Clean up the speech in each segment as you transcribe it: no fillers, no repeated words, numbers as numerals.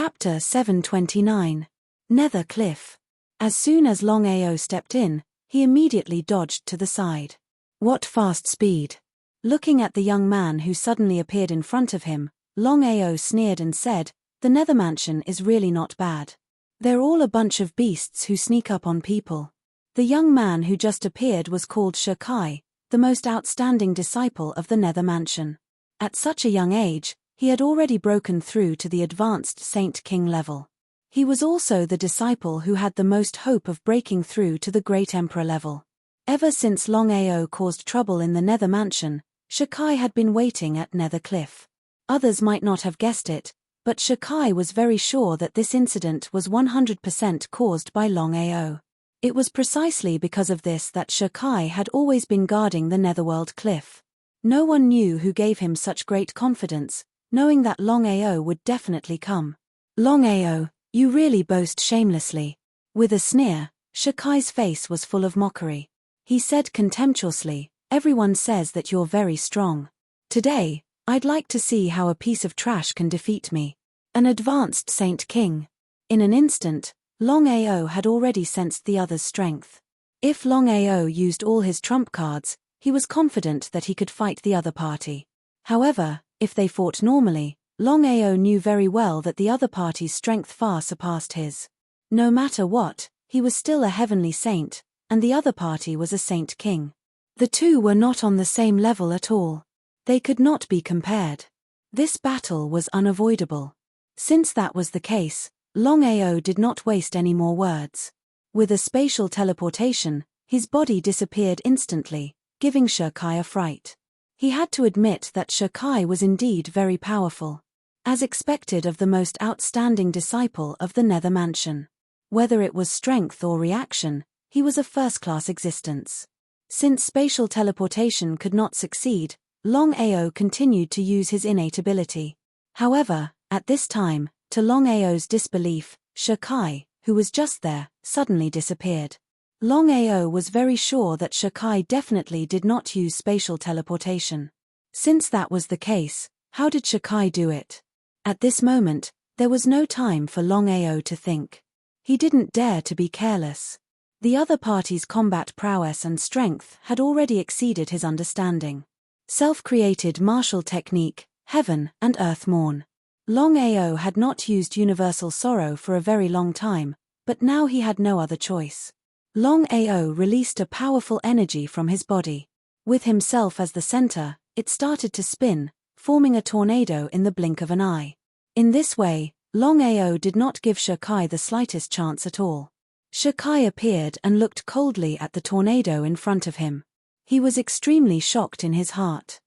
Chapter 729. Nether Cliff. As soon as Longao stepped in, he immediately dodged to the side. What fast speed! Looking at the young man who suddenly appeared in front of him, Longao sneered and said, "The Nether Mansion is really not bad. They're all a bunch of beasts who sneak up on people." The young man who just appeared was called Shakai, the most outstanding disciple of the Nether Mansion. At such a young age, he had already broken through to the advanced Saint King level. He was also the disciple who had the most hope of breaking through to the Great Emperor level. Ever since Longao caused trouble in the Nether Mansion, Shakai had been waiting at Nether Cliff. Others might not have guessed it, but Shakai was very sure that this incident was 100% caused by Longao. It was precisely because of this that Shakai had always been guarding the Netherworld Cliff. No one knew who gave him such great confidence, knowing that Longao would definitely come. "Longao, you really boast shamelessly." With a sneer, Shakai's face was full of mockery. He said contemptuously, "Everyone says that you're very strong. Today, I'd like to see how a piece of trash can defeat me. An advanced Saint King." In an instant, Longao had already sensed the other's strength. If Longao used all his trump cards, he was confident that he could fight the other party. However, if they fought normally, Longao knew very well that the other party's strength far surpassed his. No matter what, he was still a heavenly saint, and the other party was a Saint King. The two were not on the same level at all. They could not be compared. This battle was unavoidable. Since that was the case, Longao did not waste any more words. With a spatial teleportation, his body disappeared instantly, giving Shakai a fright. He had to admit that Shakai was indeed very powerful. As expected of the most outstanding disciple of the Nether Mansion. Whether it was strength or reaction, he was a first-class existence. Since spatial teleportation could not succeed, Longao continued to use his innate ability. However, at this time, to Longao's disbelief, Shakai, who was just there, suddenly disappeared. Longao was very sure that Shakai definitely did not use spatial teleportation. Since that was the case, how did Shakai do it? At this moment, there was no time for Longao to think. He didn't dare to be careless. The other party's combat prowess and strength had already exceeded his understanding. Self-created martial technique, Heaven and Earth Morn. Longao had not used Universal Sorrow for a very long time, but now he had no other choice. Longao released a powerful energy from his body. With himself as the center, it started to spin, forming a tornado in the blink of an eye. In this way, Longao did not give Shakai the slightest chance at all. Shakai appeared and looked coldly at the tornado in front of him. He was extremely shocked in his heart.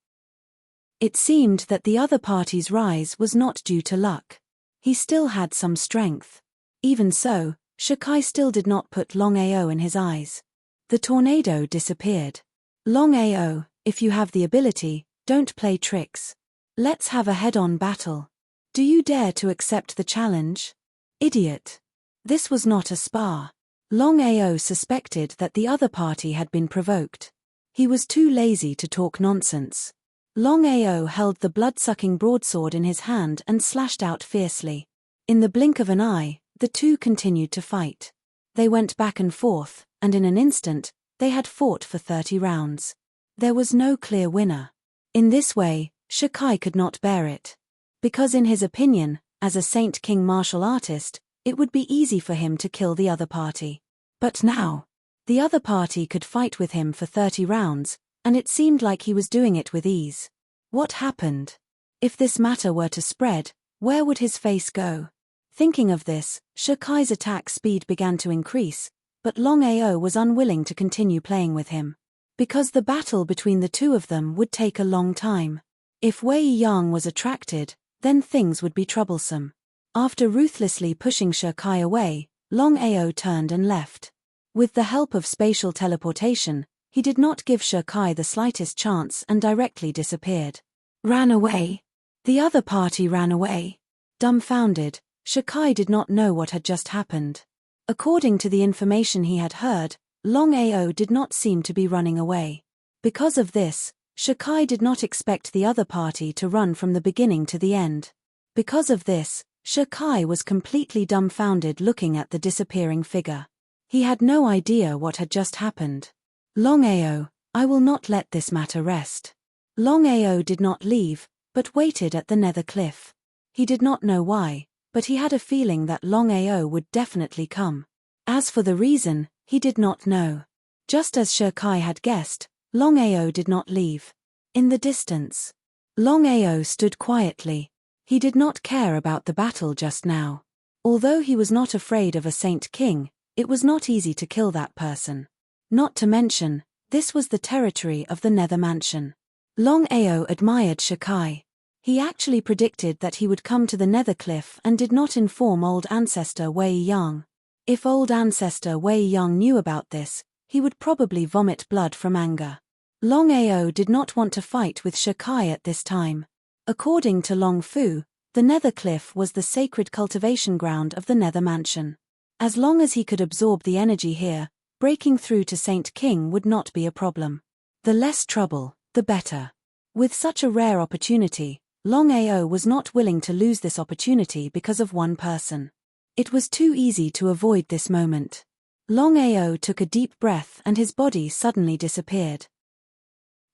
It seemed that the other party's rise was not due to luck. He still had some strength. Even so, Shakai still did not put Longao in his eyes. The tornado disappeared. "Longao, if you have the ability, don't play tricks. Let's have a head-on battle. Do you dare to accept the challenge? Idiot." This was not a spar. Longao suspected that the other party had been provoked. He was too lazy to talk nonsense. Longao held the blood-sucking broadsword in his hand and slashed out fiercely. In the blink of an eye, the two continued to fight. They went back and forth, and in an instant, they had fought for 30 rounds. There was no clear winner. In this way, Shakai could not bear it. Because in his opinion, as a Saint King martial artist, it would be easy for him to kill the other party. But now, the other party could fight with him for 30 rounds, and it seemed like he was doing it with ease. What happened? If this matter were to spread, where would his face go? Thinking of this, Shakai's attack speed began to increase, but Longao was unwilling to continue playing with him. Because the battle between the two of them would take a long time. If Wei Yang was attracted, then things would be troublesome. After ruthlessly pushing Shakai away, Longao turned and left. With the help of spatial teleportation, he did not give Shakai the slightest chance and directly disappeared. Ran away. The other party ran away. Dumbfounded, Shakai did not know what had just happened. According to the information he had heard, Longao did not seem to be running away. Because of this, Shakai did not expect the other party to run from the beginning to the end. Because of this, Shakai was completely dumbfounded looking at the disappearing figure. He had no idea what had just happened. Longao, I will not let this matter rest. Longao did not leave, but waited at the nether cliff. He did not know why, but he had a feeling that Longao would definitely come. As for the reason, he did not know. Just as Shakai had guessed, Longao did not leave. In the distance, Longao stood quietly. He did not care about the battle just now. Although he was not afraid of a Saint King, it was not easy to kill that person. Not to mention, this was the territory of the Nether Mansion. Longao admired Shakai. He actually predicted that he would come to the Nether Cliff and did not inform old ancestor Wei Yang. If old ancestor Wei Yang knew about this, he would probably vomit blood from anger. Longao did not want to fight with Shakai at this time. According to Long Fu, the Nether Cliff was the sacred cultivation ground of the Nether Mansion. As long as he could absorb the energy here, breaking through to Saint King would not be a problem. The less trouble, the better. With such a rare opportunity, Longao was not willing to lose this opportunity because of one person. It was too easy to avoid this moment. Longao took a deep breath and his body suddenly disappeared.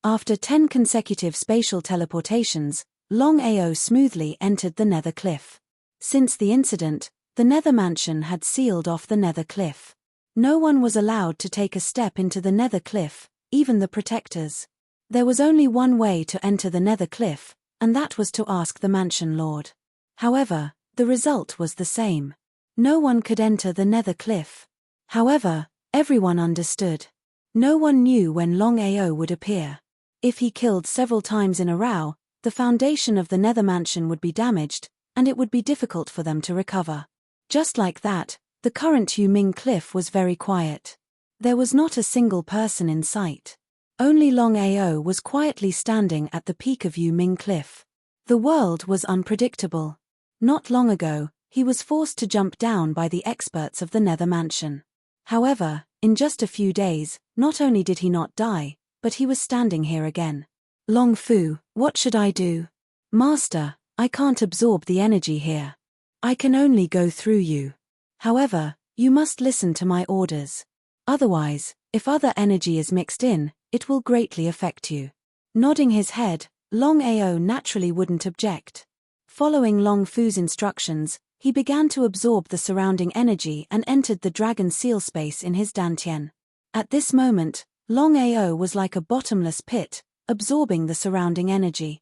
After 10 consecutive spatial teleportations, Longao smoothly entered the Nether Cliff. Since the incident, the Nether Mansion had sealed off the Nether Cliff. No one was allowed to take a step into the Nether Cliff, even the protectors. There was only one way to enter the Nether Cliff, and that was to ask the Mansion Lord. However, the result was the same. No one could enter the Nether Cliff. However, everyone understood. No one knew when Longao would appear. If he killed several times in a row, the foundation of the Nether Mansion would be damaged, and it would be difficult for them to recover. Just like that, the current Yuming Cliff was very quiet. There was not a single person in sight. Only Longao was quietly standing at the peak of Yuming Cliff. The world was unpredictable. Not long ago, he was forced to jump down by the experts of the Nether Mansion. However, in just a few days, not only did he not die, but he was standing here again. Long Fu, what should I do? Master, I can't absorb the energy here. I can only go through you. However, you must listen to my orders. Otherwise, if other energy is mixed in, it will greatly affect you. Nodding his head, Longao naturally wouldn't object. Following Long Fu's instructions, he began to absorb the surrounding energy and entered the dragon seal space in his dantian. At this moment, Longao was like a bottomless pit, absorbing the surrounding energy.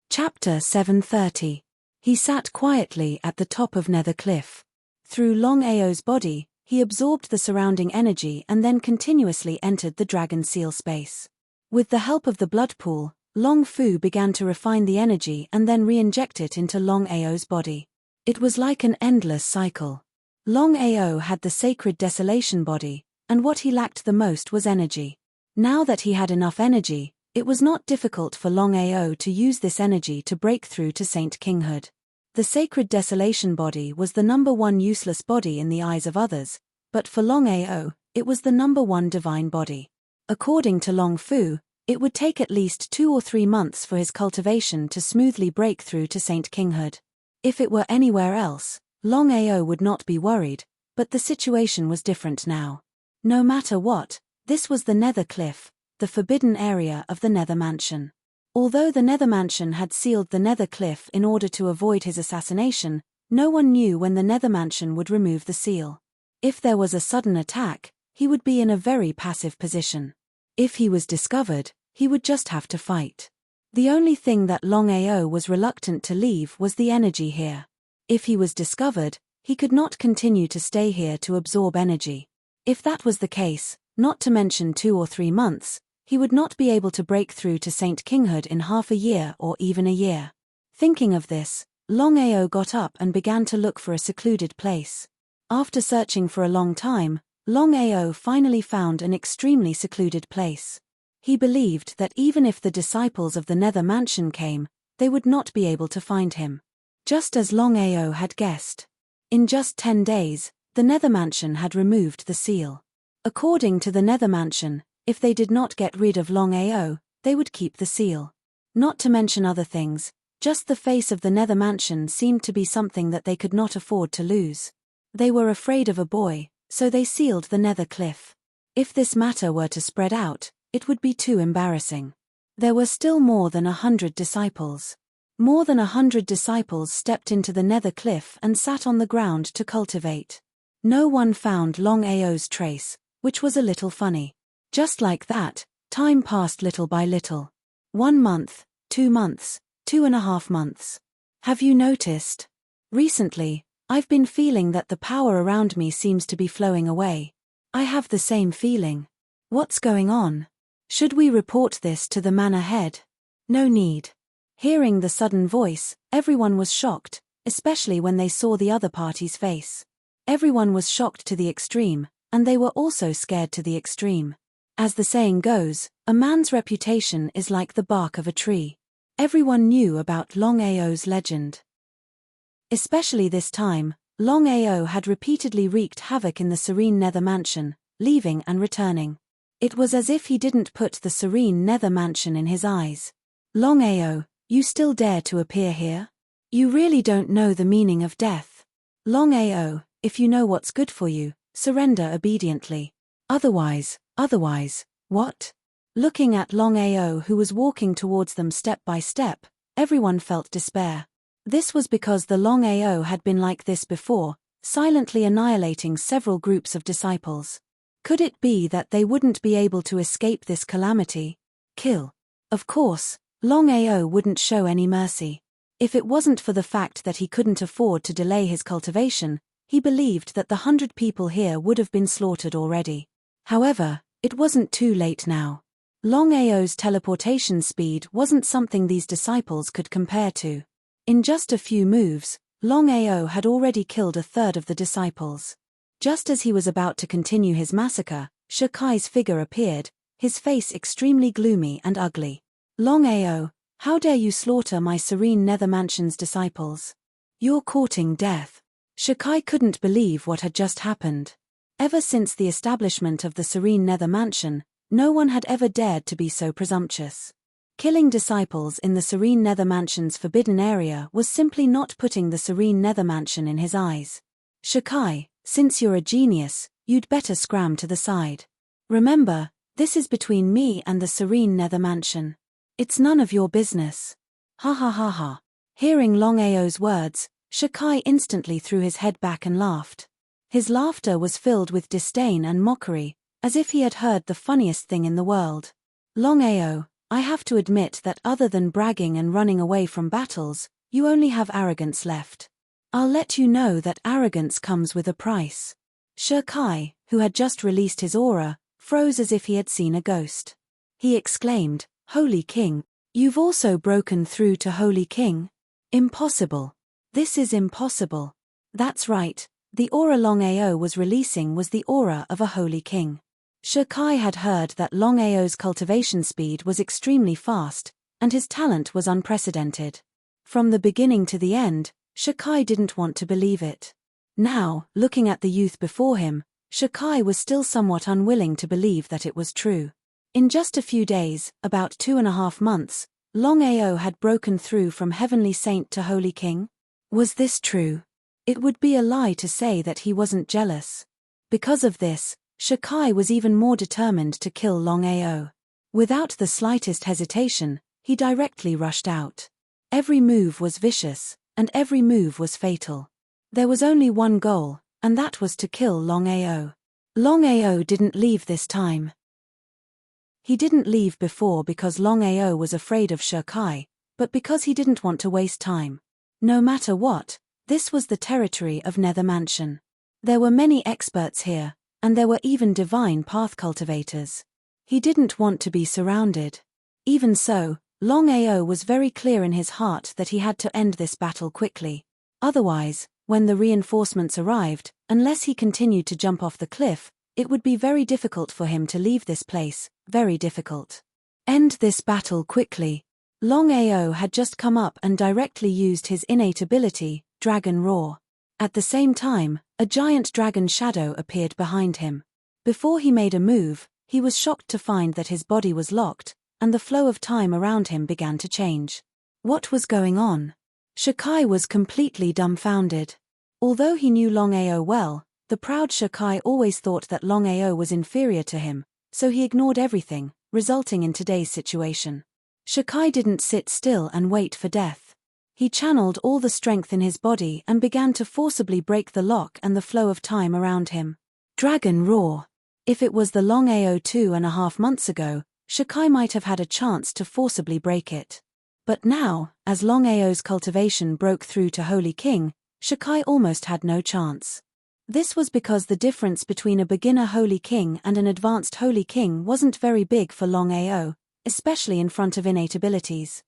Chapter 730. He sat quietly at the top of Nether Cliff. Through Longao's body, he absorbed the surrounding energy and then continuously entered the dragon seal space. With the help of the blood pool, Long Fu began to refine the energy and then re-inject it into Longao's body. It was like an endless cycle. Longao had the sacred desolation body, and what he lacked the most was energy. Now that he had enough energy, it was not difficult for Longao to use this energy to break through to Saint Kinghood. The sacred desolation body was the number one useless body in the eyes of others, but for Longao, it was the number one divine body. According to Long Fu, it would take at least 2 or 3 months for his cultivation to smoothly break through to Saint Kinghood. If it were anywhere else, Longao would not be worried, but the situation was different now. No matter what, this was the Nether Cliff, the forbidden area of the Nether Mansion. Although the Nether Mansion had sealed the Nether Cliff in order to avoid his assassination, no one knew when the Nether Mansion would remove the seal. If there was a sudden attack, he would be in a very passive position. If he was discovered, he would just have to fight. The only thing that Longao was reluctant to leave was the energy here. If he was discovered, he could not continue to stay here to absorb energy. If that was the case, not to mention 2 or 3 months, he would not be able to break through to Saint Kinghood in half a year or even a year. Thinking of this, Longao got up and began to look for a secluded place. After searching for a long time, Longao finally found an extremely secluded place. He believed that even if the disciples of the Nether Mansion came, they would not be able to find him. Just as Longao had guessed. In just 10 days, the Nether Mansion had removed the seal. According to the Nether Mansion, if they did not get rid of Longao, they would keep the seal. Not to mention other things, Just the face of the Nether Mansion seemed to be something that they could not afford to lose. They were afraid of a boy, so they sealed the Nether Cliff. If this matter were to spread out, it would be too embarrassing. There were still more than 100 disciples. More than 100 disciples stepped into the Nether Cliff and sat on the ground to cultivate. No one found Longao's trace, which was a little funny. Just like that, time passed little by little. 1 month, 2 months, 2.5 months. Have you noticed? Recently, I've been feeling that the power around me seems to be flowing away. I have the same feeling. What's going on? Should we report this to the man ahead? No need. Hearing the sudden voice, everyone was shocked, especially when they saw the other party's face. Everyone was shocked to the extreme, and they were also scared to the extreme. As the saying goes, a man's reputation is like the bark of a tree. Everyone knew about Longao's legend. Especially this time, Longao had repeatedly wreaked havoc in the serene Nether Mansion, leaving and returning. It was as if he didn't put the serene Nether Mansion in his eyes. Longao, you still dare to appear here? You really don't know the meaning of death. Longao, if you know what's good for you, surrender obediently. Otherwise, what? Looking at Longao, who was walking towards them step by step, everyone felt despair. This was because the Longao had been like this before, silently annihilating several groups of disciples. Could it be that they wouldn't be able to escape this calamity? Kill. Of course, Longao wouldn't show any mercy. If it wasn't for the fact that he couldn't afford to delay his cultivation, he believed that the 100 people here would have been slaughtered already. However, it wasn't too late now. Longao's teleportation speed wasn't something these disciples could compare to. In just a few moves, Longao had already killed a third of the disciples. Just as he was about to continue his massacre, Shakai's figure appeared, his face extremely gloomy and ugly. Longao, how dare you slaughter my serene Nether Mansion's disciples? You're courting death. Shakai couldn't believe what had just happened. Ever since the establishment of the serene Nether Mansion, no one had ever dared to be so presumptuous. Killing disciples in the serene Nether Mansion's forbidden area was simply not putting the serene Nether Mansion in his eyes. Shakai, since you're a genius, you'd better scram to the side. Remember, this is between me and the serene Nether Mansion. It's none of your business. Ha ha ha ha. Hearing Longao's words, Shakai instantly threw his head back and laughed. His laughter was filled with disdain and mockery, as if he had heard the funniest thing in the world. Longao, I have to admit that other than bragging and running away from battles, you only have arrogance left. I'll let you know that arrogance comes with a price. Shakai, who had just released his aura, froze as if he had seen a ghost. He exclaimed, Holy King, you've also broken through to Holy King? Impossible. This is impossible. That's right, the aura Longao was releasing was the aura of a Holy King. Shakai had heard that Longao's cultivation speed was extremely fast, and his talent was unprecedented. From the beginning to the end, Shakai didn't want to believe it. Now, looking at the youth before him, Shakai was still somewhat unwilling to believe that it was true. In just a few days, about 2.5 months, Longao had broken through from Heavenly Saint to Holy King. Was this true? It would be a lie to say that he wasn't jealous. Because of this, Shakai was even more determined to kill Longao. Without the slightest hesitation, he directly rushed out. Every move was vicious, and every move was fatal. There was only one goal, and that was to kill Longao. Longao didn't leave this time. He didn't leave before because Longao was afraid of Shakai, but because he didn't want to waste time. No matter what, this was the territory of Nether Mansion. There were many experts here, and there were even divine path cultivators. He didn't want to be surrounded. Even so, Longao was very clear in his heart that he had to end this battle quickly. Otherwise, when the reinforcements arrived, unless he continued to jump off the cliff, it would be very difficult for him to leave this place, very difficult. End this battle quickly. Longao had just come up and directly used his innate ability, Dragon Roar. At the same time, a giant dragon shadow appeared behind him. Before he made a move, he was shocked to find that his body was locked, and the flow of time around him began to change. What was going on? Shakai was completely dumbfounded. Although he knew Longao well, the proud Shakai always thought that Longao was inferior to him, so he ignored everything, resulting in today's situation. Shakai didn't sit still and wait for death. He channeled all the strength in his body and began to forcibly break the lock and the flow of time around him. Dragon Roar. If it was the Longao 2.5 months ago, Shakai might have had a chance to forcibly break it. But now, as Longao's cultivation broke through to Holy King, Shakai almost had no chance. This was because the difference between a beginner Holy King and an advanced Holy King wasn't very big for Longao, especially in front of innate abilities.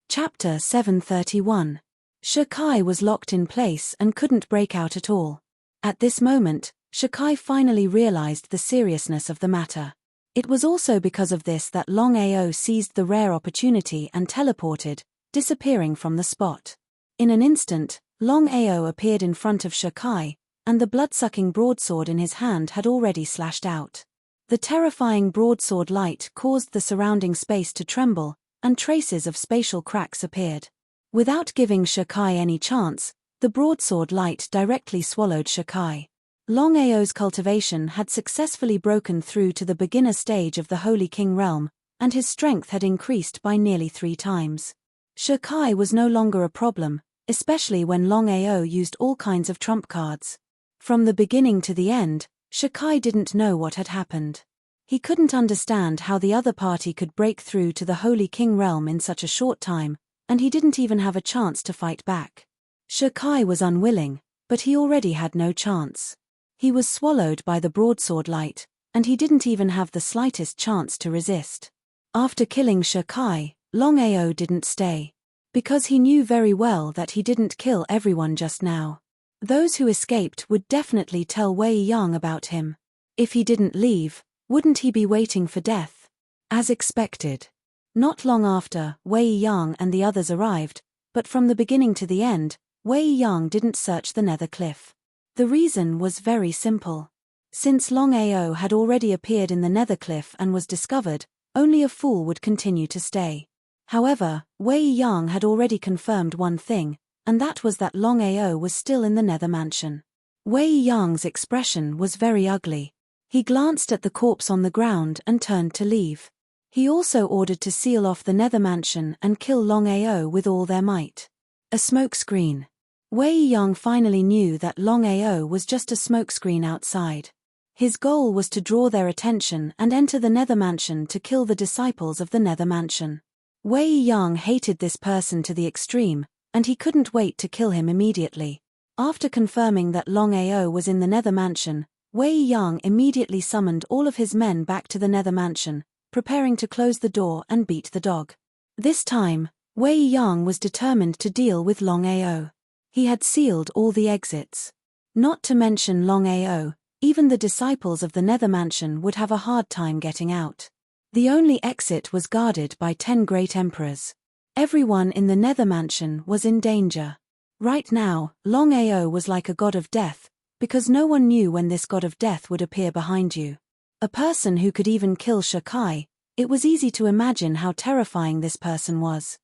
Chapter 731. Shakai was locked in place and couldn't break out at all. At this moment, Shakai finally realized the seriousness of the matter. It was also because of this that Longao seized the rare opportunity and teleported, disappearing from the spot. In an instant, Longao appeared in front of Shakai, and the blood-sucking broadsword in his hand had already slashed out. The terrifying broadsword light caused the surrounding space to tremble, and traces of spatial cracks appeared. Without giving Shakai any chance, the broadsword light directly swallowed Shakai. Longao's cultivation had successfully broken through to the beginner stage of the Holy King realm, and his strength had increased by nearly 3 times. Shakai was no longer a problem, especially when Longao used all kinds of trump cards. From the beginning to the end, Shakai didn't know what had happened. He couldn't understand how the other party could break through to the Holy King realm in such a short time, and he didn't even have a chance to fight back. Shakai was unwilling, but he already had no chance. He was swallowed by the broadsword light, and he didn't even have the slightest chance to resist. After killing Shakai, Longao didn't stay. Because he knew very well that he didn't kill everyone just now. Those who escaped would definitely tell Wei Yang about him. If he didn't leave, wouldn't he be waiting for death? As expected. Not long after, Wei Yang and the others arrived, but from the beginning to the end, Wei Yang didn't search the nether cliff. The reason was very simple. Since Longao had already appeared in the nether cliff and was discovered, only a fool would continue to stay. However, Wei Yang had already confirmed one thing, and that was that Longao was still in the nether mansion. Wei Yang's expression was very ugly. He glanced at the corpse on the ground and turned to leave. He also ordered to seal off the nether mansion and kill Longao with all their might. A smokescreen. Wei Yang finally knew that Longao was just a smokescreen outside. His goal was to draw their attention and enter the nether mansion to kill the disciples of the nether mansion. Wei Yang hated this person to the extreme, and he couldn't wait to kill him immediately. After confirming that Longao was in the nether mansion, Wei Yang immediately summoned all of his men back to the nether mansion, preparing to close the door and beat the dog. This time, Wei Yang was determined to deal with Longao. He had sealed all the exits. Not to mention Longao, even the disciples of the nether mansion would have a hard time getting out. The only exit was guarded by 10 great emperors. Everyone in the nether mansion was in danger. Right now, Longao was like a god of death, because no one knew when this god of death would appear behind you. A person who could even kill Shakai, it was easy to imagine how terrifying this person was.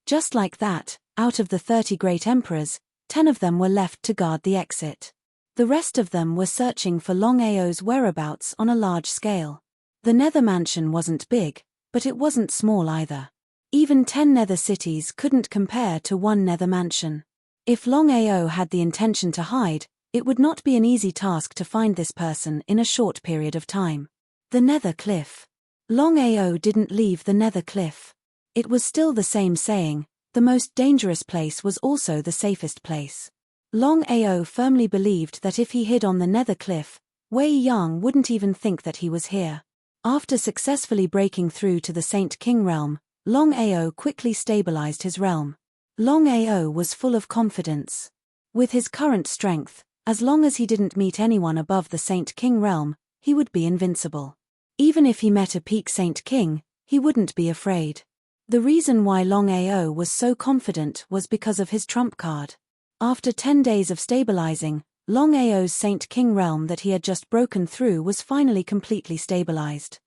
Just like that, out of the 30 great emperors, 10 of them were left to guard the exit. The rest of them were searching for Longao's whereabouts on a large scale. The nether mansion wasn't big, but it wasn't small either. Even 10 nether cities couldn't compare to one nether mansion. If Longao had the intention to hide, it would not be an easy task to find this person in a short period of time. The nether cliff. Longao didn't leave the nether cliff. It was still the same saying, the most dangerous place was also the safest place. Longao firmly believed that if he hid on the nether cliff, Wei Yang wouldn't even think that he was here. After successfully breaking through to the Saint King realm, Longao quickly stabilized his realm. Longao was full of confidence. With his current strength, as long as he didn't meet anyone above the Saint King realm, he would be invincible. Even if he met a peak Saint King, he wouldn't be afraid. The reason why Longao was so confident was because of his trump card. After 10 days of stabilizing, Longao's Saint King realm that he had just broken through was finally completely stabilized.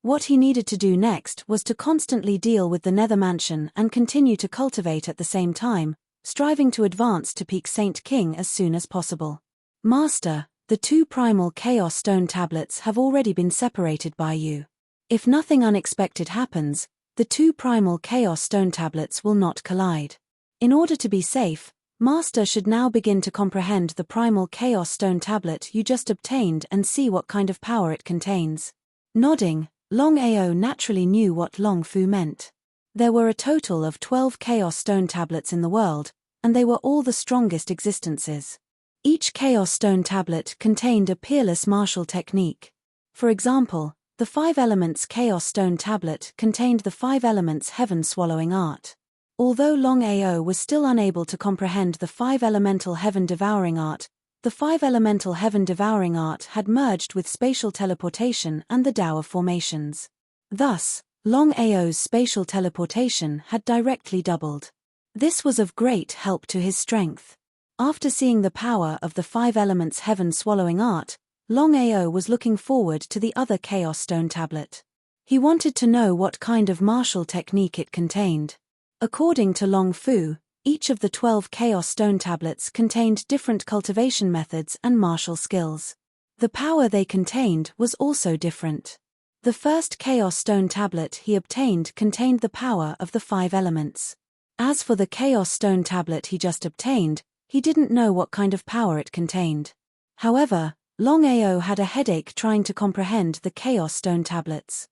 What he needed to do next was to constantly deal with the Nether Mansion and continue to cultivate at the same time, striving to advance to peak Saint King as soon as possible. Master, the 2 primal Chaos Stone tablets have already been separated by you. If nothing unexpected happens, the 2 primal Chaos Stone tablets will not collide. In order to be safe, Master should now begin to comprehend the primal Chaos Stone tablet you just obtained and see what kind of power it contains. Nodding, Longao naturally knew what Long Fu meant. There were a total of 12 Chaos Stone tablets in the world, and they were all the strongest existences. Each Chaos Stone tablet contained a peerless martial technique. For example, the 5 Elements Chaos Stone tablet contained the 5 Elements Heaven-swallowing art. Although Longao was still unable to comprehend the 5 Elemental Heaven-devouring art, the 5 Elemental Heaven-devouring art had merged with spatial teleportation and the Tao of Formations. Thus, Longao's spatial teleportation had directly doubled. This was of great help to his strength. After seeing the power of the 5 Elements Heaven-swallowing art, Longao was looking forward to the other Chaos Stone tablet. He wanted to know what kind of martial technique it contained. According to Long Fu, each of the 12 Chaos Stone tablets contained different cultivation methods and martial skills. The power they contained was also different. The first Chaos Stone tablet he obtained contained the power of the 5 elements. As for the Chaos Stone tablet he just obtained, he didn't know what kind of power it contained. However, Longao had a headache trying to comprehend the Chaos Stone tablets.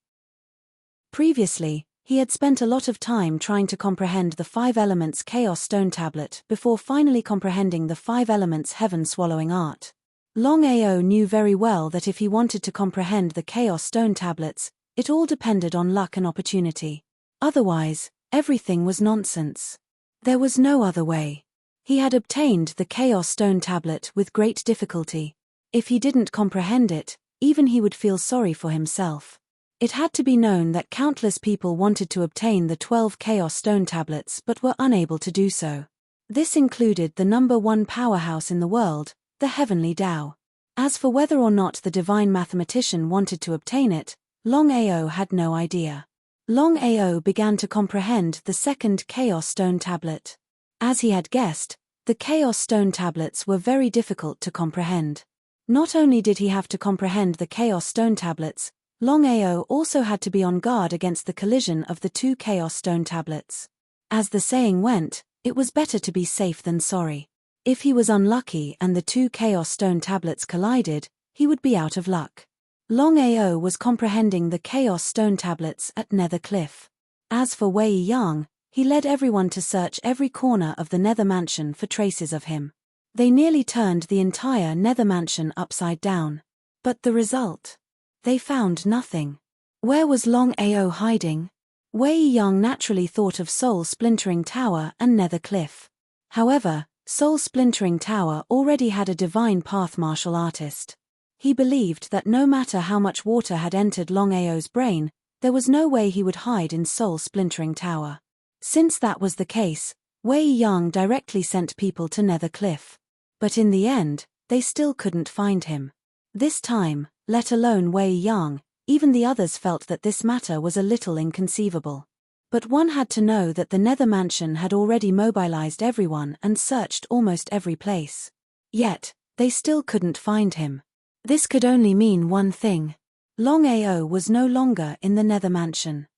Previously, he had spent a lot of time trying to comprehend the 5 Elements Chaos Stone tablet before finally comprehending the 5 Elements Heaven-swallowing art. Longao knew very well that if he wanted to comprehend the Chaos Stone tablets, it all depended on luck and opportunity. Otherwise, everything was nonsense. There was no other way. He had obtained the Chaos Stone tablet with great difficulty. If he didn't comprehend it, even he would feel sorry for himself. It had to be known that countless people wanted to obtain the 12 Chaos Stone tablets but were unable to do so. This included the number 1 powerhouse in the world, the Heavenly Tao. As for whether or not the divine mathematician wanted to obtain it, Longao had no idea. Longao began to comprehend the second Chaos Stone tablet. As he had guessed, the Chaos Stone tablets were very difficult to comprehend. Not only did he have to comprehend the Chaos Stone tablets, Longao also had to be on guard against the collision of the 2 Chaos Stone tablets. As the saying went, it was better to be safe than sorry. If he was unlucky and the 2 Chaos Stone tablets collided, he would be out of luck. Longao was comprehending the Chaos Stone tablets at Nether Cliff. As for Wei Yang, he led everyone to search every corner of the Nether Mansion for traces of him. They nearly turned the entire Nether Mansion upside down. But the result? They found nothing. Where was Longao hiding? Wei Yang naturally thought of Soul Splintering Tower and Nether Cliff. However, Soul Splintering Tower already had a divine path martial artist. He believed that no matter how much water had entered Longao's brain, there was no way he would hide in Soul Splintering Tower. Since that was the case, Wei Yang directly sent people to Nether Cliff. But in the end, they still couldn't find him. This time, let alone Wei Yang, even the others felt that this matter was a little inconceivable. But one had to know that the Nether Mansion had already mobilized everyone and searched almost every place. Yet, they still couldn't find him. This could only mean one thing. Longao was no longer in the Nether Mansion.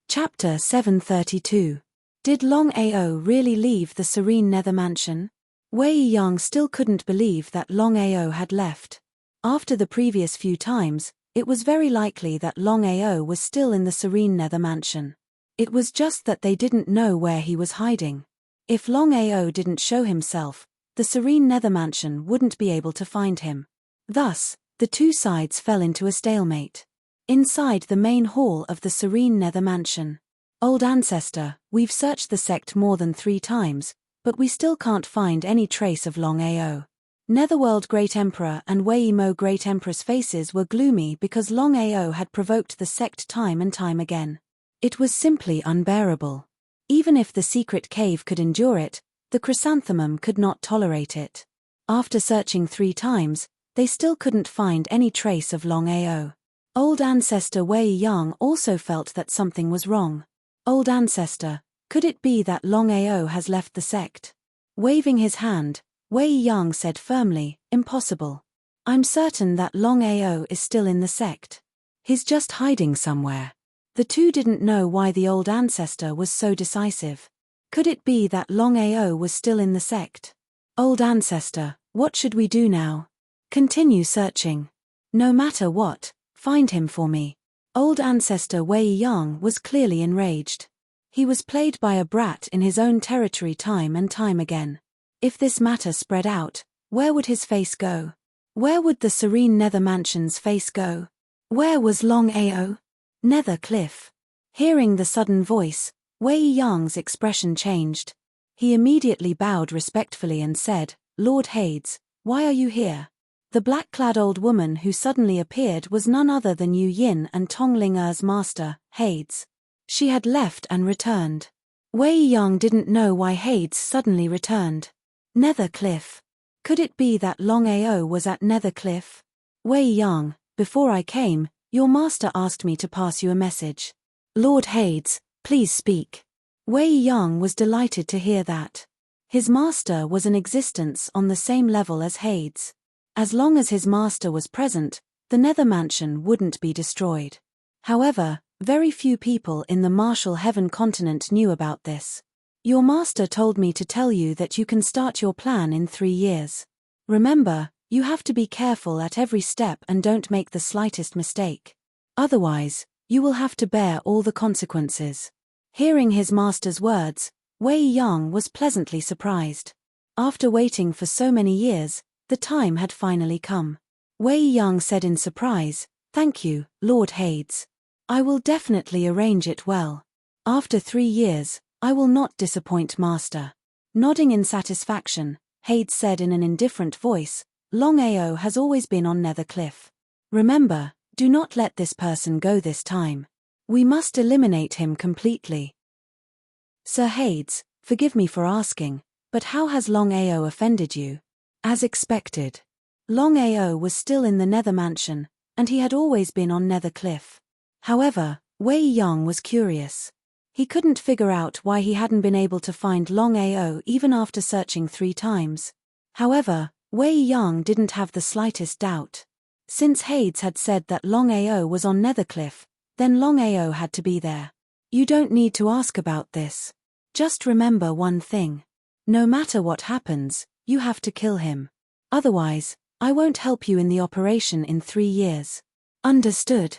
Chapter 732. Did Longao really leave the serene Nether Mansion? Wei Yang still couldn't believe that Longao had left. After the previous few times, it was very likely that Longao was still in the serene Nether Mansion. It was just that they didn't know where he was hiding. If Longao didn't show himself, the serene Nether Mansion wouldn't be able to find him. Thus, the two sides fell into a stalemate. Inside the main hall of the serene Nether Mansion. Old Ancestor, we've searched the sect more than 3 times, but we still can't find any trace of Longao. Netherworld Great Emperor and Wei Mo Great Empress faces were gloomy because Longao had provoked the sect time and time again. It was simply unbearable. Even if the secret cave could endure it, the chrysanthemum could not tolerate it. After searching 3 times, they still couldn't find any trace of Longao. Old ancestor Wei Yang also felt that something was wrong. Old ancestor, could it be that Longao has left the sect? Waving his hand, Wei Yang said firmly, impossible. I'm certain that Longao is still in the sect. He's just hiding somewhere. The two didn't know why the old ancestor was so decisive. Could it be that Longao was still in the sect? Old ancestor, what should we do now? Continue searching. No matter what, find him for me. Old ancestor Wei Yang was clearly enraged. He was played by a brat in his own territory time and time again. If this matter spread out, where would his face go? Where would the serene Nether Mansion's face go? Where was Longao? Nether Cliff. Hearing the sudden voice, Wei Yang's expression changed. He immediately bowed respectfully and said, Lord Hades, why are you here? The black-clad old woman who suddenly appeared was none other than Yu Yin and Tong Ling-er's master, Hades. She had left and returned. Wei Yang didn't know why Hades suddenly returned. Nether Cliff. Could it be that Longao was at Nether Cliff? Wei Yang, before I came, your master asked me to pass you a message. Lord Hades, please speak. Wei Yang was delighted to hear that. His master was in existence on the same level as Hades. As long as his master was present, the Nether Mansion wouldn't be destroyed. However, very few people in the Martial Heaven continent knew about this. Your master told me to tell you that you can start your plan in 3 years. Remember, you have to be careful at every step and don't make the slightest mistake. Otherwise, you will have to bear all the consequences. Hearing his master's words, Wei Yang was pleasantly surprised. After waiting for so many years, the time had finally come. Wei Yang said in surprise, Thank you, Lord Hades. I will definitely arrange it well. After 3 years, I will not disappoint master. Nodding in satisfaction, Hades said in an indifferent voice, Longao has always been on Nether Cliff. Remember, do not let this person go this time. We must eliminate him completely. Sir Hades, forgive me for asking, but how has Longao offended you? As expected. Longao was still in the Nether Mansion, and he had always been on Nether Cliff. However, Wei Yang was curious. He couldn't figure out why he hadn't been able to find Longao even after searching 3 times. However, Wei Yang didn't have the slightest doubt. Since Hades had said that Longao was on Nether Cliff, then Longao had to be there. You don't need to ask about this. Just remember one thing. No matter what happens, you have to kill him. Otherwise, I won't help you in the operation in 3 years. Understood?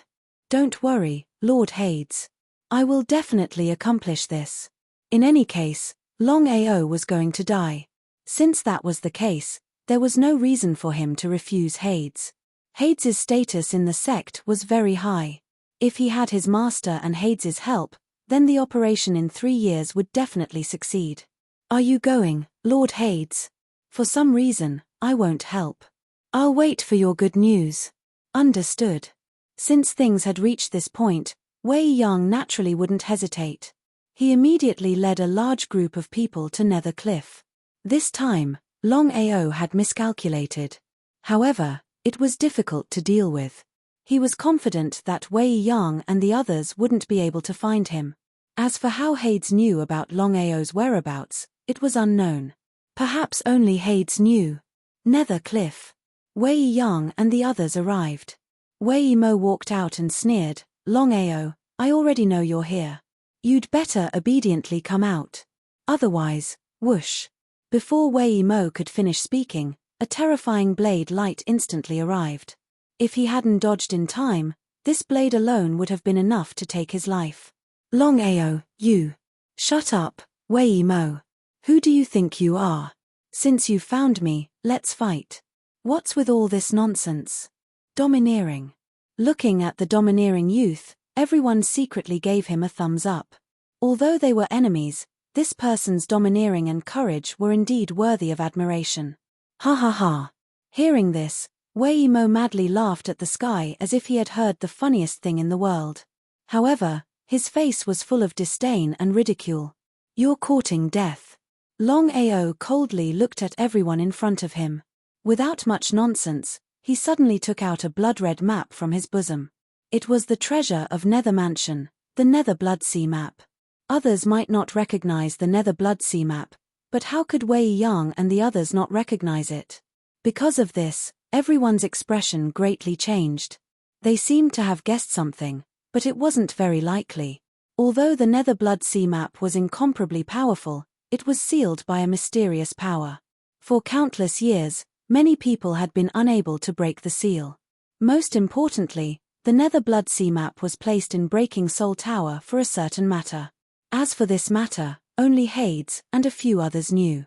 Don't worry, Lord Hades. I will definitely accomplish this. In any case, Longao was going to die. Since that was the case, there was no reason for him to refuse Hades. Hades's status in the sect was very high. If he had his master and Hades's help, then the operation in 3 years would definitely succeed. Are you going, Lord Hades? For some reason, I won't help. I'll wait for your good news. Understood. Since things had reached this point, Wei Yang naturally wouldn't hesitate. He immediately led a large group of people to Nether Cliff. This time, Longao had miscalculated. However, it was difficult to deal with. He was confident that Wei Yang and the others wouldn't be able to find him. As for how Hades knew about Longao's whereabouts, it was unknown. Perhaps only Hades knew. Nether Cliff. Wei Yang and the others arrived. Wei Mo walked out and sneered, Longao, I already know you're here. You'd better obediently come out. Otherwise, whoosh. Before Wei Mo could finish speaking, a terrifying blade light instantly arrived. If he hadn't dodged in time, this blade alone would have been enough to take his life. Longao, you. Shut up, Wei Mo. Who do you think you are? Since you've found me, let's fight. What's with all this nonsense? Domineering. Looking at the domineering youth, everyone secretly gave him a thumbs up. Although they were enemies, this person's domineering and courage were indeed worthy of admiration. Ha ha ha. Hearing this, Wei Mo madly laughed at the sky as if he had heard the funniest thing in the world. However, his face was full of disdain and ridicule. You're courting death. Longao coldly looked at everyone in front of him. Without much nonsense, he suddenly took out a blood-red map from his bosom. It was the treasure of Nether Mansion, the Nether Bloodsea map. Others might not recognize the Nether Bloodsea map, but how could Wei Yang and the others not recognize it? Because of this, everyone's expression greatly changed. They seemed to have guessed something, but it wasn't very likely. Although the Nether Bloodsea map was incomparably powerful, it was sealed by a mysterious power. For countless years, many people had been unable to break the seal. Most importantly, the Nether Bloodsea map was placed in Breaking Soul Tower for a certain matter. As for this matter, only Hades and a few others knew.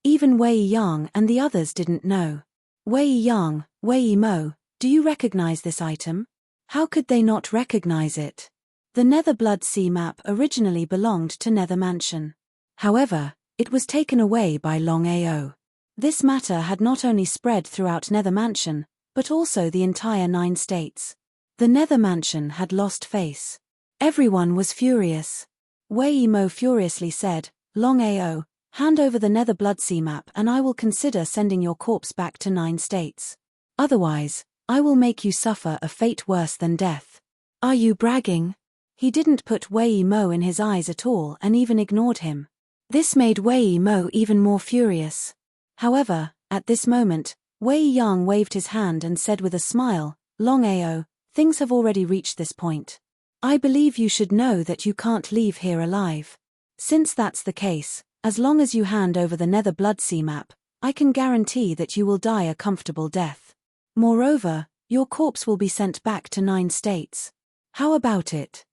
Even Wei Yang and the others didn't know. Wei Yang, Wei Mo, do you recognize this item? How could they not recognize it? The Nether Bloodsea map originally belonged to Nether Mansion. However, it was taken away by Longao. This matter had not only spread throughout Nether Mansion, but also the entire 9 states. The Nether Mansion had lost face. Everyone was furious. Wei Mo furiously said, Longao, hand over the Nether Bloodsea map and I will consider sending your corpse back to 9 states. Otherwise, I will make you suffer a fate worse than death. Are you bragging? He didn't put Wei Mo in his eyes at all and even ignored him. This made Wei Mo even more furious. However, at this moment, Wei Yang waved his hand and said with a smile, Longao, things have already reached this point. I believe you should know that you can't leave here alive. Since that's the case, as long as you hand over the Nether Bloodsea map, I can guarantee that you will die a comfortable death. Moreover, your corpse will be sent back to 9 states. How about it?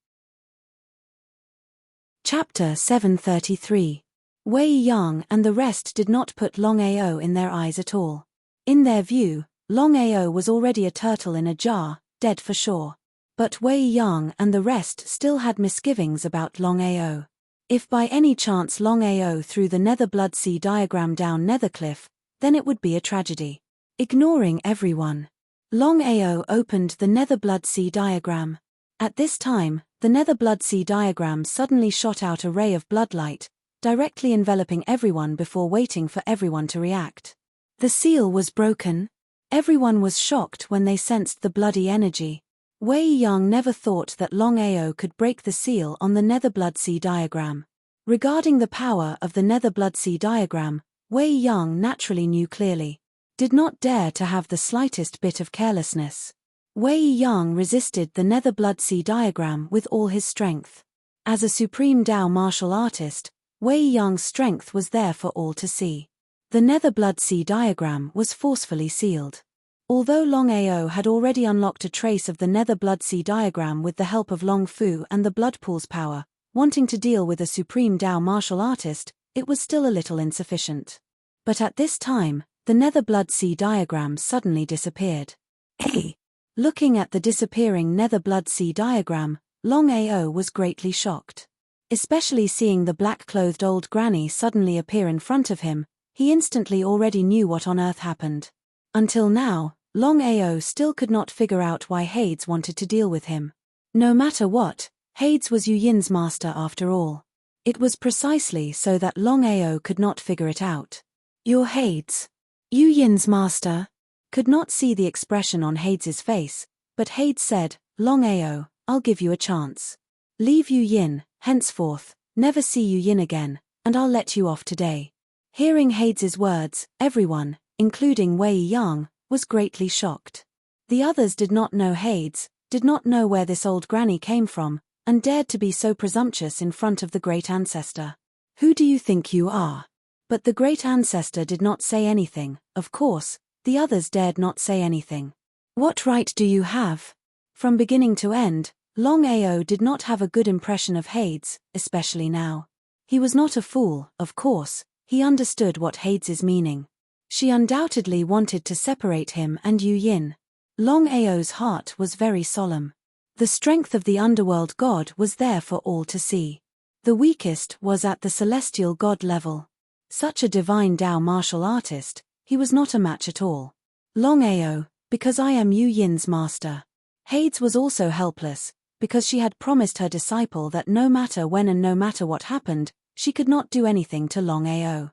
Chapter 733. Wei Yang and the rest did not put Longao in their eyes at all. In their view, Longao was already a turtle in a jar, dead for sure. But Wei Yang and the rest still had misgivings about Longao. If by any chance Longao threw the Nether Bloodsea diagram down Nethercliff, then it would be a tragedy. Ignoring everyone, Longao opened the Nether Bloodsea diagram. At this time, the Nether Bloodsea diagram suddenly shot out a ray of bloodlight, directly enveloping everyone before waiting for everyone to react. The seal was broken. Everyone was shocked when they sensed the bloody energy. Wei Yang never thought that Longao could break the seal on the Nether Bloodsea diagram. Regarding the power of the Nether Bloodsea diagram, Wei Yang naturally knew clearly. Did not dare to have the slightest bit of carelessness. Wei Yang resisted the Nether Bloodsea diagram with all his strength. As a supreme Dao martial artist, Wei Yang's strength was there for all to see. The Nether Bloodsea diagram was forcefully sealed. Although Longao had already unlocked a trace of the Nether Bloodsea diagram with the help of Long Fu and the Blood Pool's power, wanting to deal with a supreme Dao martial artist, it was still a little insufficient. But at this time, the Nether Bloodsea diagram suddenly disappeared. Hey! Looking at the disappearing Nether Bloodsea diagram, Longao was greatly shocked. Especially seeing the black-clothed old granny suddenly appear in front of him, he instantly already knew what on earth happened. Until now, Longao still could not figure out why Hades wanted to deal with him. No matter what, Hades was Yu Yin's master after all. It was precisely so that Longao could not figure it out. You're Hades. Yu Yin's master? Could not see the expression on Hades's face, but Hades said, Longao, I'll give you a chance. Leave Yu Yin, henceforth, never see Yu Yin again, and I'll let you off today. Hearing Hades's words, everyone, including Wei Yang, was greatly shocked. The others did not know Hades, did not know where this old granny came from, and dared to be so presumptuous in front of the great ancestor. Who do you think you are? But the great ancestor did not say anything. Of course, the others dared not say anything. What right do you have? From beginning to end, Longao did not have a good impression of Hades, especially now. He was not a fool, of course, he understood what Hades's meaning. She undoubtedly wanted to separate him and Yu Yin. Longao's heart was very solemn. The strength of the underworld god was there for all to see. The weakest was at the celestial god level. Such a divine Dao martial artist, he was not a match at all. Longao, because I am Yu Yin's master. Hades was also helpless, because she had promised her disciple that no matter when and no matter what happened, she could not do anything to Longao.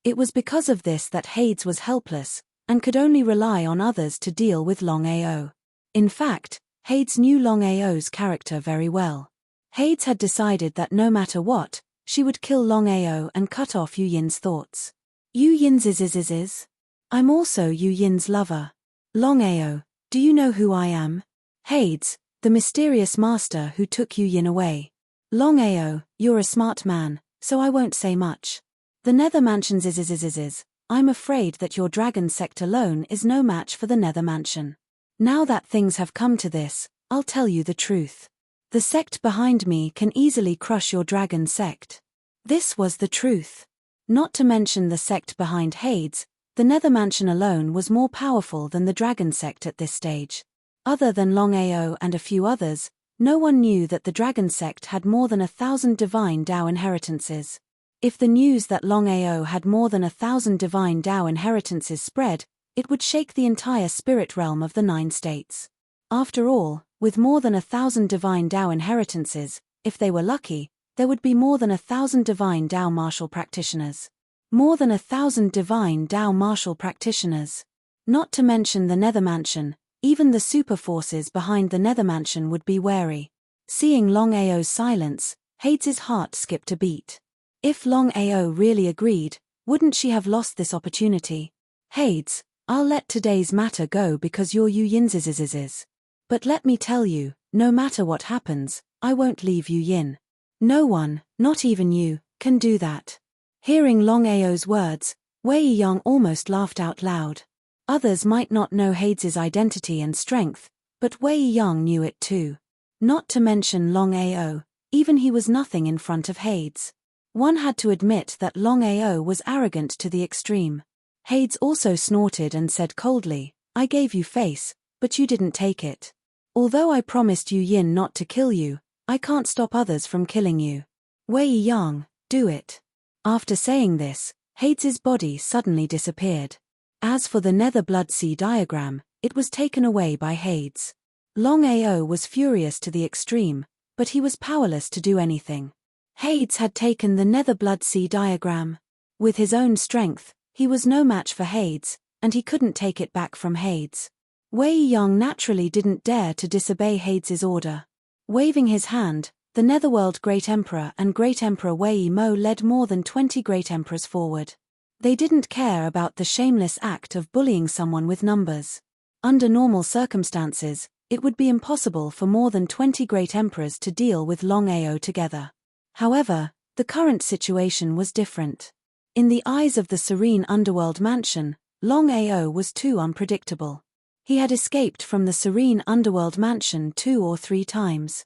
It was because of this that Hades was helpless, and could only rely on others to deal with Longao. In fact, Hades knew Longao's character very well. Hades had decided that no matter what, she would kill Longao and cut off Yu Yin's thoughts. Yu Yin's is. I'm also Yu Yin's lover. Longao, do you know who I am? Hades, the mysterious master who took Yu Yin away. Longao, you're a smart man, so I won't say much. The Nether Mansion's is. I'm afraid that your dragon sect alone is no match for the Nether Mansion. Now that things have come to this, I'll tell you the truth. The sect behind me can easily crush your dragon sect. This was the truth. Not to mention the sect behind Hades, the Nether Mansion alone was more powerful than the dragon sect at this stage. Other than Longao and a few others, no one knew that the dragon sect had more than 1,000 divine Dao inheritances. If the news that Longao had more than 1,000 divine Dao inheritances spread, it would shake the entire spirit realm of the 9 states. After all, with more than 1,000 divine Dao inheritances, if they were lucky, there would be more than 1,000 divine Dao martial practitioners. More than 1,000 divine Dao martial practitioners. Not to mention the Nether Mansion, even the super forces behind the Nether Mansion would be wary. Seeing Longao's silence, Hades' heart skipped a beat. If Longao really agreed, wouldn't she have lost this opportunity? Hades, I'll let today's matter go because you're Yu Yin's is. But let me tell you, no matter what happens, I won't leave Yu Yin. No one, not even you, can do that. Hearing Longao's words, Wei Yang almost laughed out loud. Others might not know Hades' identity and strength, but Wei Yang knew it too. Not to mention Longao, even he was nothing in front of Hades. One had to admit that Longao was arrogant to the extreme. Hades also snorted and said coldly, I gave you face, but you didn't take it. Although I promised Yu Yin not to kill you, I can't stop others from killing you. Wei Yang, do it. After saying this, Hades' body suddenly disappeared. As for the Nether Blood Sea diagram, it was taken away by Hades. Longao was furious to the extreme, but he was powerless to do anything. Hades had taken the Nether Blood Sea diagram. With his own strength, he was no match for Hades, and he couldn't take it back from Hades. Wei Yang naturally didn't dare to disobey Hades' order. Waving his hand, the Netherworld Great Emperor and Great Emperor Wei Mo led more than 20 Great Emperors forward. They didn't care about the shameless act of bullying someone with numbers. Under normal circumstances, it would be impossible for more than 20 Great Emperors to deal with Longao together. However, the current situation was different. In the eyes of the serene underworld mansion, Longao was too unpredictable. He had escaped from the serene underworld mansion 2 or 3 times.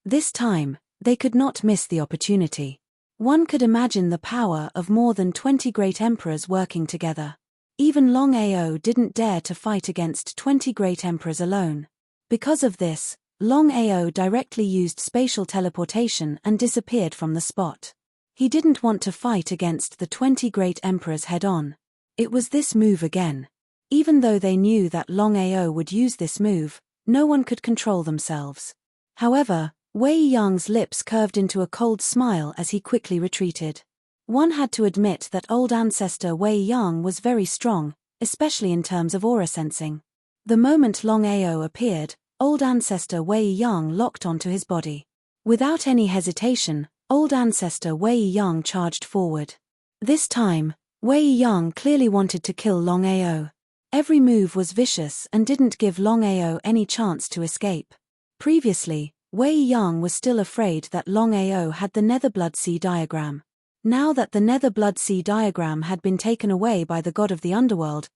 This time, they could not miss the opportunity. One could imagine the power of more than 20 great emperors working together. Even Longao didn't dare to fight against 20 great emperors alone. Because of this, Longao directly used spatial teleportation and disappeared from the spot. He didn't want to fight against the 20 great emperors head-on. It was this move again. Even though they knew that Longao would use this move, no one could control themselves. However, Wei Yang's lips curved into a cold smile as he quickly retreated. One had to admit that old ancestor Wei Yang was very strong, especially in terms of aura sensing. The moment Longao appeared, old ancestor Wei Yang locked onto his body. Without any hesitation, old ancestor Wei Yang charged forward. This time, Wei Yang clearly wanted to kill Longao. Every move was vicious and didn't give Longao any chance to escape. Previously, Wei Yang was still afraid that Longao had the Nether Blood Sea diagram. Now that the Nether Blood Sea diagram had been taken away by the god of the underworld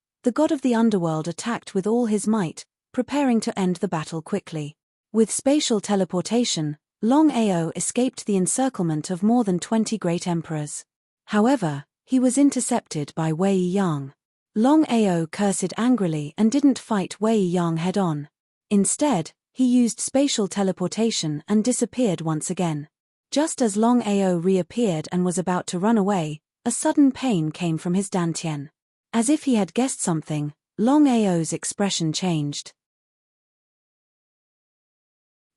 attacked with all his might, preparing to end the battle quickly. With spatial teleportation, Longao escaped the encirclement of more than 20 great emperors. However, he was intercepted by Wei Yang. Longao cursed angrily and didn't fight Wei Yang head-on. Instead, he used spatial teleportation and disappeared once again. Just as Longao reappeared and was about to run away, a sudden pain came from his dantian. As if he had guessed something, Longao's expression changed.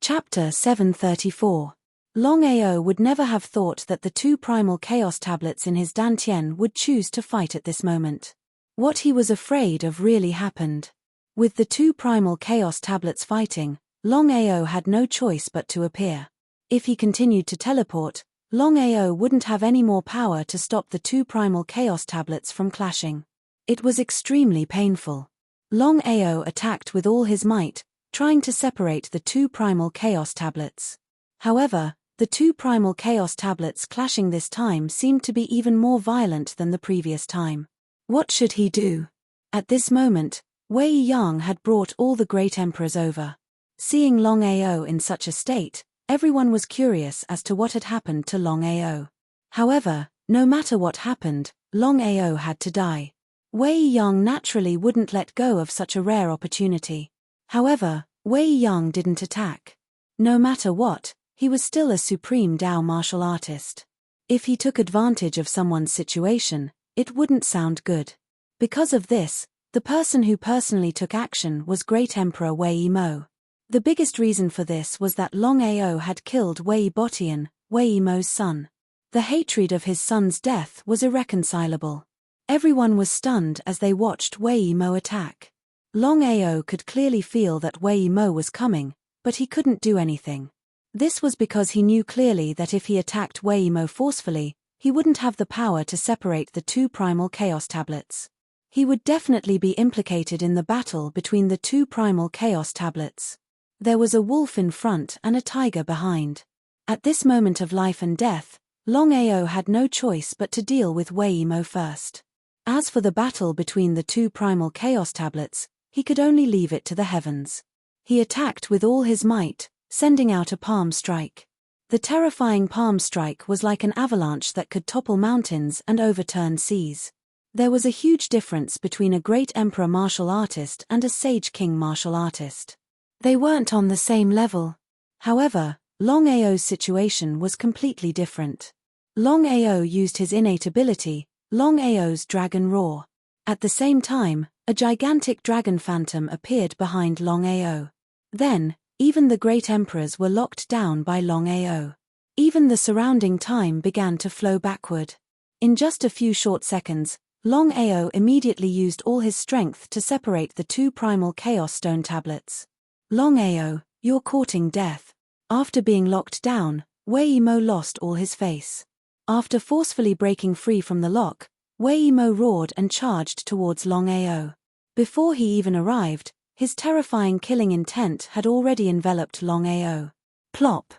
Chapter 734. Longao would never have thought that the 2 primal chaos tablets in his dantian would choose to fight at this moment. What he was afraid of really happened. With the two primal chaos tablets fighting, Longao had no choice but to appear. If he continued to teleport, Longao wouldn't have any more power to stop the two primal chaos tablets from clashing. It was extremely painful. Longao attacked with all his might, trying to separate the two primal chaos tablets. However, the two primal chaos tablets clashing this time seemed to be even more violent than the previous time. What should he do? At this moment, Wei Yang had brought all the great emperors over. Seeing Longao in such a state, everyone was curious as to what had happened to Longao. However, no matter what happened, Longao had to die. Wei Yang naturally wouldn't let go of such a rare opportunity. However, Wei Yang didn't attack. No matter what, he was still a supreme Dao martial artist. If he took advantage of someone's situation, it wouldn't sound good. Because of this, the person who personally took action was Great Emperor Wei Mo. The biggest reason for this was that Longao had killed Wei Botian, Wei Mo's son. The hatred of his son's death was irreconcilable. Everyone was stunned as they watched Wei Mo attack. Longao could clearly feel that Wei Mo was coming, but he couldn't do anything. This was because he knew clearly that if he attacked Wei Mo forcefully, he wouldn't have the power to separate the two primal chaos tablets. He would definitely be implicated in the battle between the two primal chaos tablets. There was a wolf in front and a tiger behind. At this moment of life and death, Longao had no choice but to deal with Wei Mo first. As for the battle between the two primal chaos tablets, he could only leave it to the heavens. He attacked with all his might, sending out a palm strike. The terrifying palm strike was like an avalanche that could topple mountains and overturn seas. There was a huge difference between a great emperor martial artist and a sage king martial artist. They weren't on the same level. However, Longao's situation was completely different. Longao used his innate ability, Longao's dragon roar. At the same time, a gigantic dragon phantom appeared behind Longao. Then, even the great emperors were locked down by Longao. Even the surrounding time began to flow backward. In just a few short seconds, Longao immediately used all his strength to separate the two primal chaos stone tablets. Longao, you're courting death. After being locked down, Wei Mo lost all his face. After forcefully breaking free from the lock, Wei Mo roared and charged towards Longao. Before he even arrived, his terrifying killing intent had already enveloped Longao. Plop!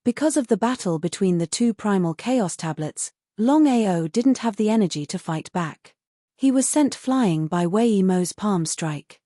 Because of the battle between the two primal chaos tablets, Longao didn't have the energy to fight back. He was sent flying by Wei Mo's palm strike.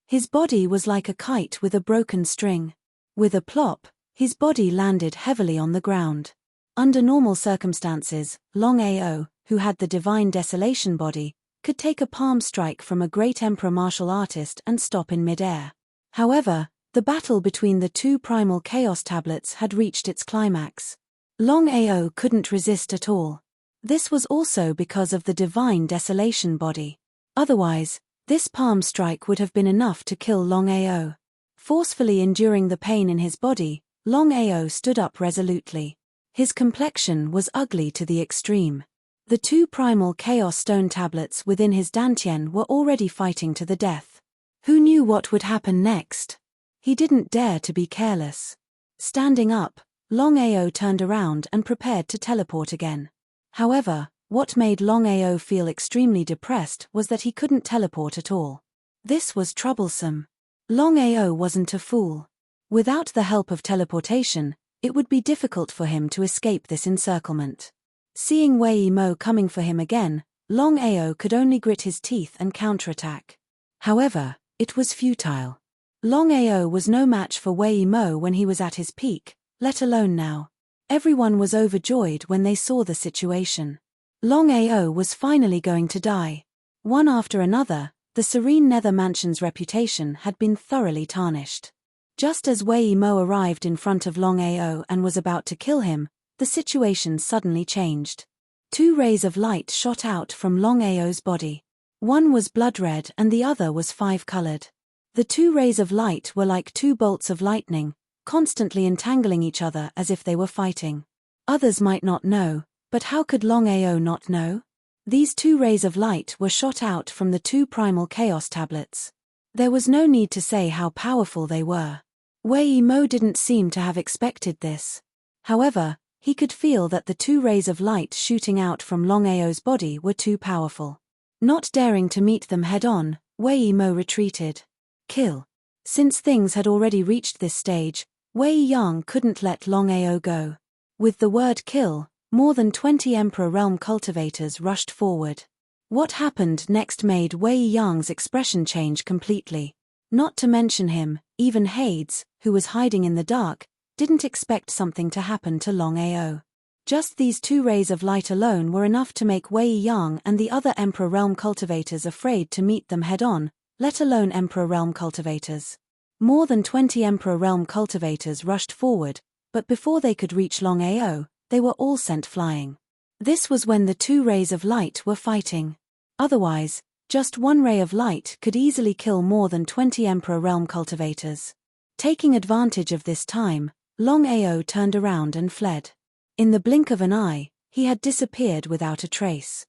His body was like a kite with a broken string. With a plop, his body landed heavily on the ground. Under normal circumstances, Longao, who had the divine desolation body, could take a palm strike from a great emperor martial artist and stop in mid-air. However, the battle between the two primal chaos tablets had reached its climax. Longao couldn't resist at all. This was also because of the divine desolation body. Otherwise, this palm strike would have been enough to kill Longao. Forcefully enduring the pain in his body, Longao stood up resolutely. His complexion was ugly to the extreme. The two primal chaos stone tablets within his dantian were already fighting to the death. Who knew what would happen next? He didn't dare to be careless. Standing up, Longao turned around and prepared to teleport again. However, what made Longao feel extremely depressed was that he couldn't teleport at all. This was troublesome. Longao wasn't a fool. Without the help of teleportation, it would be difficult for him to escape this encirclement. Seeing Wei Mo coming for him again, Longao could only grit his teeth and counterattack. However, it was futile. Longao was no match for Wei Mo when he was at his peak, let alone now. Everyone was overjoyed when they saw the situation. Longao was finally going to die. One after another, the serene Nether Mansion's reputation had been thoroughly tarnished. Just as Wei Mo arrived in front of Longao and was about to kill him, the situation suddenly changed. Two rays of light shot out from Longao's body. One was blood red and the other was five-colored. The two rays of light were like two bolts of lightning, constantly entangling each other as if they were fighting. Others might not know, but how could Longao not know? These 2 rays of light were shot out from the 2 primal chaos tablets. There was no need to say how powerful they were. Wei Mo didn't seem to have expected this. However, he could feel that the 2 rays of light shooting out from Longao's body were too powerful. Not daring to meet them head-on, Wei Mo retreated. Kill. Since things had already reached this stage, Wei Yang couldn't let Longao go. With the word kill, more than 20 Emperor Realm cultivators rushed forward. What happened next made Wei Yang's expression change completely. Not to mention him, even Hades, who was hiding in the dark, didn't expect something to happen to Longao. Just these 2 rays of light alone were enough to make Wei Yang and the other Emperor Realm cultivators afraid to meet them head-on, let alone Emperor Realm cultivators. More than 20 Emperor Realm cultivators rushed forward, but before they could reach Longao, they were all sent flying. This was when the 2 rays of light were fighting. Otherwise, just 1 ray of light could easily kill more than 20 Emperor Realm cultivators. Taking advantage of this time, Longao turned around and fled. In the blink of an eye, he had disappeared without a trace.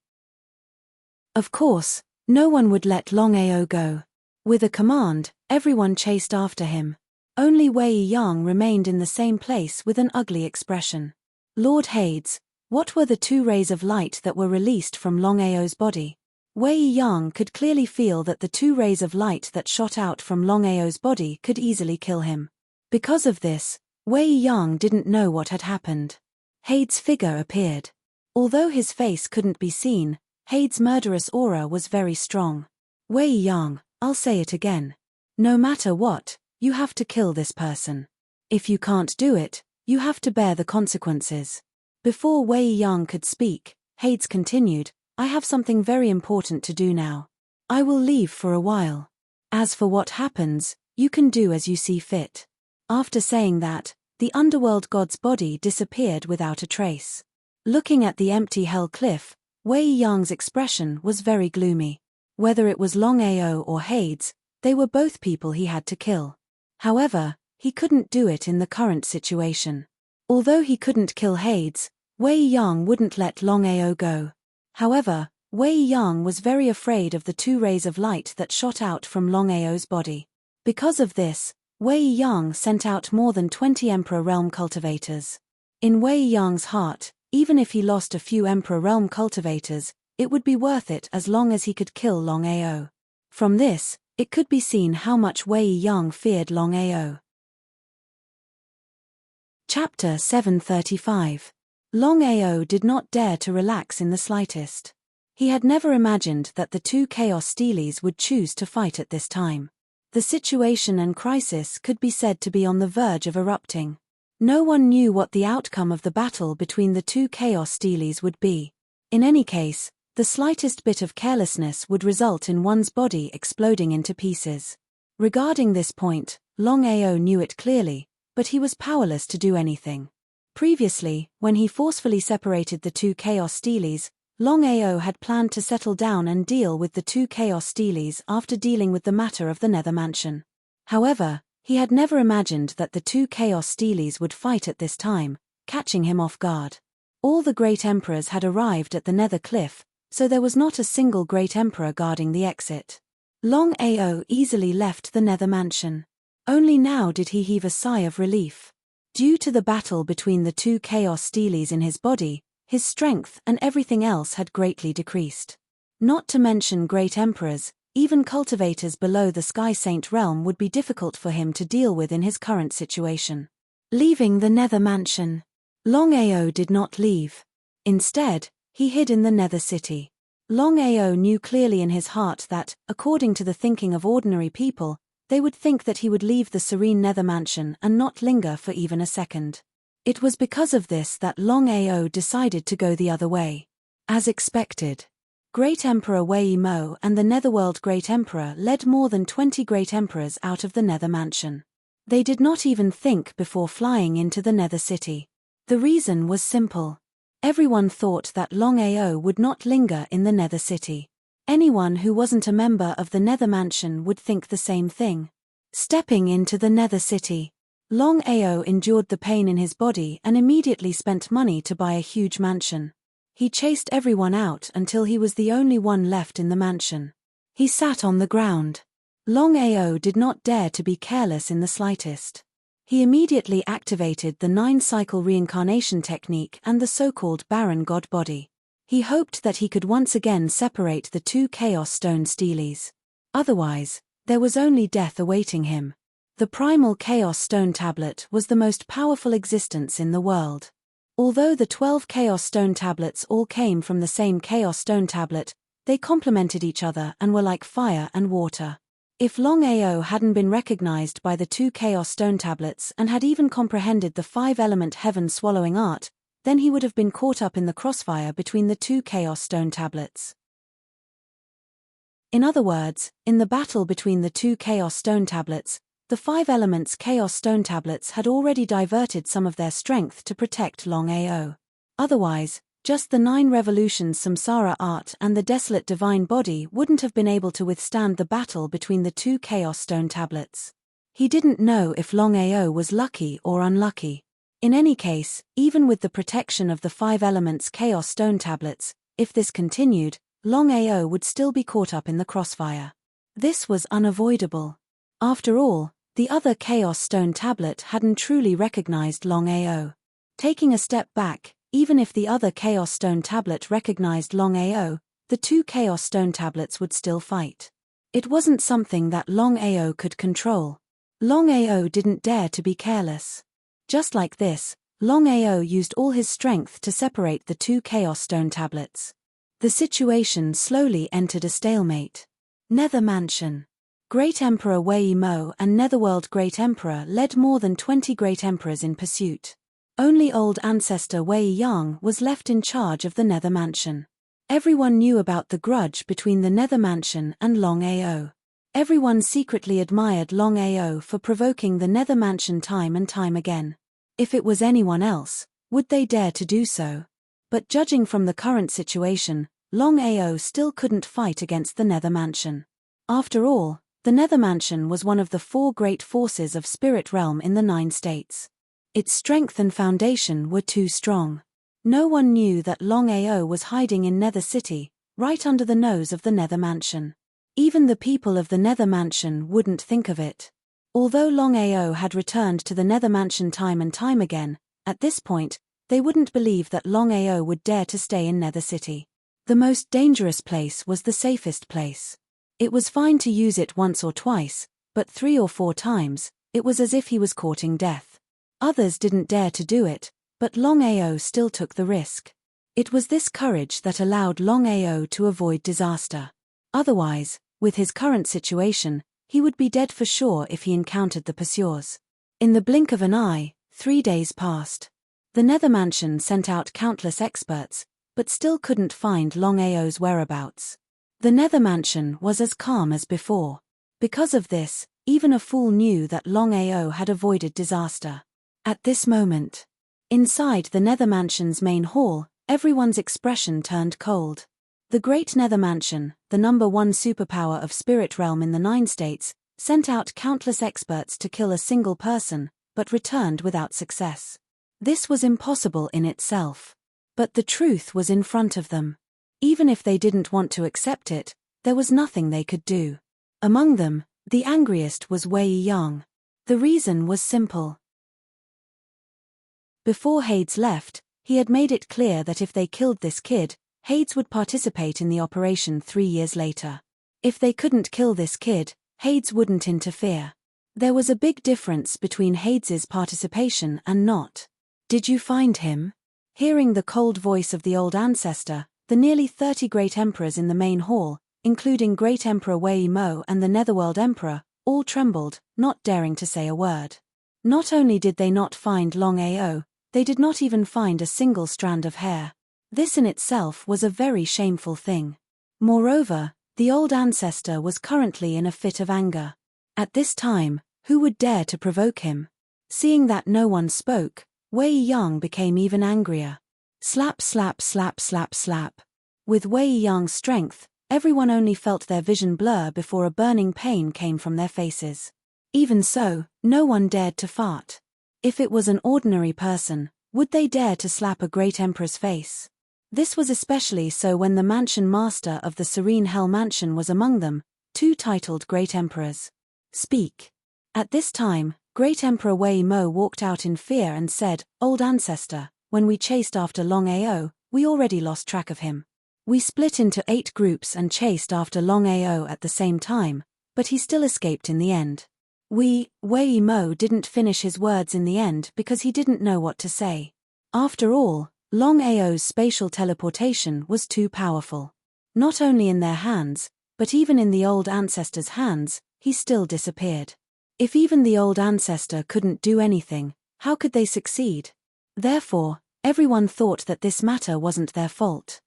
Of course, no one would let Longao go. With a command, everyone chased after him. Only Wei Yang remained in the same place with an ugly expression. Lord Hades, what were the 2 rays of light that were released from Longao's body? Wei Yang could clearly feel that the 2 rays of light that shot out from Longao's body could easily kill him. Because of this, Wei Yang didn't know what had happened. Hades' figure appeared. Although his face couldn't be seen, Hades' murderous aura was very strong. Wei Yang, I'll say it again. No matter what, you have to kill this person. If you can't do it, you have to bear the consequences. Before Wei Yang could speak, Hades continued, I have something very important to do now. I will leave for a while. As for what happens, you can do as you see fit. After saying that, the underworld god's body disappeared without a trace. Looking at the empty hell cliff, Wei Yang's expression was very gloomy. Whether it was Longao or Hades, they were both people he had to kill. However, he couldn't do it in the current situation. Although he couldn't kill Hades, Wei Yang wouldn't let Longao go. However, Wei Yang was very afraid of the 2 rays of light that shot out from Longao's body. Because of this, Wei Yang sent out more than 20 Emperor Realm cultivators. In Wei Yang's heart, even if he lost a few Emperor Realm cultivators, it would be worth it as long as he could kill Longao. From this, it could be seen how much Wei Yang feared Longao. Chapter 735. Longao did not dare to relax in the slightest. He had never imagined that the 2 Chaos Steelies would choose to fight at this time. The situation and crisis could be said to be on the verge of erupting. No one knew what the outcome of the battle between the 2 Chaos Steelies would be. In any case, the slightest bit of carelessness would result in one's body exploding into pieces. Regarding this point, Longao knew it clearly, but he was powerless to do anything. Previously, when he forcefully separated the 2 Chaos Steelies, Longao had planned to settle down and deal with the 2 Chaos Steelies after dealing with the matter of the Nether Mansion. However, he had never imagined that the 2 Chaos Steelies would fight at this time, catching him off guard. All the Great Emperors had arrived at the Nether Cliff, so there was not a single Great Emperor guarding the exit. Longao easily left the Nether Mansion. Only now did he heave a sigh of relief. Due to the battle between the 2 Chaos Steelies in his body, his strength and everything else had greatly decreased. Not to mention Great Emperors, even cultivators below the Sky Saint realm would be difficult for him to deal with in his current situation. Leaving the Nether Mansion, Longao did not leave. Instead, he hid in the Nether City. Longao knew clearly in his heart that, according to the thinking of ordinary people, they would think that he would leave the serene Nether Mansion and not linger for even a second. It was because of this that Longao decided to go the other way. As expected, Great Emperor Wei Mo and the Netherworld Great Emperor led more than 20 Great Emperors out of the Nether Mansion. They did not even think before flying into the Nether City. The reason was simple. Everyone thought that Longao would not linger in the Nether City. Anyone who wasn't a member of the Nether Mansion would think the same thing. Stepping into the Nether City, Longao endured the pain in his body and immediately spent money to buy a huge mansion. He chased everyone out until he was the only one left in the mansion. He sat on the ground. Longao did not dare to be careless in the slightest. He immediately activated the 9-cycle reincarnation technique and the so-called Baron God body. He hoped that he could once again separate the 2 Chaos Stone Steelies. Otherwise, there was only death awaiting him. The primal Chaos Stone Tablet was the most powerful existence in the world. Although the 12 Chaos Stone Tablets all came from the same Chaos Stone Tablet, they complemented each other and were like fire and water. If Longao hadn't been recognized by the 2 Chaos Stone Tablets and had even comprehended the 5-element heaven-swallowing art, then he would have been caught up in the crossfire between the 2 Chaos Stone Tablets. In other words, in the battle between the 2 Chaos Stone Tablets, the 5 elements Chaos Stone Tablets had already diverted some of their strength to protect Longao. Otherwise, just the 9 revolutions Samsara art and the desolate divine body wouldn't have been able to withstand the battle between the 2 Chaos Stone Tablets. He didn't know if Longao was lucky or unlucky. In any case, even with the protection of the 5 elements Chaos Stone Tablets, if this continued, Longao would still be caught up in the crossfire. This was unavoidable. After all, the other Chaos Stone Tablet hadn't truly recognized Longao. Taking a step back, even if the other Chaos Stone Tablet recognized Longao, the 2 Chaos Stone Tablets would still fight. It wasn't something that Longao could control. Longao didn't dare to be careless. Just like this, Longao used all his strength to separate the 2 Chaos Stone Tablets. The situation slowly entered a stalemate. Nether Mansion. Great Emperor Wei Mo and Netherworld Great Emperor led more than 20 Great Emperors in pursuit. Only old ancestor Wei Yang was left in charge of the Nether Mansion. Everyone knew about the grudge between the Nether Mansion and Longao. Everyone secretly admired Longao for provoking the Nether Mansion time and time again. If it was anyone else, would they dare to do so? But judging from the current situation, Longao still couldn't fight against the Nether Mansion. After all, the Nether Mansion was one of the 4 great forces of Spirit Realm in the 9 states. Its strength and foundation were too strong. No one knew that Longao was hiding in Nether City, right under the nose of the Nether Mansion. Even the people of the Nether Mansion wouldn't think of it. Although Longao had returned to the Nether Mansion time and time again, at this point, they wouldn't believe that Longao would dare to stay in Nether City. The most dangerous place was the safest place. It was fine to use it once or twice, but 3 or 4 times, it was as if he was courting death. Others didn't dare to do it, but Longao still took the risk. It was this courage that allowed Longao to avoid disaster. Otherwise, with his current situation, he would be dead for sure if he encountered the pursuers. In the blink of an eye, 3 days passed. The Nether Mansion sent out countless experts, but still couldn't find Longao's whereabouts. The Nether Mansion was as calm as before. Because of this, even a fool knew that Longao had avoided disaster. At this moment, inside the Nether Mansion's main hall, everyone's expression turned cold. The Great Nether Mansion, the #1 superpower of Spirit Realm in the 9 states, sent out countless experts to kill a single person, but returned without success. This was impossible in itself. But the truth was in front of them. Even if they didn't want to accept it, there was nothing they could do. Among them, the angriest was Wei Yang. The reason was simple. Before Hades left, he had made it clear that if they killed this kid, Hades would participate in the operation 3 years later. If they couldn't kill this kid, Hades wouldn't interfere. There was a big difference between Hades's participation and not. Did you find him? Hearing the cold voice of the old ancestor, the nearly 30 great emperors in the main hall, including Great Emperor Wei Mo and the Netherworld Emperor, all trembled, not daring to say a word. Not only did they not find Longao, they did not even find a single strand of hair. This in itself was a very shameful thing. Moreover, the old ancestor was currently in a fit of anger. At this time, who would dare to provoke him? Seeing that no one spoke, Wei Yang became even angrier. Slap slap slap slap slap. With Wei Yang's strength, everyone only felt their vision blur before a burning pain came from their faces. Even so, no one dared to fart. If it was an ordinary person, would they dare to slap a great emperor's face? This was especially so when the mansion master of the Serene Hell Mansion was among them, two titled Great Emperors. Speak. At this time, Great Emperor Wei Mo walked out in fear and said, "Old ancestor, when we chased after Longao, we already lost track of him. We split into 8 groups and chased after Longao at the same time, but he still escaped in the end." Wei Mo didn't finish his words in the end because he didn't know what to say. After all, Longao's spatial teleportation was too powerful. Not only in their hands, but even in the old ancestor's hands, he still disappeared. If even the old ancestor couldn't do anything, how could they succeed? Therefore, everyone thought that this matter wasn't their fault.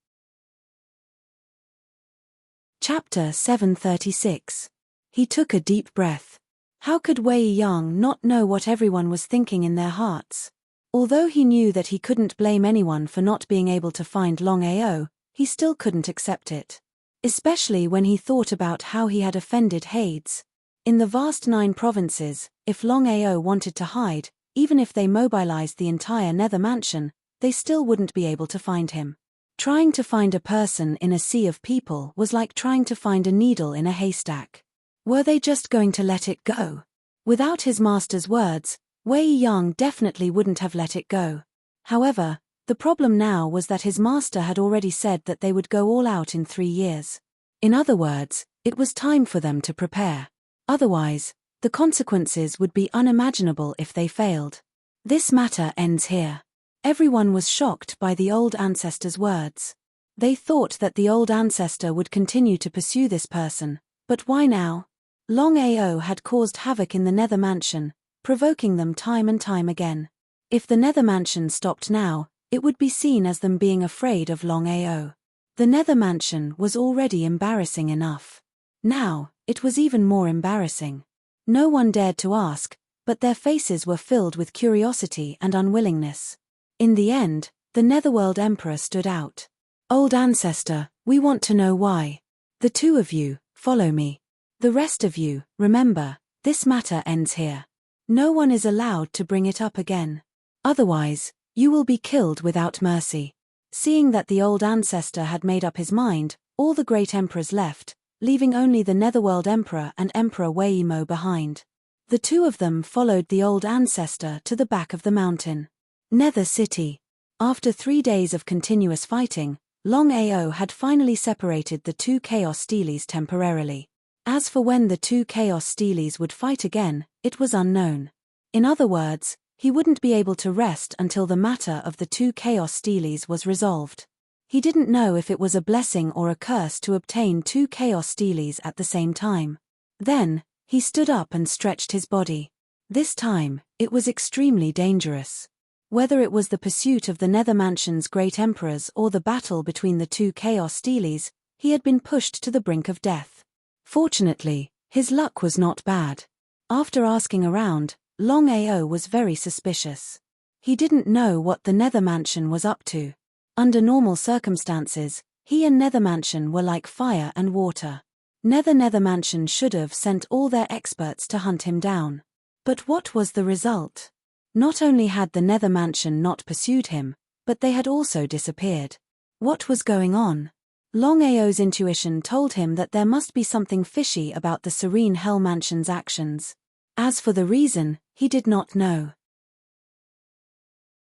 Chapter 736. He took a deep breath. How could Wei Yang not know what everyone was thinking in their hearts? Although he knew that he couldn't blame anyone for not being able to find Longao, he still couldn't accept it. Especially when he thought about how he had offended Hades. In the vast 9 provinces, if Longao wanted to hide, even if they mobilized the entire Nether Mansion, they still wouldn't be able to find him. Trying to find a person in a sea of people was like trying to find a needle in a haystack. Were they just going to let it go? Without his master's words, Wei Yang definitely wouldn't have let it go. However, the problem now was that his master had already said that they would go all out in 3 years. In other words, it was time for them to prepare. Otherwise, the consequences would be unimaginable if they failed. This matter ends here. Everyone was shocked by the old ancestor's words. They thought that the old ancestor would continue to pursue this person, but why now? Longao had caused havoc in the Nether Mansion, provoking them time and time again. If the Nether Mansion stopped now, it would be seen as them being afraid of Longao. The Nether Mansion was already embarrassing enough. Now, it was even more embarrassing. No one dared to ask, but their faces were filled with curiosity and unwillingness. In the end, the Netherworld Emperor stood out. "Old ancestor, we want to know why. The 2 of you, follow me. The rest of you, remember, this matter ends here. No one is allowed to bring it up again. Otherwise, you will be killed without mercy." Seeing that the old ancestor had made up his mind, all the great emperors left, leaving only the Netherworld Emperor and Emperor Wei Mo behind. The 2 of them followed the old ancestor to the back of the mountain. Nether City. After 3 days of continuous fighting, Longao had finally separated the 2 Chaos Steelies temporarily. As for when the 2 Chaos Steelies would fight again, it was unknown. In other words, he wouldn't be able to rest until the matter of the 2 Chaos Steelies was resolved. He didn't know if it was a blessing or a curse to obtain 2 Chaos Steelies at the same time. Then, he stood up and stretched his body. This time, it was extremely dangerous. Whether it was the pursuit of the Nether Mansion's great emperors or the battle between the 2 Chaos Steelies, he had been pushed to the brink of death. Fortunately, his luck was not bad. After asking around, Longao was very suspicious. He didn't know what the Nether Mansion was up to. Under normal circumstances, he and Nether Mansion were like fire and water. Nether Mansion should have sent all their experts to hunt him down. But what was the result? Not only had the Nether Mansion not pursued him, but they had also disappeared. What was going on? Longao's intuition told him that there must be something fishy about the Serene Hell Mansion's actions. As for the reason, he did not know.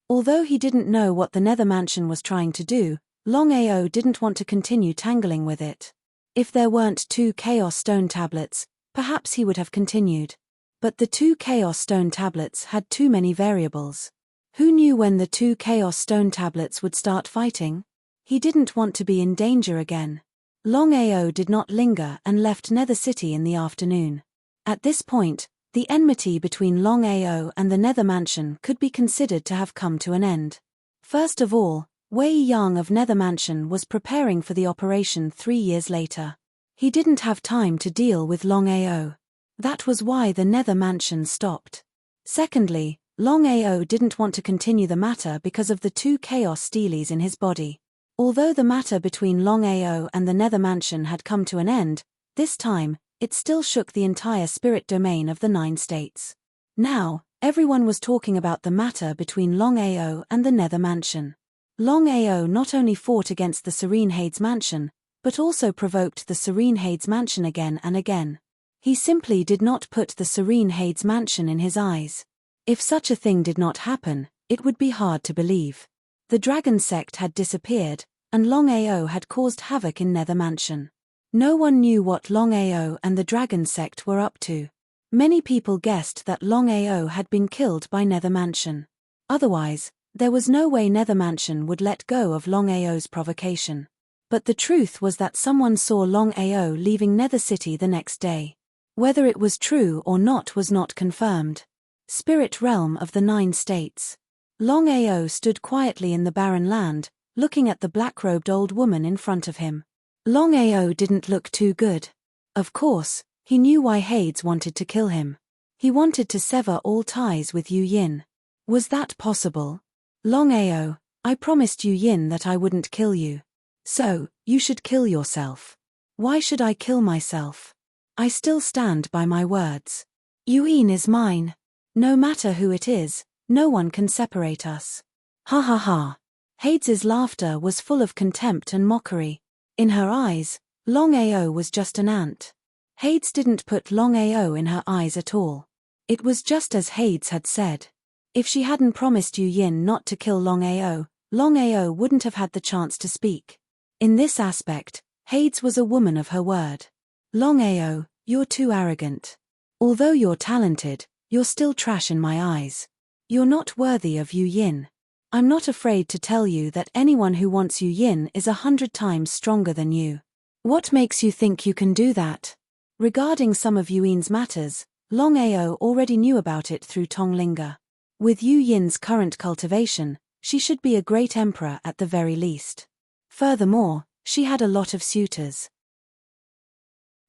Although he didn't know what the Nether Mansion was trying to do, Longao didn't want to continue tangling with it. If there weren't 2 Chaos Stone tablets, perhaps he would have continued. But the 2 Chaos Stone tablets had too many variables. Who knew when the 2 Chaos Stone tablets would start fighting? He didn't want to be in danger again. Longao did not linger and left Nether City in the afternoon. At this point, the enmity between Longao and the Nether Mansion could be considered to have come to an end. First of all, Wei Yang of Nether Mansion was preparing for the operation 3 years later. He didn't have time to deal with Longao. That was why the Nether Mansion stopped. Secondly, Longao didn't want to continue the matter because of the 2 Chaos Steelies in his body. Although the matter between Longao and the Nether Mansion had come to an end, this time, it still shook the entire spirit domain of the 9 states. Now, everyone was talking about the matter between Longao and the Nether Mansion. Longao not only fought against the Serene Hades mansion, but also provoked the Serene Hades mansion again and again. He simply did not put the Serene Hades mansion in his eyes. If such a thing did not happen, it would be hard to believe. The dragon sect had disappeared, and Longao had caused havoc in Nether Mansion. No one knew what Longao and the dragon sect were up to. Many people guessed that Longao had been killed by Nether Mansion. Otherwise, there was no way Nether Mansion would let go of Longao's provocation. But the truth was that someone saw Longao leaving Nether City the next day. Whether it was true or not was not confirmed. Spirit Realm of the 9 States. Longao stood quietly in the barren land, looking at the black-robed old woman in front of him. Longao didn't look too good. Of course, he knew why Hades wanted to kill him. He wanted to sever all ties with Yu Yin. Was that possible? Longao, I promised Yu Yin that I wouldn't kill you. So, you should kill yourself. Why should I kill myself? I still stand by my words. Yu Yin is mine. No matter who it is, no one can separate us. Ha ha ha. Hades's laughter was full of contempt and mockery. In her eyes, Longao was just an ant. Hades didn't put Longao in her eyes at all. It was just as Hades had said. If she hadn't promised Yu Yin not to kill Longao, Longao wouldn't have had the chance to speak. In this aspect, Hades was a woman of her word. Longao, you're too arrogant. Although you're talented, you're still trash in my eyes. You're not worthy of Yu Yin. I'm not afraid to tell you that anyone who wants Yu Yin is 100 times stronger than you. What makes you think you can do that? Regarding some of Yu Yin's matters, Longao already knew about it through Tonglinga. With Yu Yin's current cultivation, she should be a great emperor at the very least. Furthermore, she had a lot of suitors.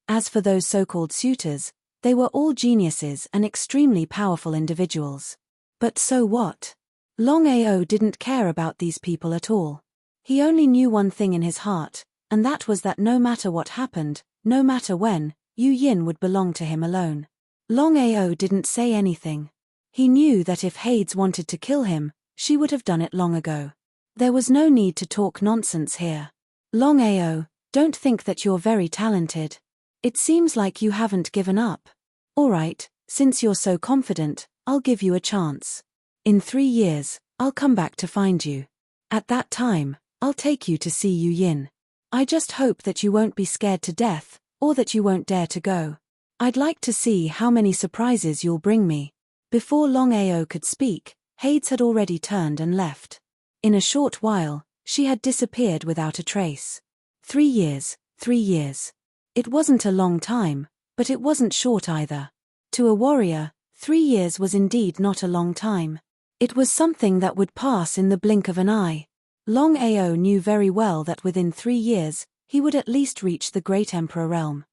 As for those so-called suitors, they were all geniuses and extremely powerful individuals. But so what? Longao didn't care about these people at all. He only knew one thing in his heart, and that was that no matter what happened, no matter when, Yu Yin would belong to him alone. Longao didn't say anything. He knew that if Hades wanted to kill him, she would have done it long ago. There was no need to talk nonsense here. Longao, don't think that you're very talented. It seems like you haven't given up. Alright, since you're so confident, I'll give you a chance. In 3 years, I'll come back to find you. At that time, I'll take you to see Yu Yin. I just hope that you won't be scared to death, or that you won't dare to go. I'd like to see how many surprises you'll bring me. Before Longao could speak, Hades had already turned and left. In a short while, she had disappeared without a trace. 3 years, 3 years. It wasn't a long time, but it wasn't short either. To a warrior, 3 years was indeed not a long time. It was something that would pass in the blink of an eye. Longao knew very well that within 3 years, he would at least reach the Great Emperor realm.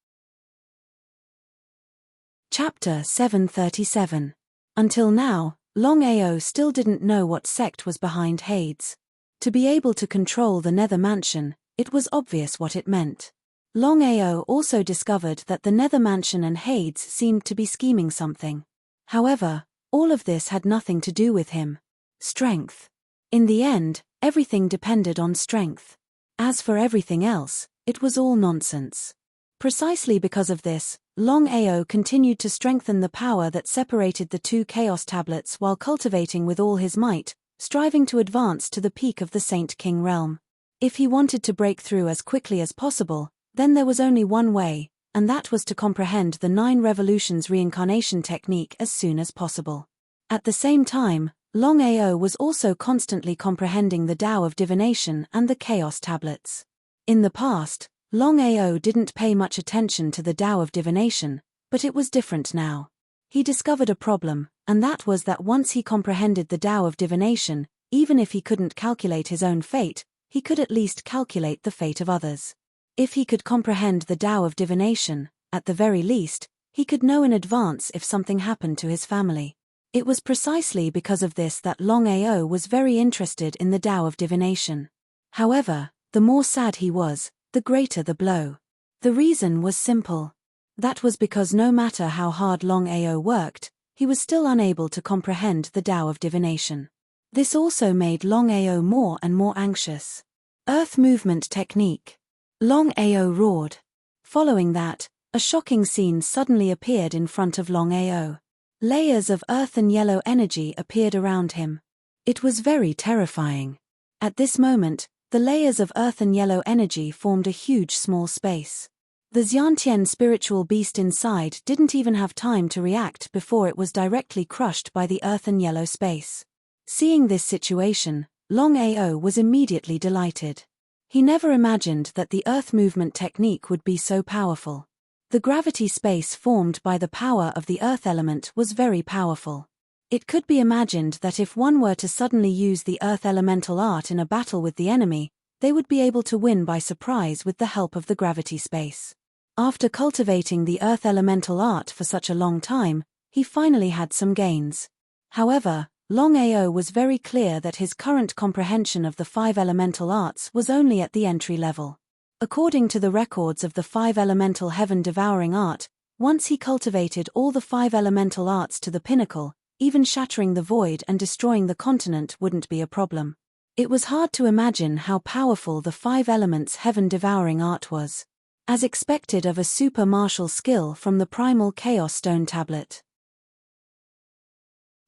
Chapter 737. Until now, Longao still didn't know what sect was behind Hades. To be able to control the Nether Mansion, it was obvious what it meant. Longao also discovered that the Nether Mansion and Hades seemed to be scheming something. However, all of this had nothing to do with him. Strength. In the end, everything depended on strength. As for everything else, it was all nonsense. Precisely because of this, Longao continued to strengthen the power that separated the 2 Chaos Tablets while cultivating with all his might, striving to advance to the peak of the Saint King realm. If he wanted to break through as quickly as possible, then there was only one way, and that was to comprehend the 9 Revolutions reincarnation technique as soon as possible. At the same time, Longao was also constantly comprehending the Tao of Divination and the Chaos Tablets. In the past, Longao didn't pay much attention to the Tao of Divination, but it was different now. He discovered a problem, and that was that once he comprehended the Tao of Divination, even if he couldn't calculate his own fate, he could at least calculate the fate of others. If he could comprehend the Tao of Divination, at the very least, he could know in advance if something happened to his family. It was precisely because of this that Longao was very interested in the Tao of Divination. However, the more sad he was, the greater the blow. The reason was simple. That was because no matter how hard Longao worked, he was still unable to comprehend the Tao of Divination. This also made Longao more and more anxious. Earth movement technique. Longao roared. Following that, a shocking scene suddenly appeared in front of Longao. Layers of earth and yellow energy appeared around him. It was very terrifying. At this moment, the layers of earth and yellow energy formed a huge small space. The Xiantian spiritual beast inside didn't even have time to react before it was directly crushed by the earth and yellow space. Seeing this situation, Longao was immediately delighted. He never imagined that the earth movement technique would be so powerful. The gravity space formed by the power of the earth element was very powerful. It could be imagined that if one were to suddenly use the earth elemental art in a battle with the enemy, they would be able to win by surprise with the help of the gravity space. After cultivating the earth elemental art for such a long time, he finally had some gains. However, Longao was very clear that his current comprehension of the 5 elemental arts was only at the entry level. According to the records of the 5 elemental heaven-devouring art, once he cultivated all the 5 elemental arts to the pinnacle, even shattering the void and destroying the continent wouldn't be a problem. It was hard to imagine how powerful the 5 elements heaven-devouring art was. As expected of a super martial skill from the primal chaos stone tablet.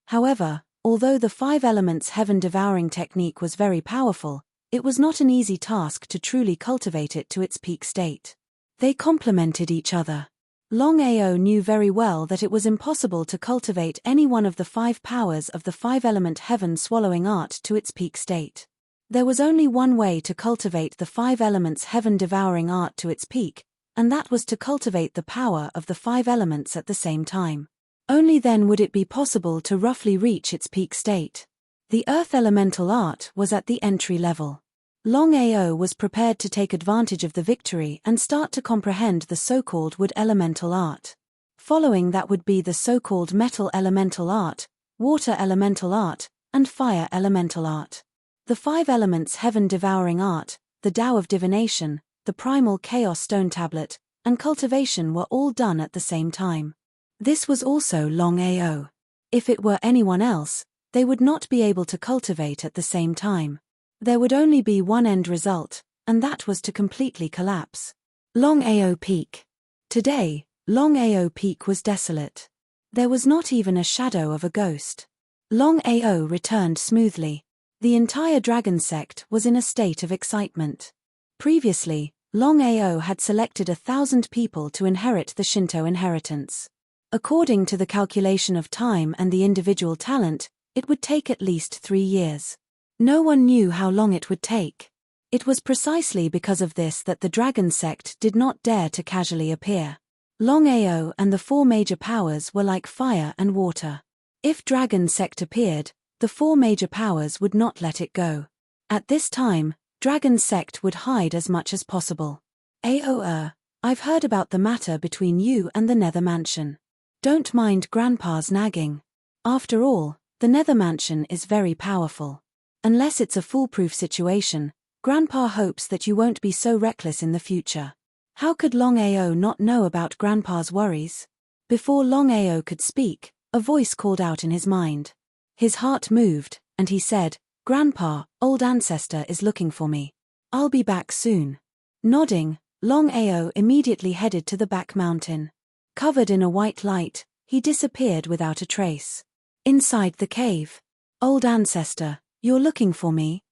However, although the 5 elements heaven-devouring technique was very powerful, it was not an easy task to truly cultivate it to its peak state. They complemented each other. Longao knew very well that it was impossible to cultivate any one of the 5 powers of the 5-element heaven-swallowing art to its peak state. There was only one way to cultivate the 5 elements heaven-devouring art to its peak, and that was to cultivate the power of the 5 elements at the same time. Only then would it be possible to roughly reach its peak state. The earth elemental art was at the entry level. Longao was prepared to take advantage of the victory and start to comprehend the so-called wood elemental art. Following that would be the so-called metal elemental art, water elemental art, and fire elemental art. The 5 elements heaven-devouring art, the Tao of divination, the primal chaos stone tablet, and cultivation were all done at the same time. This was also Longao. If it were anyone else, they would not be able to cultivate at the same time. There would only be one end result, and that was to completely collapse. Longao Peak. Today, Longao Peak was desolate. There was not even a shadow of a ghost. Longao returned smoothly. The entire dragon sect was in a state of excitement. Previously, Longao had selected 1,000 people to inherit the Shinto inheritance. According to the calculation of time and the individual talent, it would take at least 3 years. No one knew how long it would take. It was precisely because of this that the dragon sect did not dare to casually appear. Longao and the 4 major powers were like fire and water. If dragon sect appeared, the 4 major powers would not let it go. At this time, dragon sect would hide as much as possible. I've heard about the matter between you and the Nether Mansion. Don't mind Grandpa's nagging. After all, the Nether Mansion is very powerful. Unless it's a foolproof situation, Grandpa hopes that you won't be so reckless in the future. How could Longao not know about Grandpa's worries? Before Longao could speak, a voice called out in his mind. His heart moved, and he said, "Grandpa, old ancestor is looking for me. I'll be back soon." Nodding, Longao immediately headed to the back mountain. Covered in a white light, he disappeared without a trace. Inside the cave. "Old ancestor, you're looking for me?"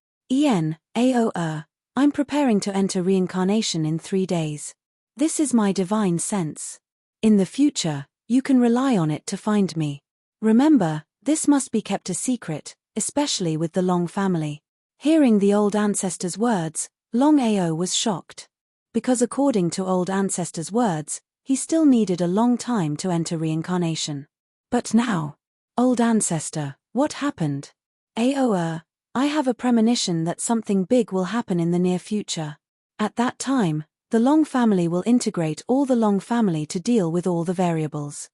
I'm preparing to enter reincarnation in 3 days. This is my divine sense. In the future, you can rely on it to find me. Remember, this must be kept a secret, especially with the Long family." Hearing the old ancestor's words, Longao was shocked. Because according to old ancestor's words, he still needed a long time to enter reincarnation. But now, "Old ancestor, what happened?" I have a premonition that something big will happen in the near future. At that time, the Long family will integrate all the Long family to deal with all the variables.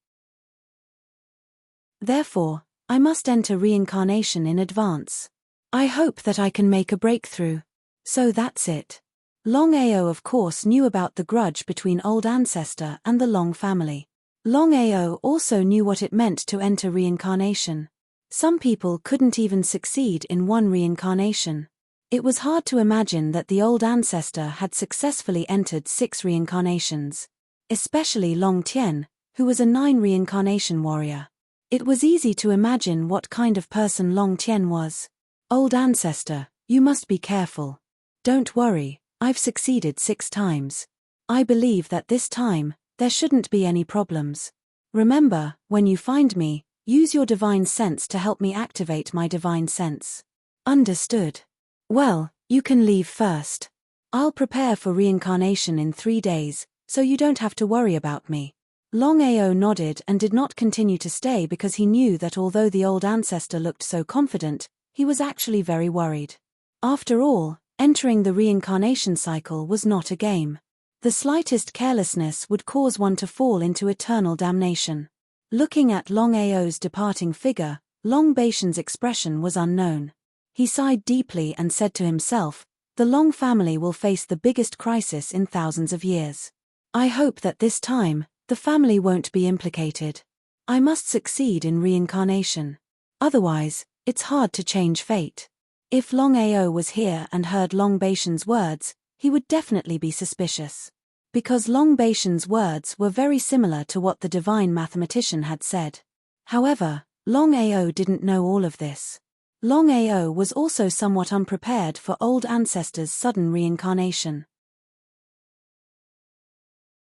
Therefore, I must enter reincarnation in advance. I hope that I can make a breakthrough. So that's it. Longao of course knew about the grudge between old ancestor and the Long family. Longao also knew what it meant to enter reincarnation. Some people couldn't even succeed in one reincarnation. It was hard to imagine that the old ancestor had successfully entered 6 reincarnations. Especially Long Tien, who was a 9 reincarnation warrior. It was easy to imagine what kind of person Long Tien was. Old ancestor, you must be careful. Don't worry, I've succeeded 6 times. I believe that this time, there shouldn't be any problems. Remember, when you find me, use your divine sense to help me activate my divine sense. Understood. Well, you can leave first. I'll prepare for reincarnation in 3 days, so you don't have to worry about me. Longao nodded and did not continue to stay because he knew that although the old ancestor looked so confident, he was actually very worried. After all, entering the reincarnation cycle was not a game. The slightest carelessness would cause one to fall into eternal damnation. Looking at Longao's departing figure, Long Baishan's expression was unknown. He sighed deeply and said to himself, the Long family will face the biggest crisis in thousands of years. I hope that this time, the family won't be implicated. I must succeed in reincarnation. Otherwise, it's hard to change fate. If Longao was here and heard Long Baishan's words, he would definitely be suspicious. Because Long Baishan's words were very similar to what the divine mathematician had said. However, Longao didn't know all of this. Longao was also somewhat unprepared for old ancestors' sudden reincarnation.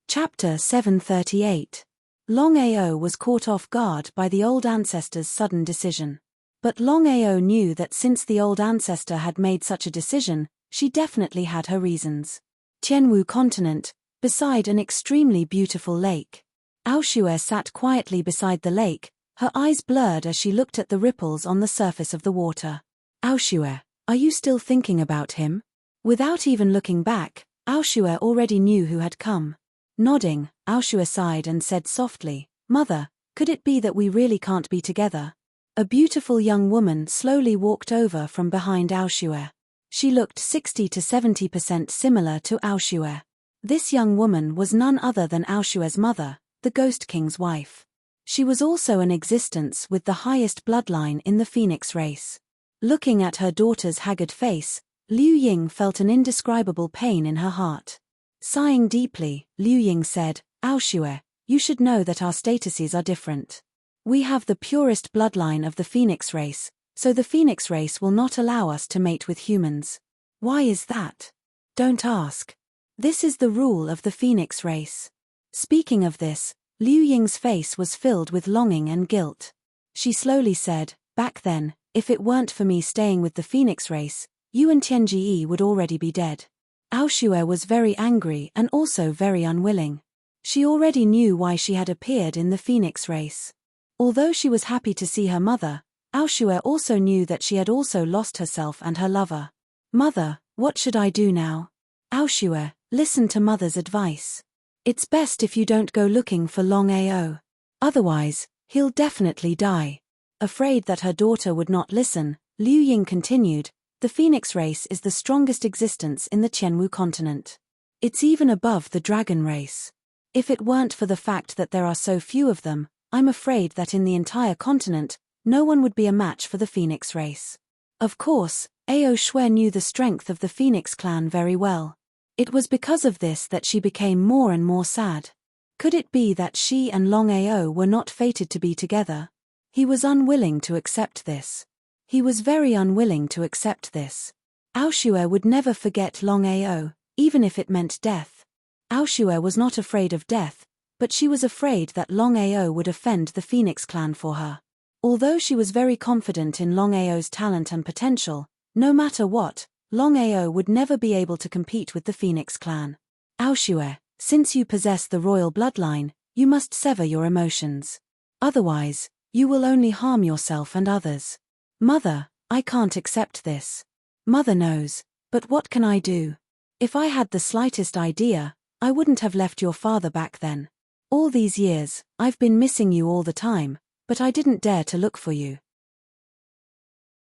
Chapter 738. Longao was caught off guard by the old ancestor's sudden decision. But Longao knew that since the old ancestor had made such a decision, she definitely had her reasons. Tianwu continent, beside an extremely beautiful lake. Aoshue sat quietly beside the lake, her eyes blurred as she looked at the ripples on the surface of the water. Aoshue, are you still thinking about him? Without even looking back, Aoshue already knew who had come. Nodding, Aoshue sighed and said softly, Mother, could it be that we really can't be together? A beautiful young woman slowly walked over from behind Aoshue. She looked 60 to 70% similar to Aoshue. This young woman was none other than Aoshue's mother, the Ghost King's wife. She was also an existence with the highest bloodline in the Phoenix race. Looking at her daughter's haggard face, Liu Ying felt an indescribable pain in her heart. Sighing deeply, Liu Ying said, Aoshue, you should know that our statuses are different. We have the purest bloodline of the Phoenix race, so the Phoenix race will not allow us to mate with humans. Why is that? Don't ask. This is the rule of the Phoenix race. Speaking of this, Liu Ying's face was filled with longing and guilt. She slowly said, back then, if it weren't for me staying with the Phoenix race, you and Tianji would already be dead. Aoshue was very angry and also very unwilling. She already knew why she had appeared in the Phoenix race. Although she was happy to see her mother, Aoshue also knew that she had also lost herself and her lover. Mother, what should I do now? Aoshue, listen to mother's advice. It's best if you don't go looking for Longao. Otherwise, he'll definitely die. Afraid that her daughter would not listen, Liu Ying continued, the Phoenix race is the strongest existence in the Tianwu continent. It's even above the dragon race. If it weren't for the fact that there are so few of them, I'm afraid that in the entire continent, no one would be a match for the Phoenix race. Of course, Aoshue knew the strength of the Phoenix clan very well. It was because of this that she became more and more sad. Could it be that she and Longao were not fated to be together? He was unwilling to accept this. He was very unwilling to accept this. Aoshue would never forget Longao, even if it meant death. Aoshue was not afraid of death, but she was afraid that Longao would offend the Phoenix clan for her. Although she was very confident in Longao's talent and potential, no matter what, Longao would never be able to compete with the Phoenix clan. Aoshue, since you possess the royal bloodline, you must sever your emotions. Otherwise, you will only harm yourself and others. Mother, I can't accept this. Mother knows, but what can I do? If I had the slightest idea, I wouldn't have left your father back then. All these years, I've been missing you all the time, but I didn't dare to look for you.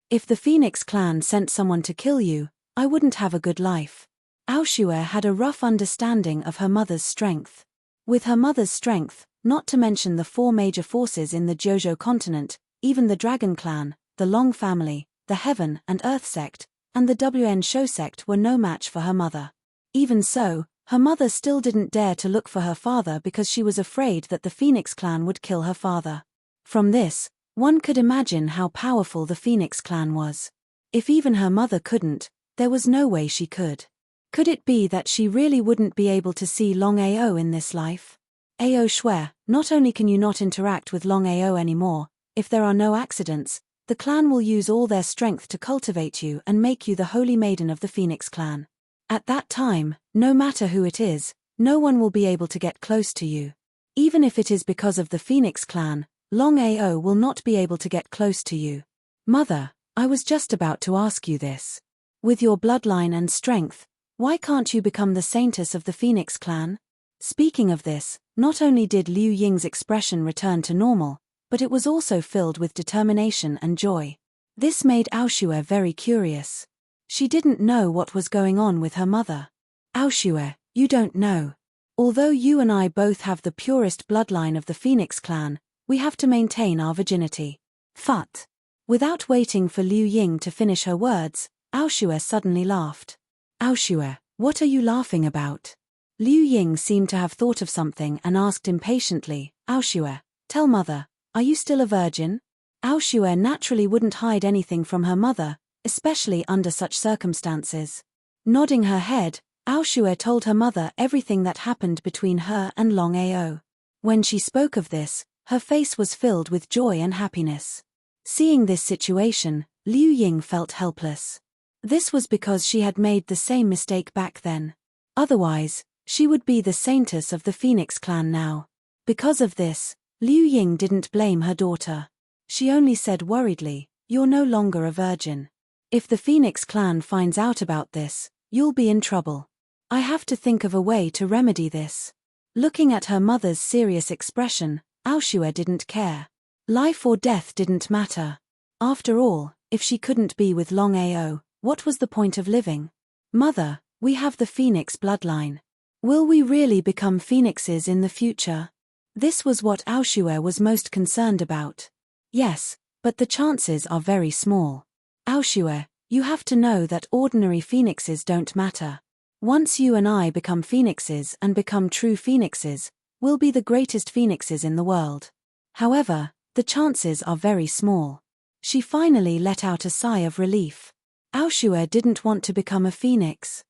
If the Phoenix clan sent someone to kill you, I wouldn't have a good life. Aoshue had a rough understanding of her mother's strength. With her mother's strength, not to mention the 4 major forces in the Jojo continent, even the Dragon Clan, the Long family, the Heaven and Earth sect, and the WN Show sect were no match for her mother. Even so, her mother still didn't dare to look for her father because she was afraid that the Phoenix Clan would kill her father. From this, one could imagine how powerful the Phoenix Clan was. If even her mother couldn't, there was no way she could. Could it be that she really wouldn't be able to see Longao in this life? Ao Shui, not only can you not interact with Longao anymore, if there are no accidents, the clan will use all their strength to cultivate you and make you the holy maiden of the Phoenix Clan. At that time, no matter who it is, no one will be able to get close to you. Even if it is because of the Phoenix Clan, Longao will not be able to get close to you. Mother, I was just about to ask you this. With your bloodline and strength, why can't you become the saintess of the Phoenix Clan? Speaking of this, not only did Liu Ying's expression return to normal, but it was also filled with determination and joy. This made Ao Shui very curious. She didn't know what was going on with her mother. Ao Shui, you don't know. Although you and I both have the purest bloodline of the Phoenix Clan, we have to maintain our virginity. Phut. Without waiting for Liu Ying to finish her words, Ao Shui suddenly laughed. Ao Shui, what are you laughing about? Liu Ying seemed to have thought of something and asked impatiently, Ao Shui, tell mother, are you still a virgin? Ao Shui naturally wouldn't hide anything from her mother, especially under such circumstances. Nodding her head, Ao Shui told her mother everything that happened between her and Longao. When she spoke of this, her face was filled with joy and happiness. Seeing this situation, Liu Ying felt helpless. This was because she had made the same mistake back then. Otherwise, she would be the saintess of the Phoenix Clan now. Because of this, Liu Ying didn't blame her daughter. She only said worriedly, you're no longer a virgin. If the Phoenix Clan finds out about this, you'll be in trouble. I have to think of a way to remedy this. Looking at her mother's serious expression, Ao Shui didn't care. Life or death didn't matter. After all, if she couldn't be with Longao, what was the point of living? Mother, we have the Phoenix bloodline. Will we really become phoenixes in the future? This was what Ao Shui was most concerned about. Yes, but the chances are very small. Ao Shui, you have to know that ordinary phoenixes don't matter. Once you and I become phoenixes and become true phoenixes, we'll be the greatest phoenixes in the world. However, the chances are very small. She finally let out a sigh of relief. Ao Shui didn't want to become a phoenix.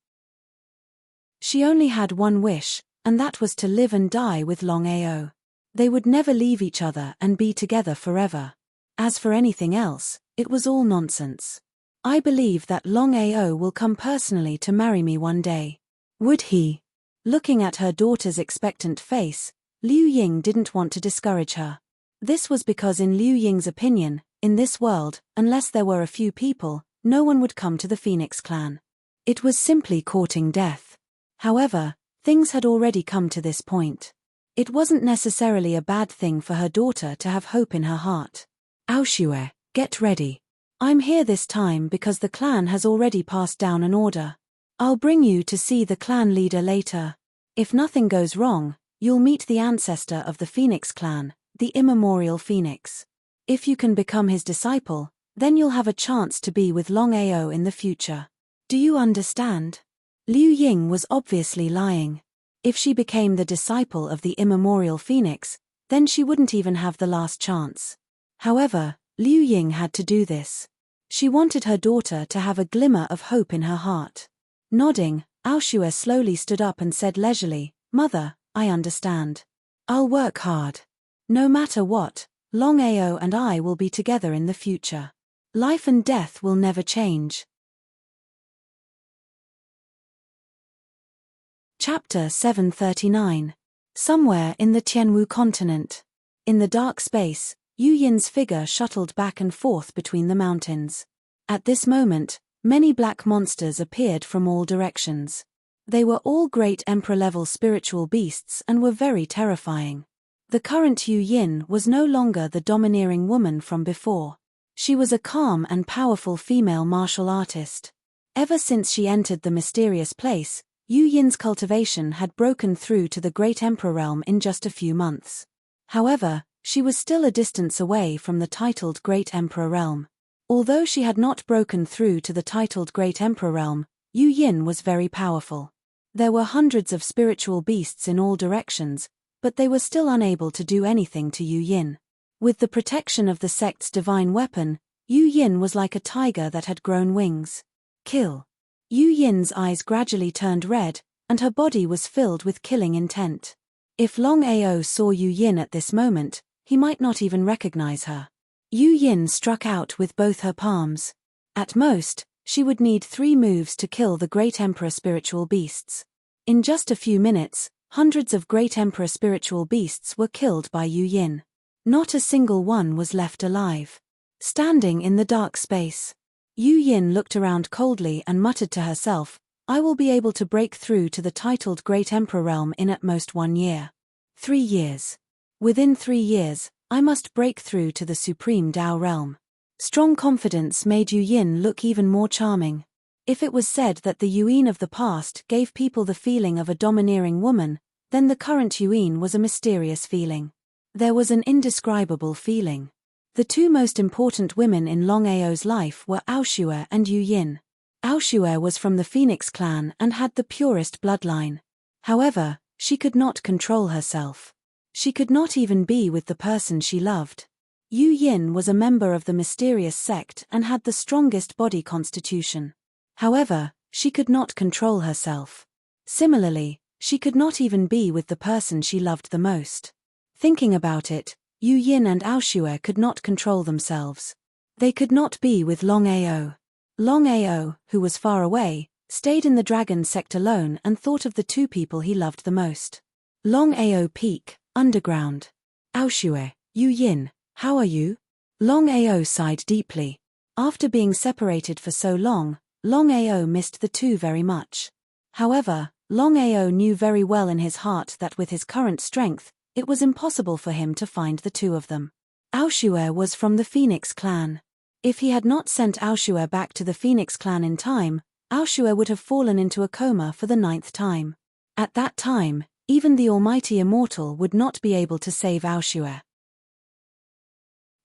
She only had one wish, and that was to live and die with Longao. They would never leave each other and be together forever. As for anything else, it was all nonsense. I believe that Longao will come personally to marry me one day. Would he? Looking at her daughter's expectant face, Liu Ying didn't want to discourage her. This was because in Liu Ying's opinion, in this world, unless there were a few people, no one would come to the Phoenix Clan. It was simply courting death. However, things had already come to this point. It wasn't necessarily a bad thing for her daughter to have hope in her heart. Ao Shui, get ready. I'm here this time because the clan has already passed down an order. I'll bring you to see the clan leader later. If nothing goes wrong, you'll meet the ancestor of the Phoenix Clan, the immemorial Phoenix. If you can become his disciple, then you'll have a chance to be with Longao in the future. Do you understand? Liu Ying was obviously lying. If she became the disciple of the immemorial Phoenix, then she wouldn't even have the last chance. However, Liu Ying had to do this. She wanted her daughter to have a glimmer of hope in her heart. Nodding, Ao Shui slowly stood up and said leisurely, Mother, I understand. I'll work hard. No matter what, Longao and I will be together in the future. Life and death will never change. Chapter 739. Somewhere in the Tianwu continent. In the dark space, Yu Yin's figure shuttled back and forth between the mountains. At this moment, many black monsters appeared from all directions. They were all great emperor-level spiritual beasts and were very terrifying. The current Yu Yin was no longer the domineering woman from before. She was a calm and powerful female martial artist. Ever since she entered the mysterious place, Yu Yin's cultivation had broken through to the great emperor realm in just a few months. However, She was still a distance away from the titled Great Emperor realm. Although she had not broken through to the titled Great Emperor realm, Yu Yin was very powerful. There were hundreds of spiritual beasts in all directions, but they were still unable to do anything to Yu Yin. With the protection of the sect's divine weapon, Yu Yin was like a tiger that had grown wings. Kill. Yu Yin's eyes gradually turned red, and her body was filled with killing intent. If Longao saw Yu Yin at this moment, he might not even recognize her. Yu Yin struck out with both her palms. At most, she would need 3 moves to kill the Great Emperor spiritual beasts. In just a few minutes, hundreds of Great Emperor spiritual beasts were killed by Yu Yin. Not a single one was left alive. Standing in the dark space, Yu Yin looked around coldly and muttered to herself, "I will be able to break through to the titled Great Emperor realm in at most 1 year. 3 years. Within 3 years, I must break through to the Supreme Tao realm." Strong confidence made Yu Yin look even more charming. If it was said that the Yu Yin of the past gave people the feeling of a domineering woman, then the current Yu Yin was a mysterious feeling. There was an indescribable feeling. The 2 most important women in Longao's life were Aoshue and Yu Yin. Aoshue was from the Phoenix clan and had the purest bloodline. However, she could not control herself. She could not even be with the person she loved. Yu Yin was a member of the mysterious sect and had the strongest body constitution. However, she could not control herself. Similarly, she could not even be with the person she loved the most. Thinking about it, Yu Yin and Aoshue could not control themselves. They could not be with Longao. Longao, who was far away, stayed in the dragon sect alone and thought of the 2 people he loved the most. Longao Peak, underground. Aoshue, Yu Yin, how are you? Longao sighed deeply. After being separated for so long, Longao missed the 2 very much. However, Longao knew very well in his heart that with his current strength, it was impossible for him to find the 2 of them. Aoshue was from the Phoenix clan. If he had not sent Aoshue back to the Phoenix clan in time, Aoshue would have fallen into a coma for the 9th time. At that time, even the almighty immortal would not be able to save Aoshue.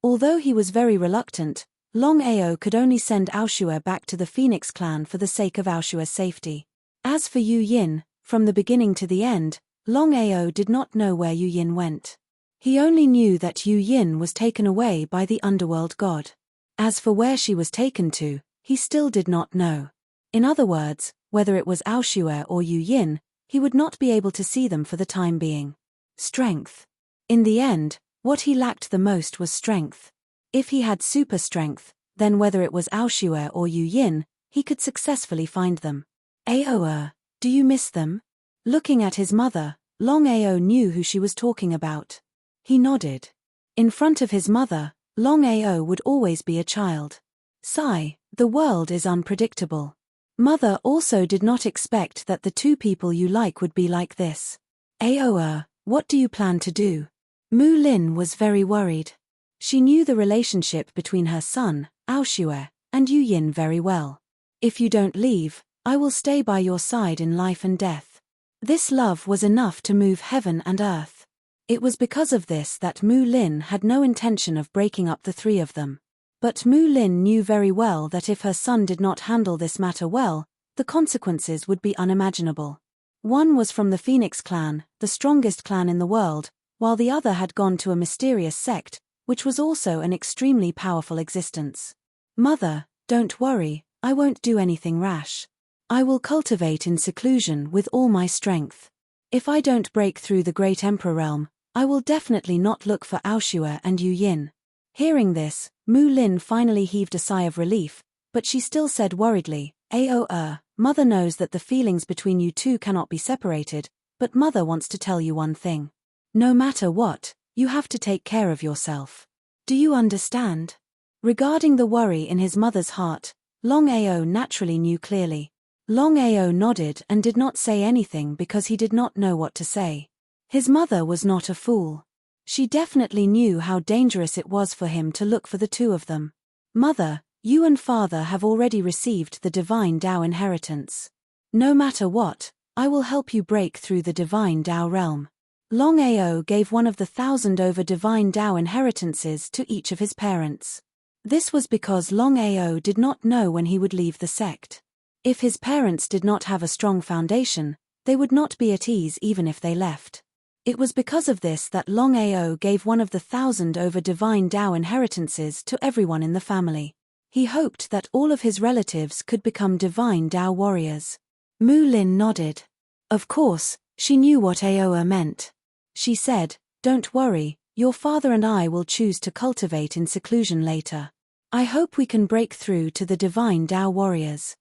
Although he was very reluctant, Longao could only send Aoshue back to the Phoenix clan for the sake of Aoshue's safety. As for Yu Yin, from the beginning to the end, Longao did not know where Yu Yin went. He only knew that Yu Yin was taken away by the underworld god. As for where she was taken to, he still did not know. In other words, whether it was Aoshue or Yu Yin, he would not be able to see them for the time being. Strength. In the end, what he lacked the most was strength. If he had super strength, then whether it was Aoshue or Yu Yin, he could successfully find them. "Ao, do you miss them?" Looking at his mother, Longao knew who she was talking about. He nodded. In front of his mother, Longao would always be a child. Sigh, the world is unpredictable. Mother also did not expect that the 2 people you like would be like this. "Ao, what do you plan to do?" Mu Lin was very worried. She knew the relationship between her son, Aoshue, and Yu Yin very well. "If you don't leave, I will stay by your side in life and death." This love was enough to move heaven and earth. It was because of this that Mu Lin had no intention of breaking up the 3 of them. But Mu Lin knew very well that if her son did not handle this matter well, the consequences would be unimaginable. One was from the Phoenix clan, the strongest clan in the world, while the other had gone to a mysterious sect, which was also an extremely powerful existence. "Mother, don't worry, I won't do anything rash. I will cultivate in seclusion with all my strength. If I don't break through the Great Emperor realm, I will definitely not look for Aoshue and Yu Yin." Hearing this, Mu Lin finally heaved a sigh of relief, but she still said worriedly, "Ao, mother knows that the feelings between you 2 cannot be separated, but mother wants to tell you one thing. No matter what, you have to take care of yourself. Do you understand?" Regarding the worry in his mother's heart, Longao naturally knew clearly. Longao nodded and did not say anything because he did not know what to say. His mother was not a fool. She definitely knew how dangerous it was for him to look for the 2 of them. "Mother, you and father have already received the divine Tao inheritance. No matter what, I will help you break through the divine Tao realm. Longao gave one of the 1,000 over divine Tao inheritances to each of his parents. This was because Longao did not know when he would leave the sect. If his parents did not have a strong foundation, they would not be at ease even if they left. It was because of this that Longao gave one of the 1,000 over divine Tao inheritances to everyone in the family. He hoped that all of his relatives could become divine Tao warriors. Mu Lin nodded. Of course, she knew what Aoa meant. She said, "Don't worry, your father and I will choose to cultivate in seclusion later. I hope we can break through to the divine Tao warriors."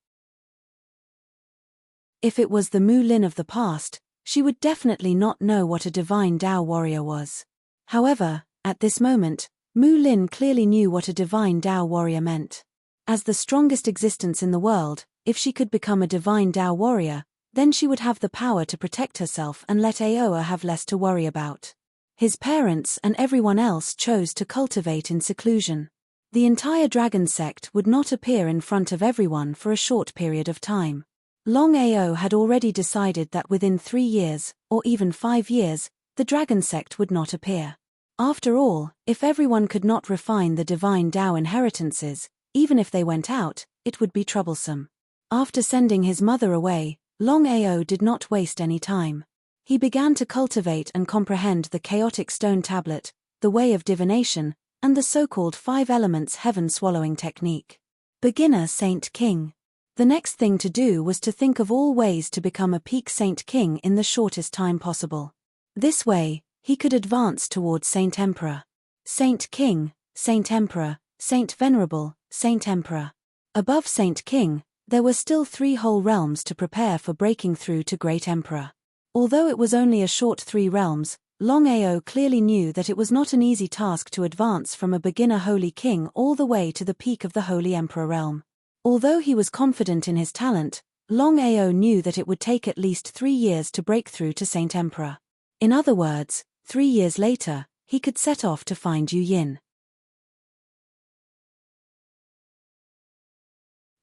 If it was the Mu Lin of the past, she would definitely not know what a divine Tao warrior was. However, at this moment, Mu Lin clearly knew what a divine Tao warrior meant. As the strongest existence in the world, if she could become a divine Tao warrior, then she would have the power to protect herself and let Aoa have less to worry about. His parents and everyone else chose to cultivate in seclusion. The entire dragon sect would not appear in front of everyone for a short period of time. Longao had already decided that within 3 years, or even 5 years, the dragon sect would not appear. After all, if everyone could not refine the divine Tao inheritances, even if they went out, it would be troublesome. After sending his mother away, Longao did not waste any time. He began to cultivate and comprehend the chaotic stone tablet, the way of divination, and the so-called 5 elements heaven-swallowing technique. Beginner Saint King. The next thing to do was to think of all ways to become a peak Saint King in the shortest time possible. This way, he could advance towards Saint Emperor. Saint King, Saint Emperor, Saint Venerable, Saint Emperor. Above Saint King, there were still 3 whole realms to prepare for breaking through to Great Emperor. Although it was only a short 3 realms, Longao clearly knew that it was not an easy task to advance from a beginner Holy King all the way to the peak of the Holy Emperor realm. Although he was confident in his talent, Longao knew that it would take at least 3 years to break through to Saint Emperor. In other words, 3 years later, he could set off to find Yu Yin.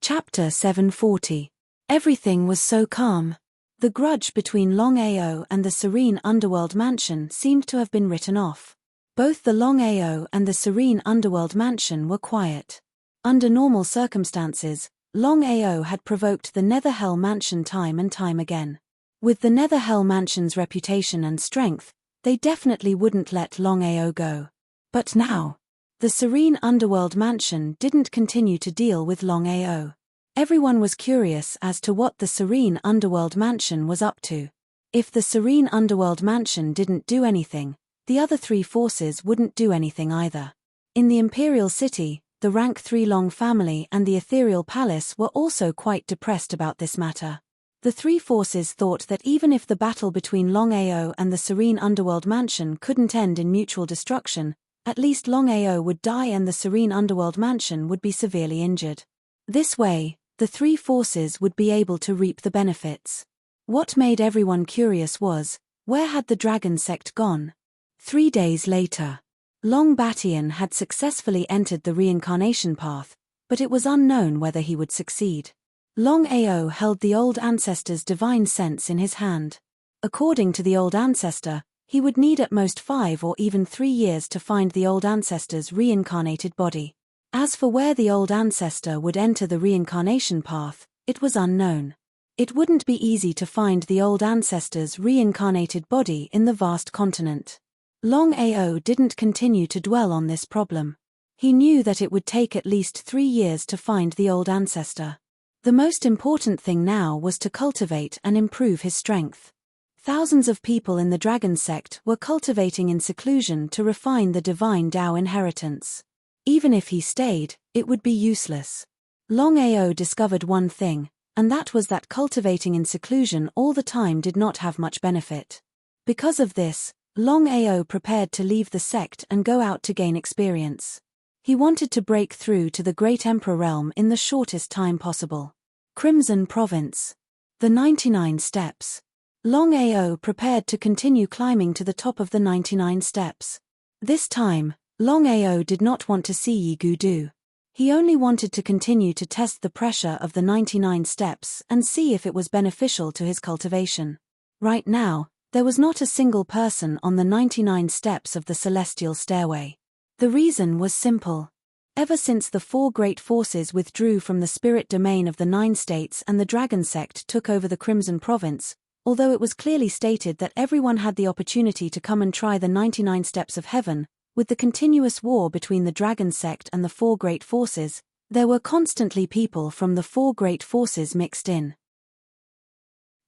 Chapter 740. Everything was so calm. The grudge between Longao and the serene underworld mansion seemed to have been written off. Both the Longao and the serene underworld mansion were quiet. Under normal circumstances, Longao had provoked the Netherhell mansion time and time again. With the Netherhell mansion's reputation and strength, they definitely wouldn't let Longao go. But now, the serene underworld mansion didn't continue to deal with Longao. Everyone was curious as to what the serene underworld mansion was up to. If the serene underworld mansion didn't do anything, the other 3 forces wouldn't do anything either. In the Imperial City, the rank 3 Long family and the Ethereal Palace were also quite depressed about this matter. The 3 forces thought that even if the battle between Longao and the serene underworld mansion couldn't end in mutual destruction, at least Longao would die and the serene underworld mansion would be severely injured. This way, the 3 forces would be able to reap the benefits. What made everyone curious was, where had the dragon sect gone? 3 days later, Long Batian had successfully entered the reincarnation path, but it was unknown whether he would succeed. Longao held the old ancestor's divine sense in his hand. According to the old ancestor, he would need at most 5 or even 3 years to find the old ancestor's reincarnated body. As for where the old ancestor would enter the reincarnation path, it was unknown. It wouldn't be easy to find the old ancestor's reincarnated body in the vast continent. Longao didn't continue to dwell on this problem. He knew that it would take at least 3 years to find the old ancestor. The most important thing now was to cultivate and improve his strength. Thousands of people in the dragon sect were cultivating in seclusion to refine the divine Tao inheritance. Even if he stayed, it would be useless. Longao discovered one thing, and that was that cultivating in seclusion all the time did not have much benefit. Because of this, Longao prepared to leave the sect and go out to gain experience. He wanted to break through to the Great Emperor realm in the shortest time possible. Crimson Province. The 99 Steps. Longao prepared to continue climbing to the top of the 99 steps. This time, Longao did not want to see Yigu do. He only wanted to continue to test the pressure of the 99 steps and see if it was beneficial to his cultivation. Right now, There was not a single person on the 99 steps of the celestial stairway. The reason was simple. Ever since the four great forces withdrew from the spirit domain of the 9 states and the dragon sect took over the Crimson Province, although it was clearly stated that everyone had the opportunity to come and try the 99 steps of heaven, with the continuous war between the dragon sect and the four great forces, there were constantly people from the four great forces mixed in.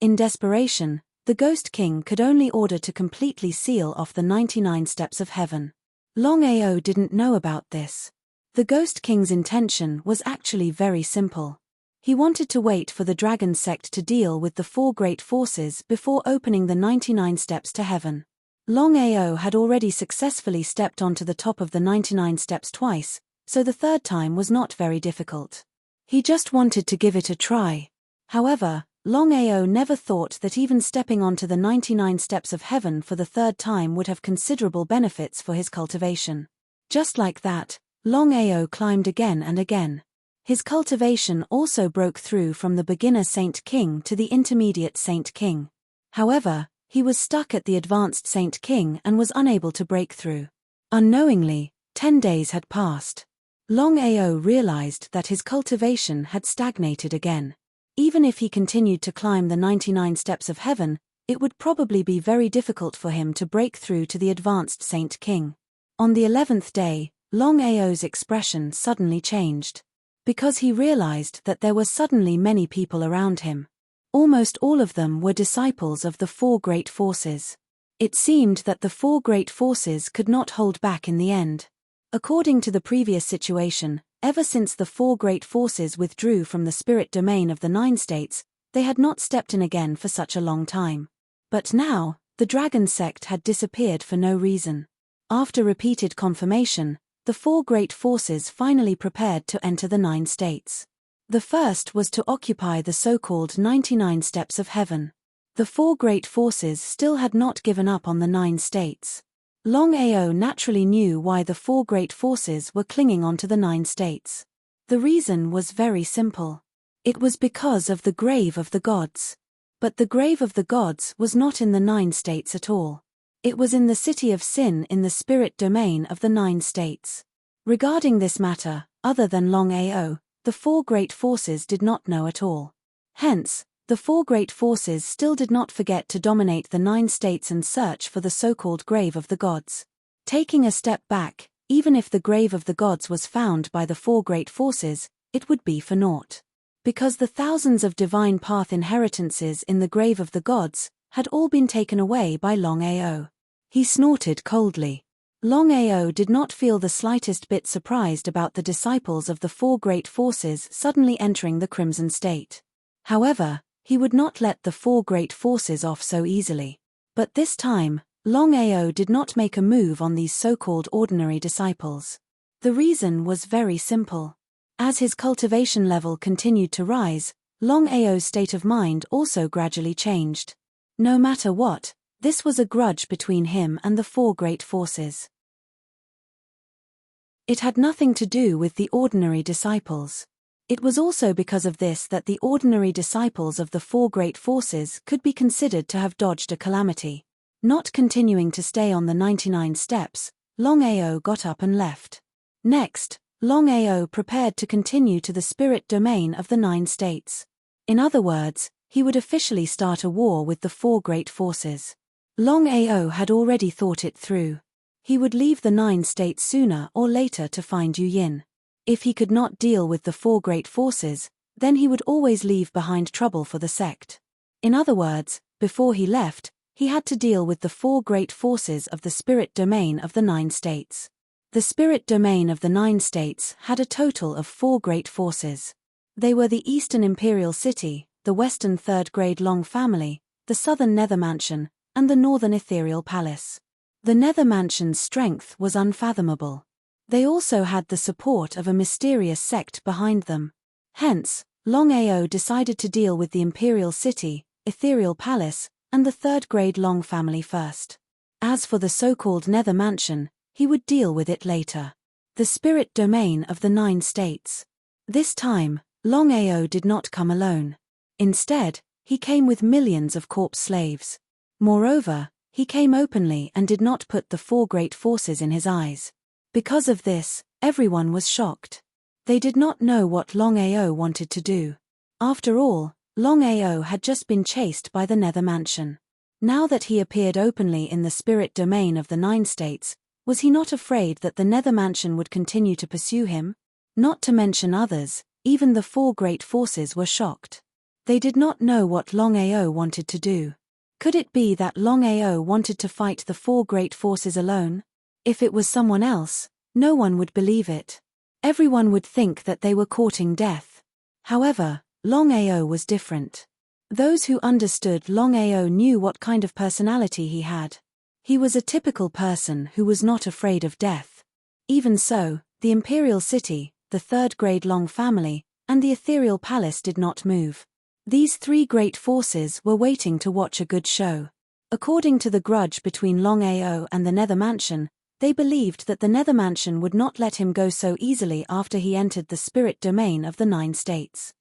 In desperation, the Ghost King could only order to completely seal off the 99 steps of heaven. Longao didn't know about this. The Ghost King's intention was actually very simple. He wanted to wait for the dragon sect to deal with the four great forces before opening the 99 steps to heaven. Longao had already successfully stepped onto the top of the 99 steps twice, so the third time was not very difficult. He just wanted to give it a try. However, Longao never thought that even stepping onto the 99 steps of heaven for the third time would have considerable benefits for his cultivation. Just like that, Longao climbed again and again. His cultivation also broke through from the beginner Saint King to the intermediate Saint King. However, he was stuck at the advanced Saint King and was unable to break through. Unknowingly, 10 days had passed. Longao realized that his cultivation had stagnated again. Even if he continued to climb the 99 steps of heaven, it would probably be very difficult for him to break through to the advanced Saint King. On the 11th day, Longao's expression suddenly changed. Because he realized that there were suddenly many people around him. Almost all of them were disciples of the four great forces. It seemed that the four great forces could not hold back in the end. According to the previous situation, ever since the four great forces withdrew from the spirit domain of the 9 states, they had not stepped in again for such a long time. But now, the dragon sect had disappeared for no reason. After repeated confirmation, the four great forces finally prepared to enter the 9 states. The first was to occupy the so-called 99 steps of heaven. The four great forces still had not given up on the 9 states. Longao naturally knew why the four great forces were clinging onto the 9 states. The reason was very simple. It was because of the grave of the gods. But the grave of the gods was not in the 9 states at all. It was in the city of Sin in the spirit domain of the 9 states. Regarding this matter, other than Longao, the four great forces did not know at all. Hence, the four great forces still did not forget to dominate the 9 states and search for the so-called grave of the gods. Taking a step back, even if the grave of the gods was found by the four great forces, it would be for naught. Because the thousands of divine path inheritances in the grave of the gods had all been taken away by Longao. He snorted coldly. Longao did not feel the slightest bit surprised about the disciples of the four great forces suddenly entering the Crimson State. However, he would not let the four great forces off so easily. But this time, Longao did not make a move on these so-called ordinary disciples. The reason was very simple. As his cultivation level continued to rise, Longao's state of mind also gradually changed. No matter what, this was a grudge between him and the four great forces. It had nothing to do with the ordinary disciples. It was also because of this that the ordinary disciples of the four great forces could be considered to have dodged a calamity. Not continuing to stay on the 99 steps, Longao got up and left. Next, Longao prepared to continue to the spirit domain of the 9 states. In other words, he would officially start a war with the four great forces. Longao had already thought it through. He would leave the 9 states sooner or later to find Yu Yin. If he could not deal with the four great forces, then he would always leave behind trouble for the sect. In other words, before he left, he had to deal with the four great forces of the spirit domain of the 9 states. The spirit domain of the 9 states had a total of 4 great forces. They were the Eastern Imperial City, the Western Third Grade Long Family, the Southern Nether Mansion, and the Northern Ethereal Palace. The Nether Mansion's strength was unfathomable. They also had the support of a mysterious sect behind them. Hence, Longao decided to deal with the Imperial City, Ethereal Palace, and the Third Grade Long Family first. As for the so-called Nether Mansion, he would deal with it later. The spirit domain of the 9 states. This time, Longao did not come alone. Instead, he came with millions of corpse slaves. Moreover, he came openly and did not put the four great forces in his eyes. Because of this, everyone was shocked. They did not know what Longao wanted to do. After all, Longao had just been chased by the Nether Mansion. Now that he appeared openly in the spirit domain of the 9 states, was he not afraid that the Nether Mansion would continue to pursue him? Not to mention others, even the four great forces were shocked. They did not know what Longao wanted to do. Could it be that Longao wanted to fight the four great forces alone? If it was someone else, no one would believe it. Everyone would think that they were courting death. However, Longao was different. Those who understood Longao knew what kind of personality he had. He was a typical person who was not afraid of death. Even so, the Imperial City, the third-grade Long family, and the Ethereal Palace did not move. These 3 great forces were waiting to watch a good show. According to the grudge between Longao and the Nether Mansion, they believed that the Nether Mansion would not let him go so easily after he entered the spirit domain of the 9 states.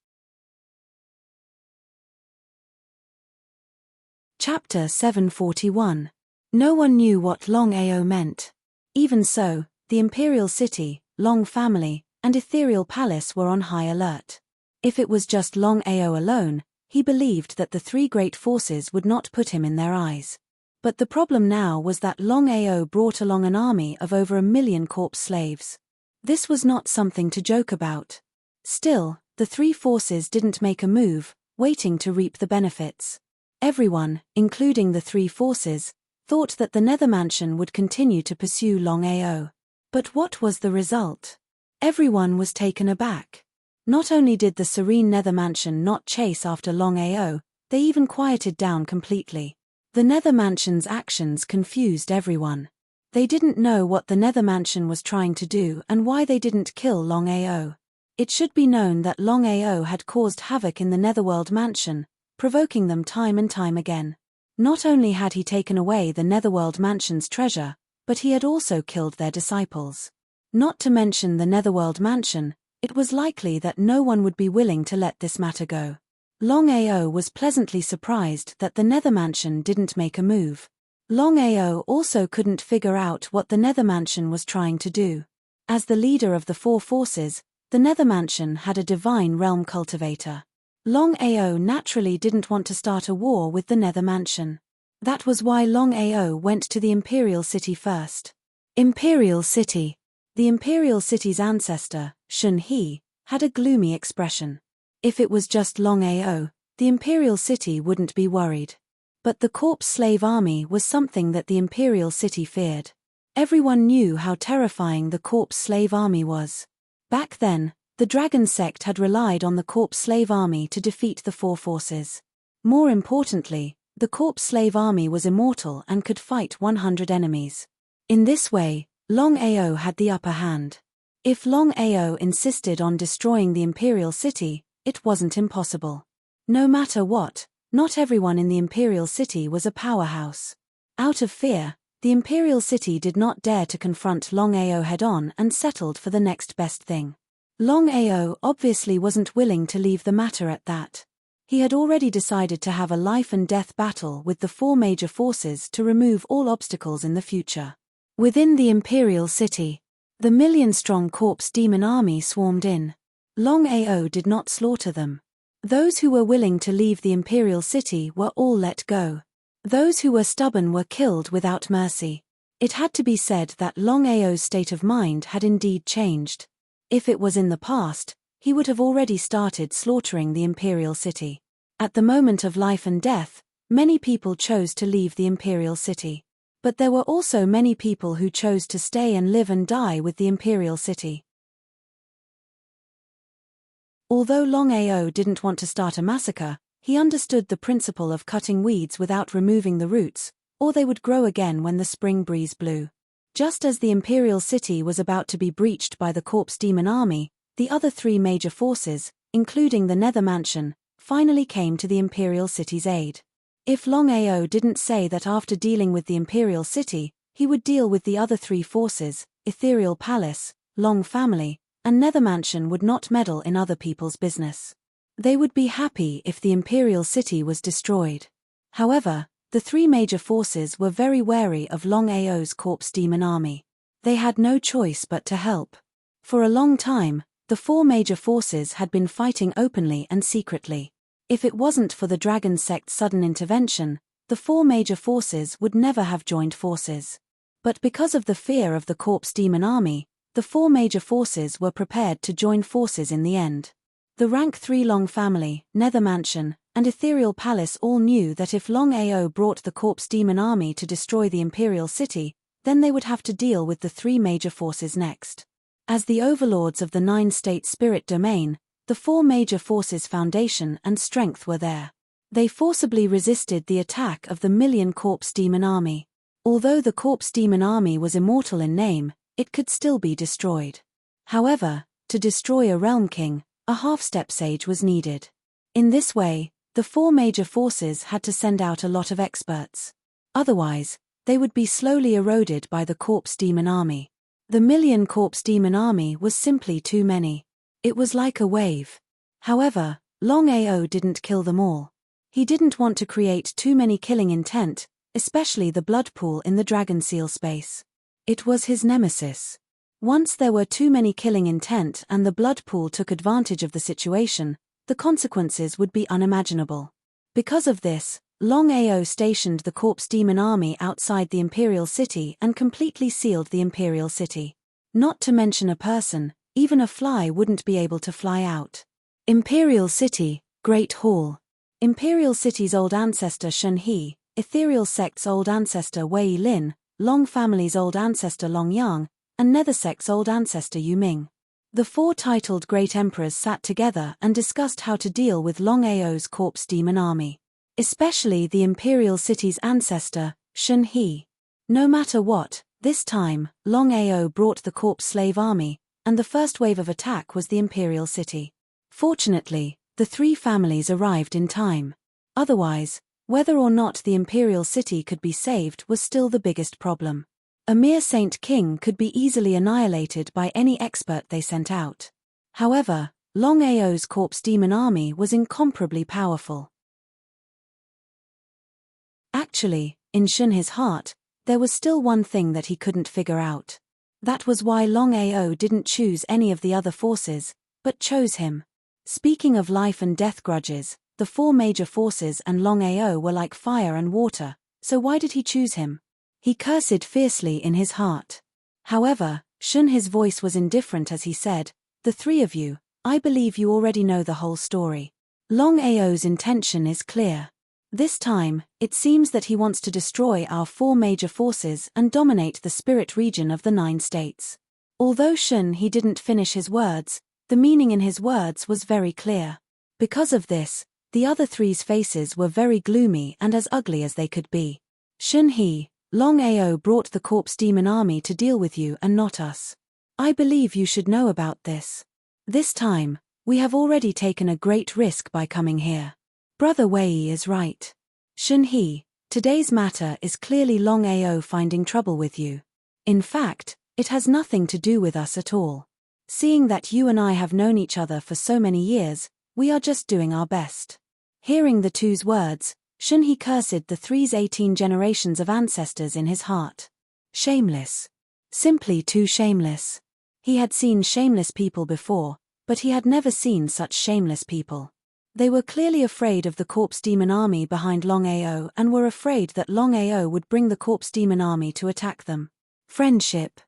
Chapter 741. No one knew what Longao meant. Even so, the Imperial City, Long family, and Ethereal Palace were on high alert. If it was just Longao alone, he believed that the 3 great forces would not put him in their eyes. But the problem now was that Longao brought along an army of over 1 million corpse slaves. This was not something to joke about. Still, the 3 forces didn't make a move, waiting to reap the benefits. Everyone, including the 3 forces, thought that the Nether Mansion would continue to pursue Longao. But what was the result? Everyone was taken aback. Not only did the serene Nether Mansion not chase after Longao, they even quieted down completely. The Nether Mansion's actions confused everyone. They didn't know what the Nether Mansion was trying to do and why they didn't kill Longao. It should be known that Longao had caused havoc in the Netherworld Mansion, provoking them time and time again. Not only had he taken away the Netherworld Mansion's treasure, but he had also killed their disciples. Not to mention the Netherworld Mansion, it was likely that no one would be willing to let this matter go. Longao was pleasantly surprised that the Nether Mansion didn't make a move. Longao also couldn't figure out what the Nether Mansion was trying to do. As the leader of the 4 forces, the Nether Mansion had a divine realm cultivator. Longao naturally didn't want to start a war with the Nether Mansion. That was why Longao went to the Imperial City first. Imperial City. The Imperial City's ancestor, Shun He, had a gloomy expression. If it was just Longao, the Imperial City wouldn't be worried. But the corpse slave army was something that the Imperial City feared. Everyone knew how terrifying the corpse slave army was. Back then, the Dragon Sect had relied on the corpse slave army to defeat the 4 forces. More importantly, the corpse slave army was immortal and could fight 100 enemies. In this way, Longao had the upper hand. If Longao insisted on destroying the Imperial City, it wasn't impossible. No matter what, not everyone in the Imperial City was a powerhouse. Out of fear, the Imperial City did not dare to confront Longao head-on and settled for the next best thing. Longao obviously wasn't willing to leave the matter at that. He had already decided to have a life-and-death battle with the 4 major forces to remove all obstacles in the future. Within the Imperial City, the million-strong corpse demon army swarmed in. Longao did not slaughter them. Those who were willing to leave the Imperial City were all let go. Those who were stubborn were killed without mercy. It had to be said that Longao's state of mind had indeed changed. If it was in the past, he would have already started slaughtering the Imperial City. At the moment of life and death, many people chose to leave the Imperial City. But there were also many people who chose to stay and live and die with the Imperial City. Although Longao didn't want to start a massacre, he understood the principle of cutting weeds without removing the roots, or they would grow again when the spring breeze blew. Just as the Imperial City was about to be breached by the corpse demon army, the other 3 major forces, including the Nether Mansion, finally came to the Imperial City's aid. If Longao didn't say that after dealing with the Imperial City, he would deal with the other 3 forces, Ethereal Palace, Long family, and Nether Mansion would not meddle in other people's business. They would be happy if the Imperial City was destroyed. However, the The three major forces were very wary of Longao's corpse demon army. They had no choice but to help. For a long time, the four major forces had been fighting openly and secretly. If it wasn't for the dragon sect's sudden intervention, the four major forces would never have joined forces. But because of the fear of the corpse demon army, the four major forces were prepared to join forces in the end. The rank 3 Long family, Nether Mansion, and Ethereal Palace all knew that if Longao brought the corpse demon army to destroy the Imperial City, then they would have to deal with the three major forces next. As the overlords of the 9-state spirit domain, the four major forces' foundation and strength were there. They forcibly resisted the attack of the million corpse demon army. Although the corpse demon army was immortal in name, it could still be destroyed. However, to destroy a realm king, a half-step sage was needed. In this way, the four major forces had to send out a lot of experts. Otherwise, they would be slowly eroded by the corpse demon army. The million corpse demon army was simply too many. It was like a wave. However, Longao didn't kill them all. He didn't want to create too many killing intent, especially the blood pool in the dragon seal space. It was his nemesis. Once there were too many killing intent and the blood pool took advantage of the situation, the consequences would be unimaginable. Because of this, Longao stationed the corpse demon army outside the Imperial City and completely sealed the Imperial City. Not to mention a person, even a fly wouldn't be able to fly out. Imperial City, Great Hall. Imperial City's old ancestor Shun He, Ethereal Sect's old ancestor Wei Lin, Long family's old ancestor Long Yang, and Nether Sect's old ancestor Yu Ming. The four titled Great Emperors sat together and discussed how to deal with Longao's corpse demon army. Especially the Imperial City's ancestor, Shun He. No matter what, this time, Longao brought the corpse slave army, and the first wave of attack was the Imperial City. Fortunately, the three families arrived in time. Otherwise, whether or not the Imperial City could be saved was still the biggest problem. A mere Saint King could be easily annihilated by any expert they sent out. However, Longao's corpse demon army was incomparably powerful. Actually, in Shun's heart, there was still one thing that he couldn't figure out. That was why Longao didn't choose any of the other forces, but chose him. Speaking of life and death grudges, the four major forces and Longao were like fire and water, so why did he choose him? He cursed fiercely in his heart. However, Shun's voice was indifferent as he said, "The three of you, I believe you already know the whole story. Longao's intention is clear. This time, it seems that he wants to destroy our four major forces and dominate the spirit region of the 9 states." Although he didn't finish his words, the meaning in his words was very clear. Because of this, the other three's faces were very gloomy and as ugly as they could be. Shun He, Longao brought the corpse demon army to deal with you and not us. I believe you should know about this. This time, we have already taken a great risk by coming here. Brother Wei is right. Shun He, today's matter is clearly Longao finding trouble with you. In fact, it has nothing to do with us at all. Seeing that you and I have known each other for so many years, we are just doing our best. Hearing the two's words, Shun He cursed the three's 18 generations of ancestors in his heart. Shameless. Simply too shameless. He had seen shameless people before, but he had never seen such shameless people. They were clearly afraid of the corpse demon army behind Longao and were afraid that Longao would bring the corpse demon army to attack them. Friendship.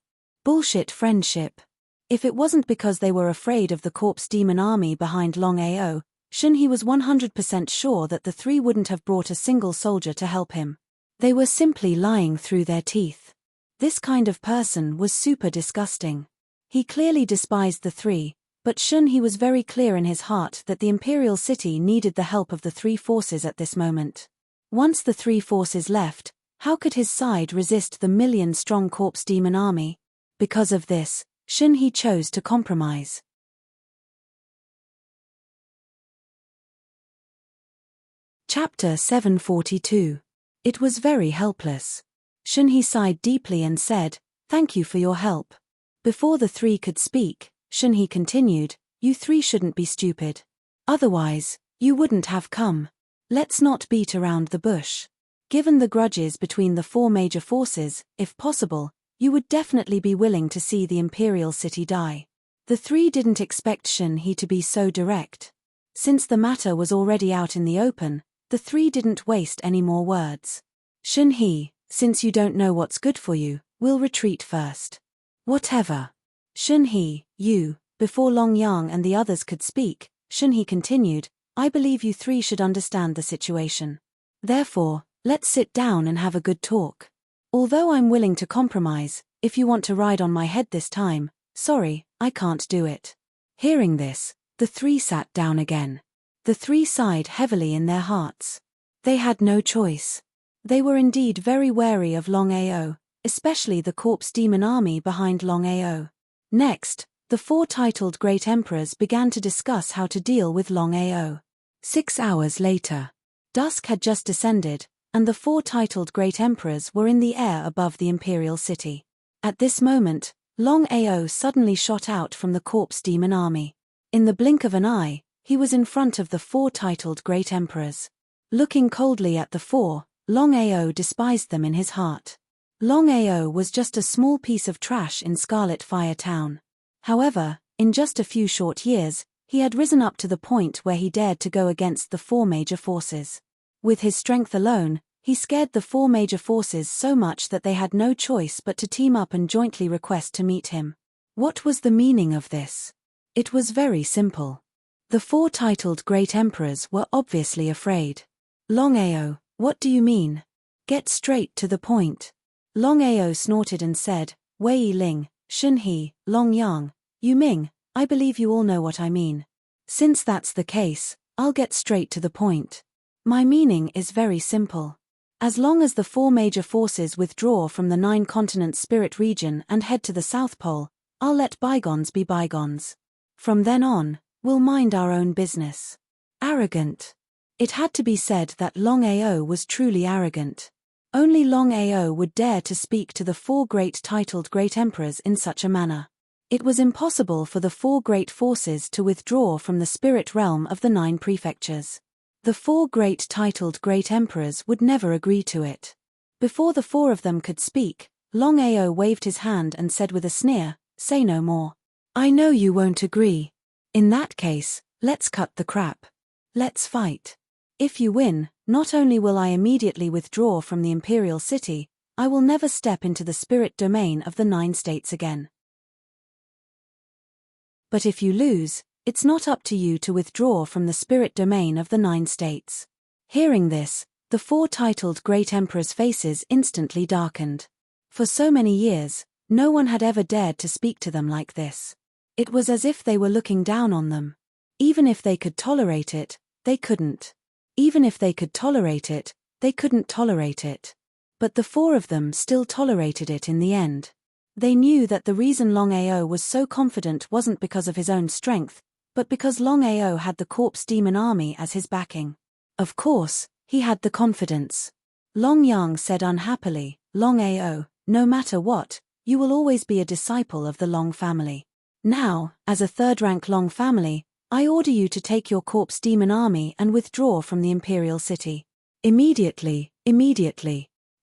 Bullshit friendship. If it wasn't because they were afraid of the corpse demon army behind Longao, Shun He was 100% sure that the three wouldn't have brought a single soldier to help him. They were simply lying through their teeth. This kind of person was super disgusting. He clearly despised the three, but Shun He was very clear in his heart that the Imperial City needed the help of the three forces at this moment. Once the three forces left, how could his side resist the million-strong corpse demon army? Because of this, Shun He chose to compromise. Chapter 742. It was very helpless. Shun He sighed deeply and said, "Thank you for your help." Before the three could speak, Shun He continued, "You three shouldn't be stupid. Otherwise, you wouldn't have come. Let's not beat around the bush. Given the grudges between the four major forces, if possible, you would definitely be willing to see the imperial city die. The three didn't expect Shen He to be so direct. Since the matter was already out in the open, the three didn't waste any more words. Shen He, since you don't know what's good for you, we'll retreat first. Whatever. Shen He, you, before Longyang and the others could speak, Shen He continued, I believe you three should understand the situation. Therefore, let's sit down and have a good talk. Although I'm willing to compromise, if you want to ride on my head this time, sorry, I can't do it. Hearing this, the three sat down again. The three sighed heavily in their hearts. They had no choice. They were indeed very wary of Longao, especially the corpse demon army behind Longao. Next, the four titled Great Emperors began to discuss how to deal with Longao. 6 hours later. Dusk had just descended, and the four titled Great Emperors were in the air above the imperial city. At this moment, Longao suddenly shot out from the corpse demon army. In the blink of an eye, he was in front of the four titled Great Emperors. Looking coldly at the four, Longao despised them in his heart. Longao was just a small piece of trash in Scarlet Fire Town. However, in just a few short years, he had risen up to the point where he dared to go against the four major forces. With his strength alone, he scared the four major forces so much that they had no choice but to team up and jointly request to meet him. What was the meaning of this? It was very simple. The four titled Great Emperors were obviously afraid. Longao, what do you mean? Get straight to the point. Longao snorted and said, Wei Ling, Shen He, Longyang, Yu Ming, I believe you all know what I mean. Since that's the case, I'll get straight to the point. My meaning is very simple. As long as the four major forces withdraw from the 9-continent spirit region and head to the South Pole, I'll let bygones be bygones. From then on, we'll mind our own business. Arrogant. It had to be said that Longao was truly arrogant. Only Longao would dare to speak to the four great titled Great Emperors in such a manner. It was impossible for the four great forces to withdraw from the spirit realm of the 9 prefectures. The four great titled Great Emperors would never agree to it. Before the four of them could speak, Longao waved his hand and said with a sneer, Say no more. I know you won't agree. In that case, let's cut the crap. Let's fight. If you win, not only will I immediately withdraw from the imperial city, I will never step into the spirit domain of the 9 states again. But if you lose, it's not up to you to withdraw from the spirit domain of the 9 states. Hearing this, the four titled Great Emperors' faces instantly darkened. For so many years, no one had ever dared to speak to them like this. It was as if they were looking down on them. Even if they could tolerate it, they couldn't. Even if they could tolerate it, they couldn't tolerate it. But the four of them still tolerated it in the end. They knew that the reason Longao was so confident wasn't because of his own strength, but because Longao had the corpse demon army as his backing. Of course, he had the confidence. Longyang said unhappily, Longao, no matter what, you will always be a disciple of the Long family. Now, as a third-rank Long family, I order you to take your corpse demon army and withdraw from the imperial city. Immediately.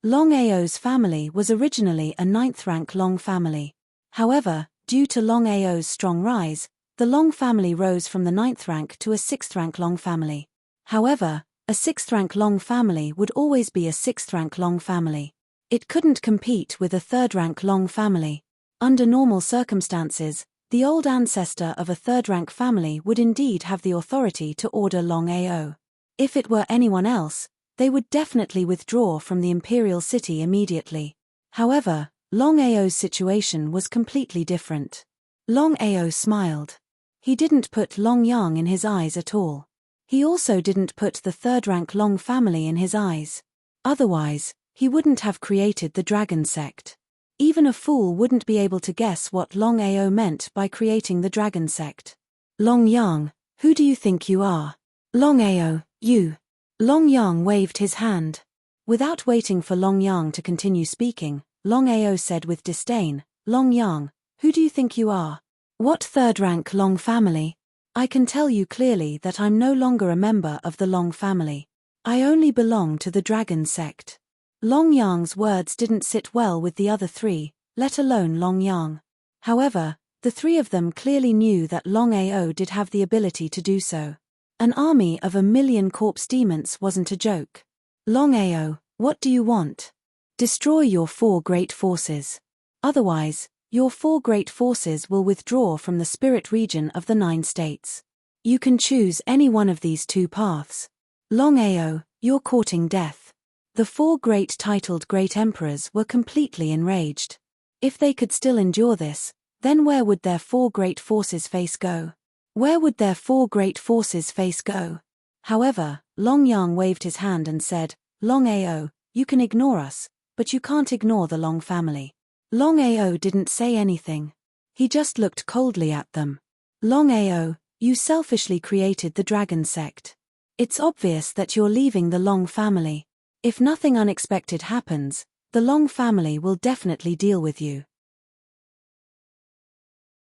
Longao's family was originally a 9th-rank Long family. However, due to Longao's strong rise, the Long family rose from the 9th rank to a 6th-rank Long family. However, a 6th-rank Long family would always be a 6th-rank Long family. It couldn't compete with a 3rd-rank Long family. Under normal circumstances, the old ancestor of a 3rd-rank family would indeed have the authority to order Longao. If it were anyone else, they would definitely withdraw from the imperial city immediately. However, Longao's situation was completely different. Longao smiled. He didn't put Longyang in his eyes at all. He also didn't put the 3rd-rank Long family in his eyes. Otherwise, he wouldn't have created the dragon sect. Even a fool wouldn't be able to guess what Longao meant by creating the dragon sect. Longyang, who do you think you are? Longao, you. Longyang waved his hand. Without waiting for Longyang to continue speaking, Longao said with disdain, Longyang, who do you think you are? What 3rd-rank Long family? I can tell you clearly that I'm no longer a member of the Long family. I only belong to the dragon sect. Longyang's words didn't sit well with the other three, let alone Longyang. However, the three of them clearly knew that Longao did have the ability to do so. An army of 1,000,000 corpse demons wasn't a joke. Longao, what do you want? Destroy your 4 great forces. Otherwise, your 4 great forces will withdraw from the spirit region of the 9 states. You can choose any one of these 2 paths. Longao, you're courting death. The 4 great titled great emperors were completely enraged. If they could still endure this, then where would their 4 great forces' face go? Where would their 4 great forces' face go? However, Longyang waved his hand and said, Longao, you can ignore us, but you can't ignore the Long family. Longao didn't say anything. He just looked coldly at them. Longao, you selfishly created the dragon sect. It's obvious that you're leaving the Long family. If nothing unexpected happens, the Long family will definitely deal with you.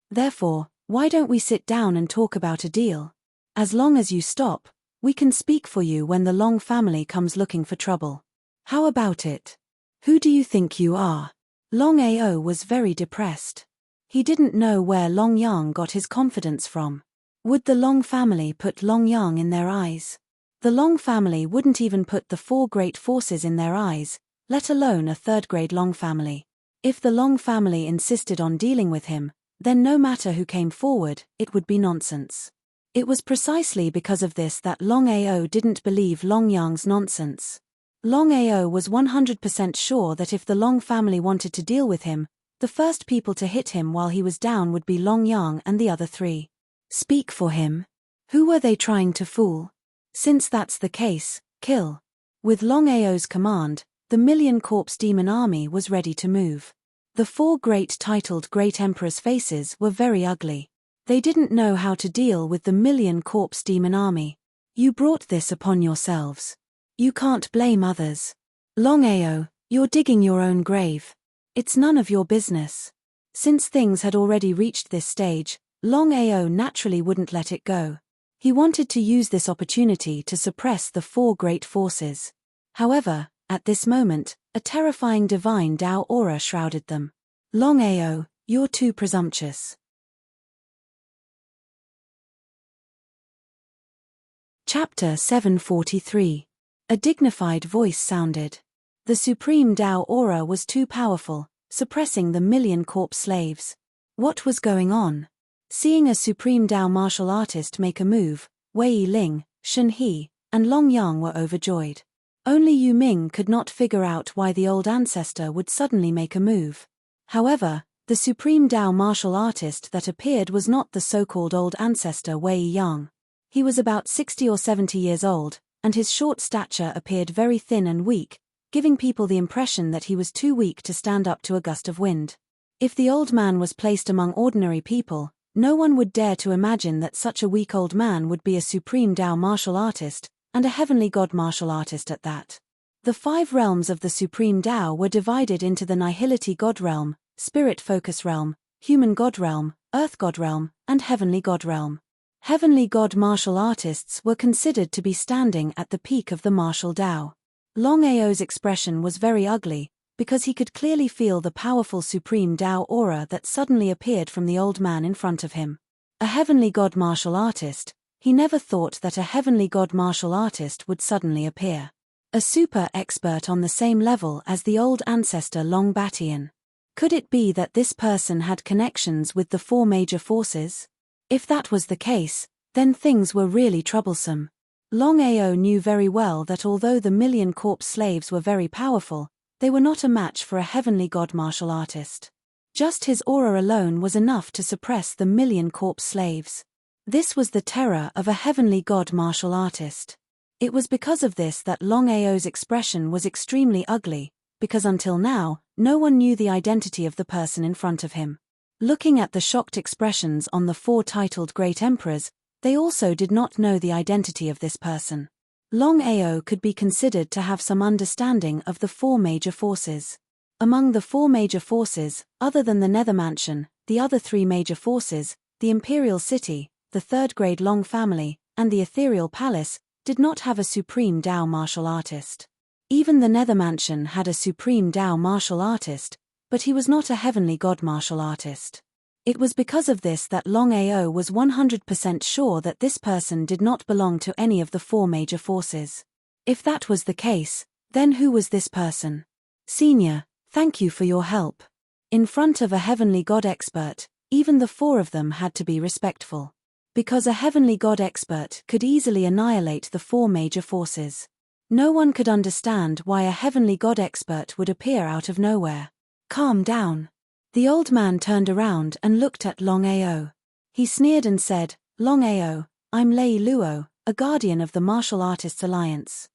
Therefore, why don't we sit down and talk about a deal? As long as you stop, we can speak for you when the Long family comes looking for trouble. How about it? Who do you think you are? Longao was very depressed. He didn't know where Longyang got his confidence from. Would the Long family put Longyang in their eyes? The Long family wouldn't even put the 4 great forces in their eyes, let alone a 3rd grade Long family. If the Long family insisted on dealing with him, then no matter who came forward, it would be nonsense. It was precisely because of this that Longao didn't believe Longyang's nonsense. Longao was 100% sure that if the Long family wanted to deal with him, the first people to hit him while he was down would be Longyang and the other 3. Speak for him? Who were they trying to fool? Since that's the case, kill. With Longao's command, the 1,000,000 corpse demon army was ready to move. The 4 great titled great emperors' faces were very ugly. They didn't know how to deal with the 1,000,000 corpse demon army. You brought this upon yourselves. You can't blame others. Longao, you're digging your own grave. It's none of your business. Since things had already reached this stage, Longao naturally wouldn't let it go. He wanted to use this opportunity to suppress the 4 great forces. However, at this moment, a terrifying divine Dao aura shrouded them. Longao, you're too presumptuous. Chapter 743. A dignified voice sounded. The supreme Dao aura was too powerful, suppressing the 1,000,000 corpse slaves. What was going on? Seeing a supreme Dao martial artist make a move, Wei Ling, Shen He, and Longyang were overjoyed. Only Yu Ming could not figure out why the old ancestor would suddenly make a move. However, the supreme Dao martial artist that appeared was not the so-called old ancestor Wei Yang. He was about 60 or 70 years old, and his short stature appeared very thin and weak, giving people the impression that he was too weak to stand up to a gust of wind. If the old man was placed among ordinary people, no one would dare to imagine that such a weak old man would be a supreme Dao martial artist, and a heavenly god martial artist at that. The 5 realms of the supreme Dao were divided into the nihility god realm, spirit focus realm, human god realm, earth god realm, and heavenly god realm. Heavenly god martial artists were considered to be standing at the peak of the martial Dao. Longao's expression was very ugly, because he could clearly feel the powerful supreme Dao aura that suddenly appeared from the old man in front of him. A heavenly god martial artist, he never thought that a heavenly god martial artist would suddenly appear. A super expert on the same level as the old ancestor Long Batian. Could it be that this person had connections with the 4 major forces? If that was the case, then things were really troublesome. Longao knew very well that although the 1,000,000 corpse slaves were very powerful, they were not a match for a heavenly god martial artist. Just his aura alone was enough to suppress the 1,000,000 corpse slaves. This was the terror of a heavenly god martial artist. It was because of this that Longao's expression was extremely ugly, because until now, no one knew the identity of the person in front of him. Looking at the shocked expressions on the 4 titled great emperors, they also did not know the identity of this person. Longao could be considered to have some understanding of the 4 major forces. Among the 4 major forces, other than the Nether Mansion, the other 3 major forces, the Imperial City, the 3rd grade Long family, and the Ethereal Palace, did not have a supreme Dao martial artist. Even the Nether Mansion had a supreme Dao martial artist, but he was not a heavenly god martial artist. It was because of this that Longao was 100% sure that this person did not belong to any of the four major forces. If that was the case, then who was this person? Senior, thank you for your help. In front of a heavenly god expert, even the four of them had to be respectful. Because a heavenly god expert could easily annihilate the four major forces. No one could understand why a heavenly god expert would appear out of nowhere. Calm down. The old man turned around and looked at Longao. He sneered and said, Longao, I'm Lei Luo, a guardian of the Martial Artists Alliance.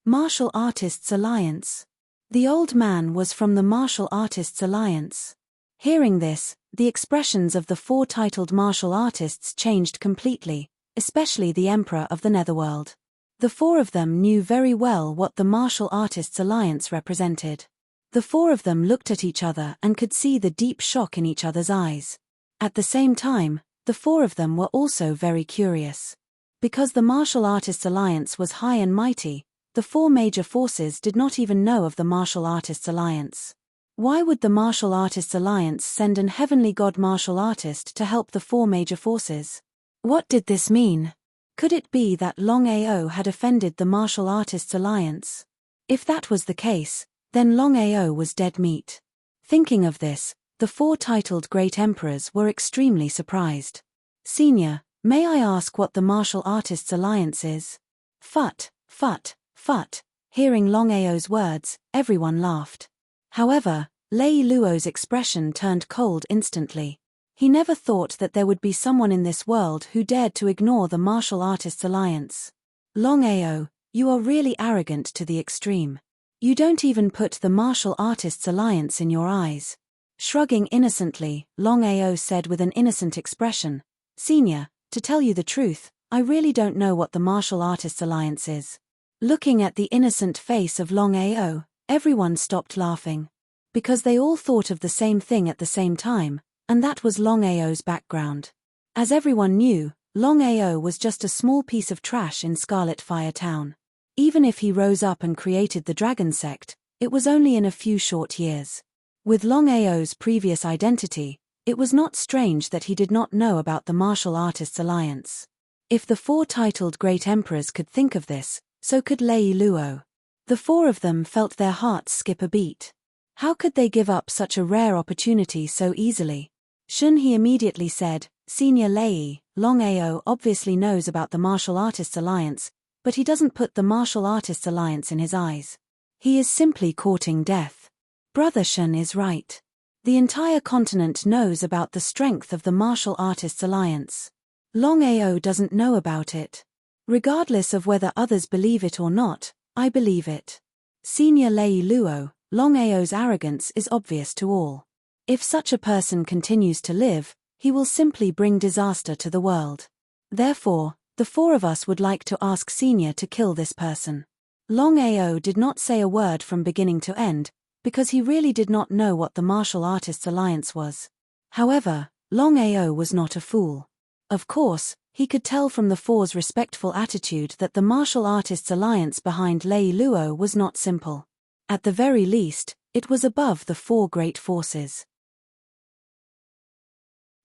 Martial Artists Alliance. The old man was from the Martial Artists Alliance. Hearing this, the expressions of the four titled martial artists changed completely, especially the Emperor of the Netherworld. The four of them knew very well what the Martial Artists Alliance represented. The four of them looked at each other and could see the deep shock in each other's eyes. At the same time, the four of them were also very curious. Because the Martial Artists Alliance was high and mighty, the four major forces did not even know of the Martial Artists Alliance. Why would the Martial Artists Alliance send an heavenly god martial artist to help the four major forces? What did this mean? Could it be that Longao had offended the Martial Artists Alliance? If that was the case, then Longao was dead meat. Thinking of this, the four titled Great Emperors were extremely surprised. Senior, may I ask what the Martial Artists Alliance is? Phut, phut, phut. Hearing Longao's words, everyone laughed. However, Lei Luo's expression turned cold instantly. He never thought that there would be someone in this world who dared to ignore the Martial Artists Alliance. Longao, you are really arrogant to the extreme. You don't even put the Martial Artists Alliance in your eyes. Shrugging innocently, Longao said with an innocent expression, Senior, to tell you the truth, I really don't know what the Martial Artists Alliance is. Looking at the innocent face of Longao, everyone stopped laughing. Because they all thought of the same thing at the same time, and that was Longao's background. As everyone knew, Longao was just a small piece of trash in Scarlet Fire Town. Even if he rose up and created the Dragon Sect, it was only in a few short years. With Longao's previous identity, it was not strange that he did not know about the Martial Artists Alliance. If the four titled Great Emperors could think of this, so could Lei Luo. The four of them felt their hearts skip a beat. How could they give up such a rare opportunity so easily? Shunhe immediately said, Senior Lei, Longao obviously knows about the Martial Artists Alliance, but he doesn't put the Martial Artists Alliance in his eyes. He is simply courting death. Brother Shun is right. The entire continent knows about the strength of the Martial Artists Alliance. Longao doesn't know about it. Regardless of whether others believe it or not, I believe it. Senior Lei Luo, Longao's arrogance is obvious to all. If such a person continues to live, he will simply bring disaster to the world. Therefore, the four of us would like to ask Senior to kill this person. Longao did not say a word from beginning to end, because he really did not know what the Martial Artists Alliance was. However, Longao was not a fool. Of course, he could tell from the four's respectful attitude that the Martial Artists Alliance behind Lei Luo was not simple. At the very least, it was above the four great forces.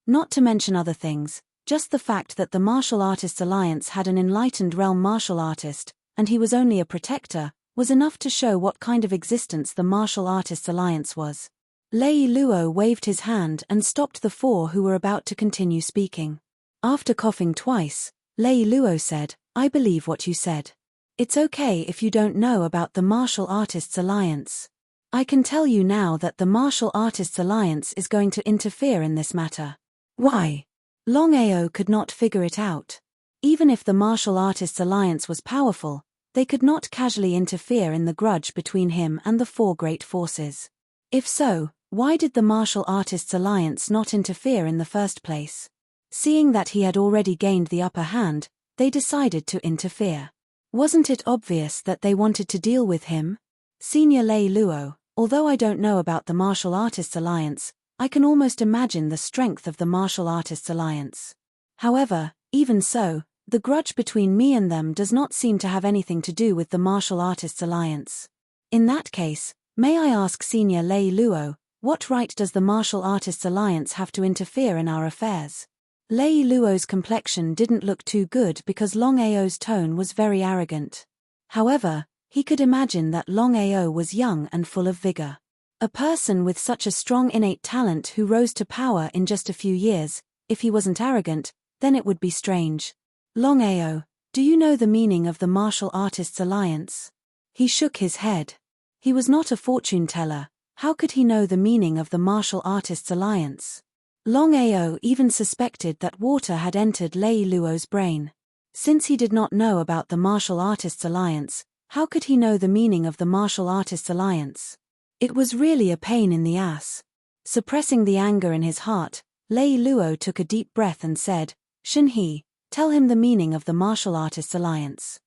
Not to mention other things, just the fact that the Martial Artists Alliance had an enlightened realm martial artist, and he was only a protector, was enough to show what kind of existence the Martial Artists Alliance was. Lei Luo waved his hand and stopped the four who were about to continue speaking. After coughing twice, Lei Luo said, I believe what you said. It's okay if you don't know about the Martial Artists Alliance. I can tell you now that the Martial Artists Alliance is going to interfere in this matter. Why? Longao could not figure it out. Even if the Martial Artists Alliance was powerful, they could not casually interfere in the grudge between him and the four great forces. If so, why did the Martial Artists Alliance not interfere in the first place? Seeing that he had already gained the upper hand, they decided to interfere. Wasn't it obvious that they wanted to deal with him? Senior Lei Luo, although I don't know about the Martial Artists Alliance, I can almost imagine the strength of the Martial Artists Alliance. However, even so, The grudge between me and them does not seem to have anything to do with the Martial Artists Alliance. In that case, may I ask Senior Lei Luo, what right does the Martial Artists Alliance have to interfere in our affairs? Lei Luo's complexion didn't look too good because Longao's tone was very arrogant. However, he could imagine that Longao was young and full of vigor. A person with such a strong innate talent who rose to power in just a few years, if he wasn't arrogant, then it would be strange. Longao, do you know the meaning of the Martial Artists Alliance? He shook his head. He was not a fortune teller. How could he know the meaning of the Martial Artists Alliance? Longao even suspected that water had entered Lei Luo's brain. Since he did not know about the Martial Artists Alliance, how could he know the meaning of the Martial Artists Alliance? It was really a pain in the ass. Suppressing the anger in his heart, Lei Luo took a deep breath and said, Shenhe, tell him the meaning of the Martial Artists Alliance.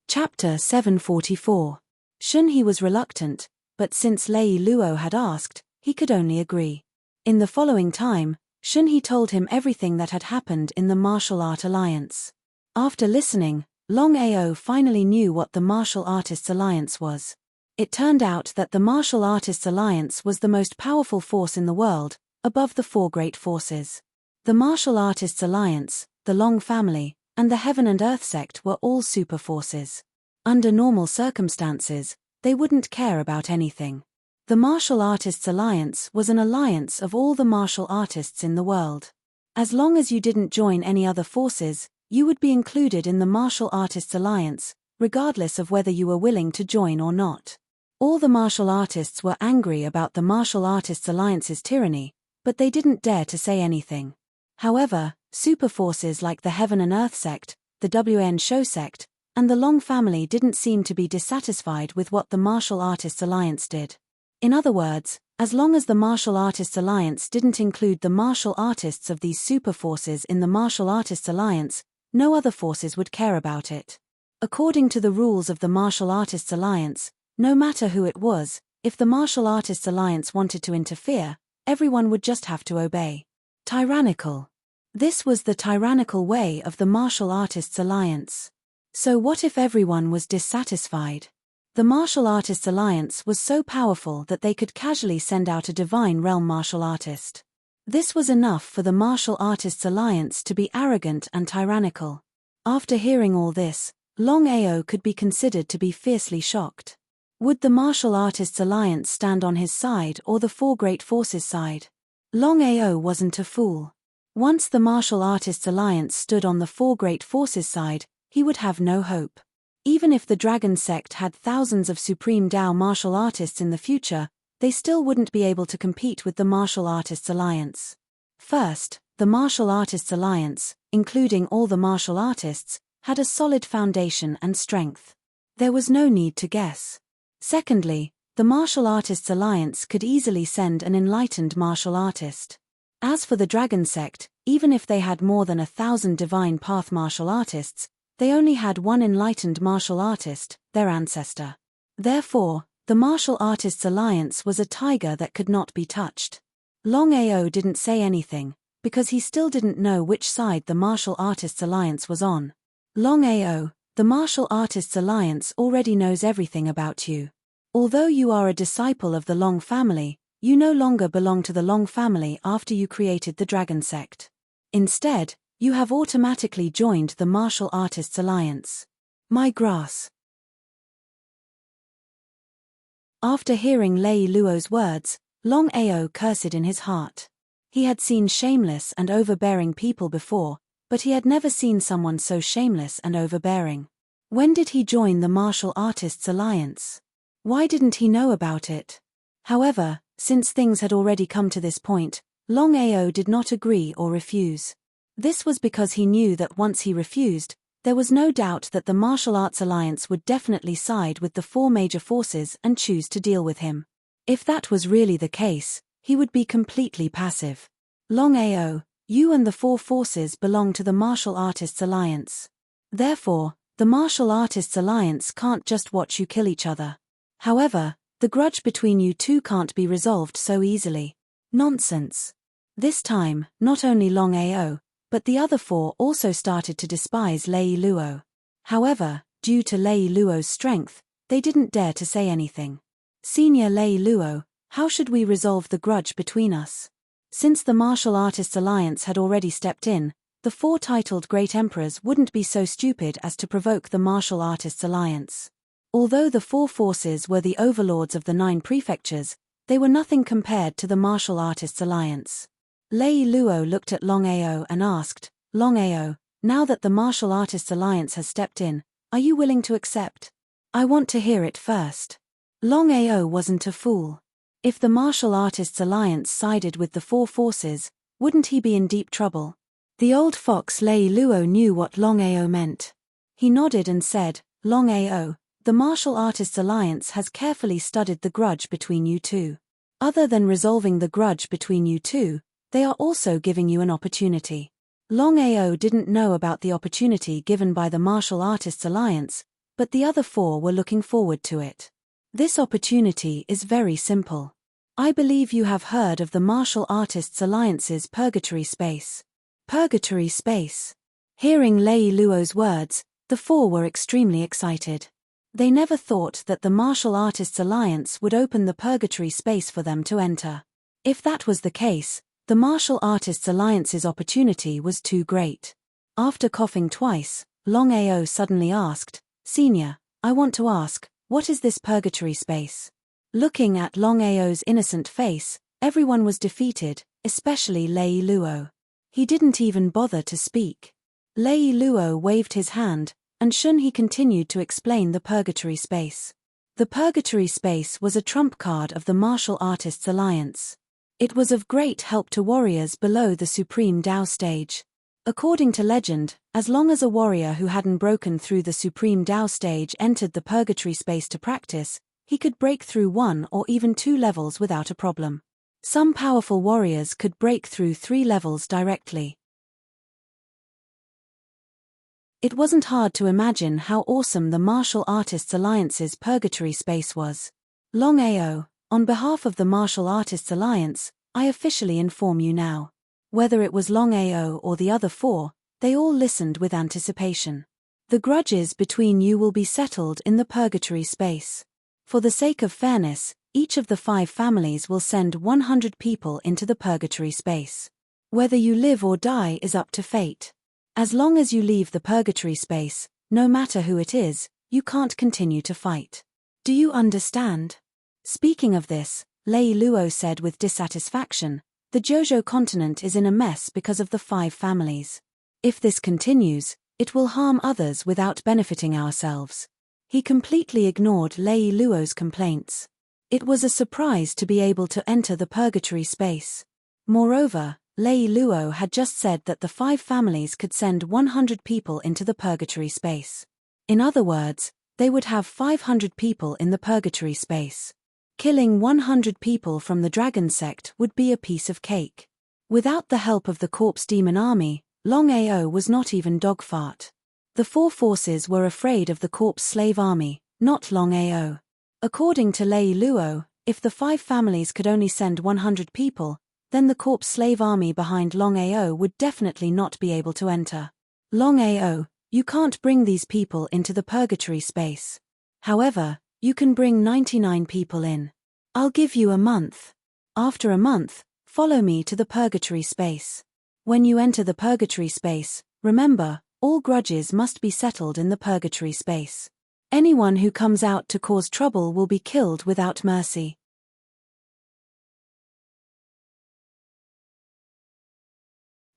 Chapter 744. Shenhe was reluctant, but since Lei Luo had asked, he could only agree. In the following time, Shenhe told him everything that had happened in the Martial Art Alliance. After listening, Longao finally knew what the Martial Artists Alliance was. It turned out that the Martial Artists Alliance was the most powerful force in the world, above the four great forces. The Martial Artists Alliance, the Long family, and the Heaven and Earth sect were all super forces. Under normal circumstances, they wouldn't care about anything. The Martial Artists Alliance was an alliance of all the martial artists in the world. As long as you didn't join any other forces, you would be included in the Martial Artists Alliance, regardless of whether you were willing to join or not. All the martial artists were angry about the Martial Artists Alliance's tyranny, but they didn't dare to say anything. However, super forces like the Heaven and Earth sect, the WN Show sect, and the Long family didn't seem to be dissatisfied with what the Martial Artists Alliance did. In other words, as long as the Martial Artists Alliance didn't include the martial artists of these super forces in the Martial Artists Alliance, no other forces would care about it. According to the rules of the Martial Artists Alliance, no matter who it was, if the Martial Artists Alliance wanted to interfere, everyone would just have to obey. Tyrannical. This was the tyrannical way of the Martial Artists Alliance. So what if everyone was dissatisfied? The Martial Artists Alliance was so powerful that they could casually send out a divine realm martial artist. This was enough for the Martial Artists Alliance to be arrogant and tyrannical. After hearing all this, Longao could be considered to be fiercely shocked. Would the Martial Artists Alliance stand on his side or the four great forces' side? Longao wasn't a fool. Once the Martial Artists Alliance stood on the four great forces' side, he would have no hope. Even if the Dragon sect had thousands of Supreme Dao martial artists in the future, they still wouldn't be able to compete with the Martial Artists Alliance. First, the Martial Artists Alliance, including all the martial artists, had a solid foundation and strength. There was no need to guess. Secondly, the Martial Artists Alliance could easily send an enlightened martial artist. As for the Dragon sect, even if they had more than 1,000 divine path martial artists, they only had one enlightened martial artist, their ancestor. Therefore, the Martial Artists Alliance was a tiger that could not be touched. Longao didn't say anything, because he still didn't know which side the Martial Artists Alliance was on. Longao, the Martial Artists Alliance already knows everything about you. Although you are a disciple of the Long family, you no longer belong to the Long family after you created the Dragon sect. Instead, you have automatically joined the Martial Artists Alliance. My grass. After hearing Lei Luo's words, Longao cursed in his heart. He had seen shameless and overbearing people before, but he had never seen someone so shameless and overbearing. When did he join the Martial Artists Alliance? Why didn't he know about it? However, since things had already come to this point, Longao did not agree or refuse. This was because he knew that once he refused, there was no doubt that the Martial Arts Alliance would definitely side with the four major forces and choose to deal with him. If that was really the case, he would be completely passive. Longao, you and the four forces belong to the Martial Artists Alliance. Therefore, the Martial Artists Alliance can't just watch you kill each other. However, the grudge between you two can't be resolved so easily. Nonsense. This time, not only Longao, but the other four also started to despise Lei Luo. However, due to Lei Luo's strength, they didn't dare to say anything. Senior Lei Luo, how should we resolve the grudge between us? Since the Martial Artists Alliance had already stepped in, the four titled Great Emperors wouldn't be so stupid as to provoke the Martial Artists Alliance. Although the four forces were the overlords of the 9 prefectures, they were nothing compared to the Martial Artists Alliance. Lei Luo looked at Longao and asked, Longao, now that the Martial Artists Alliance has stepped in, are you willing to accept? I want to hear it first. Longao wasn't a fool. If the Martial Artists Alliance sided with the four forces, wouldn't he be in deep trouble? The old fox Lei Luo knew what Longao meant. He nodded and said, Longao, the Martial Artists Alliance has carefully studied the grudge between you two. Other than resolving the grudge between you two, they are also giving you an opportunity. Longao didn't know about the opportunity given by the Martial Artists Alliance, but the other four were looking forward to it. This opportunity is very simple. I believe you have heard of the Martial Artists Alliance's Purgatory Space. Purgatory Space. Hearing Lei Luo's words, the four were extremely excited. They never thought that the Martial Artists Alliance would open the Purgatory Space for them to enter. If that was the case, the Martial Artists Alliance's opportunity was too great. After coughing twice, Longao suddenly asked, Senior, I want to ask, what is this Purgatory Space? Looking at Longao's innocent face, everyone was defeated, especially Lei Luo. He didn't even bother to speak. Lei Luo waved his hand, and he continued to explain the Purgatory Space. The Purgatory Space was a trump card of the Martial Artists Alliance. It was of great help to warriors below the Supreme Dao stage. According to legend, as long as a warrior who hadn't broken through the Supreme Dao stage entered the Purgatory Space to practice, he could break through 1 or even 2 levels without a problem. Some powerful warriors could break through 3 levels directly. It wasn't hard to imagine how awesome the Martial Artists Alliance's Purgatory Space was. Longao, on behalf of the Martial Artists Alliance, I officially inform you now. Whether it was Longao or the other four, they all listened with anticipation. The grudges between you will be settled in the Purgatory Space. For the sake of fairness, each of the 5 families will send 100 people into the Purgatory Space. Whether you live or die is up to fate. As long as you leave the Purgatory Space, no matter who it is, you can't continue to fight. Do you understand? Speaking of this, Lei Luo said with dissatisfaction, the Jojo continent is in a mess because of the 5 families. If this continues, it will harm others without benefiting ourselves. He completely ignored Lei Luo's complaints. It was a surprise to be able to enter the Purgatory Space. Moreover, Lei Luo had just said that the 5 families could send 100 people into the Purgatory Space. In other words, they would have 500 people in the Purgatory Space. Killing 100 people from the Dragon Sect would be a piece of cake. Without the help of the Corpse Demon Army, Longao was not even dogfart. The 4 forces were afraid of the Corpse Slave Army, not Longao. According to Lei Luo, if the 5 families could only send 100 people, then the Corpse Slave Army behind Longao would definitely not be able to enter. Longao, you can't bring these people into the Purgatory Space. However, you can bring 99 people in. I'll give you a month. After a month, follow me to the Purgatory Space. When you enter the Purgatory Space, remember, all grudges must be settled in the Purgatory Space. Anyone who comes out to cause trouble will be killed without mercy.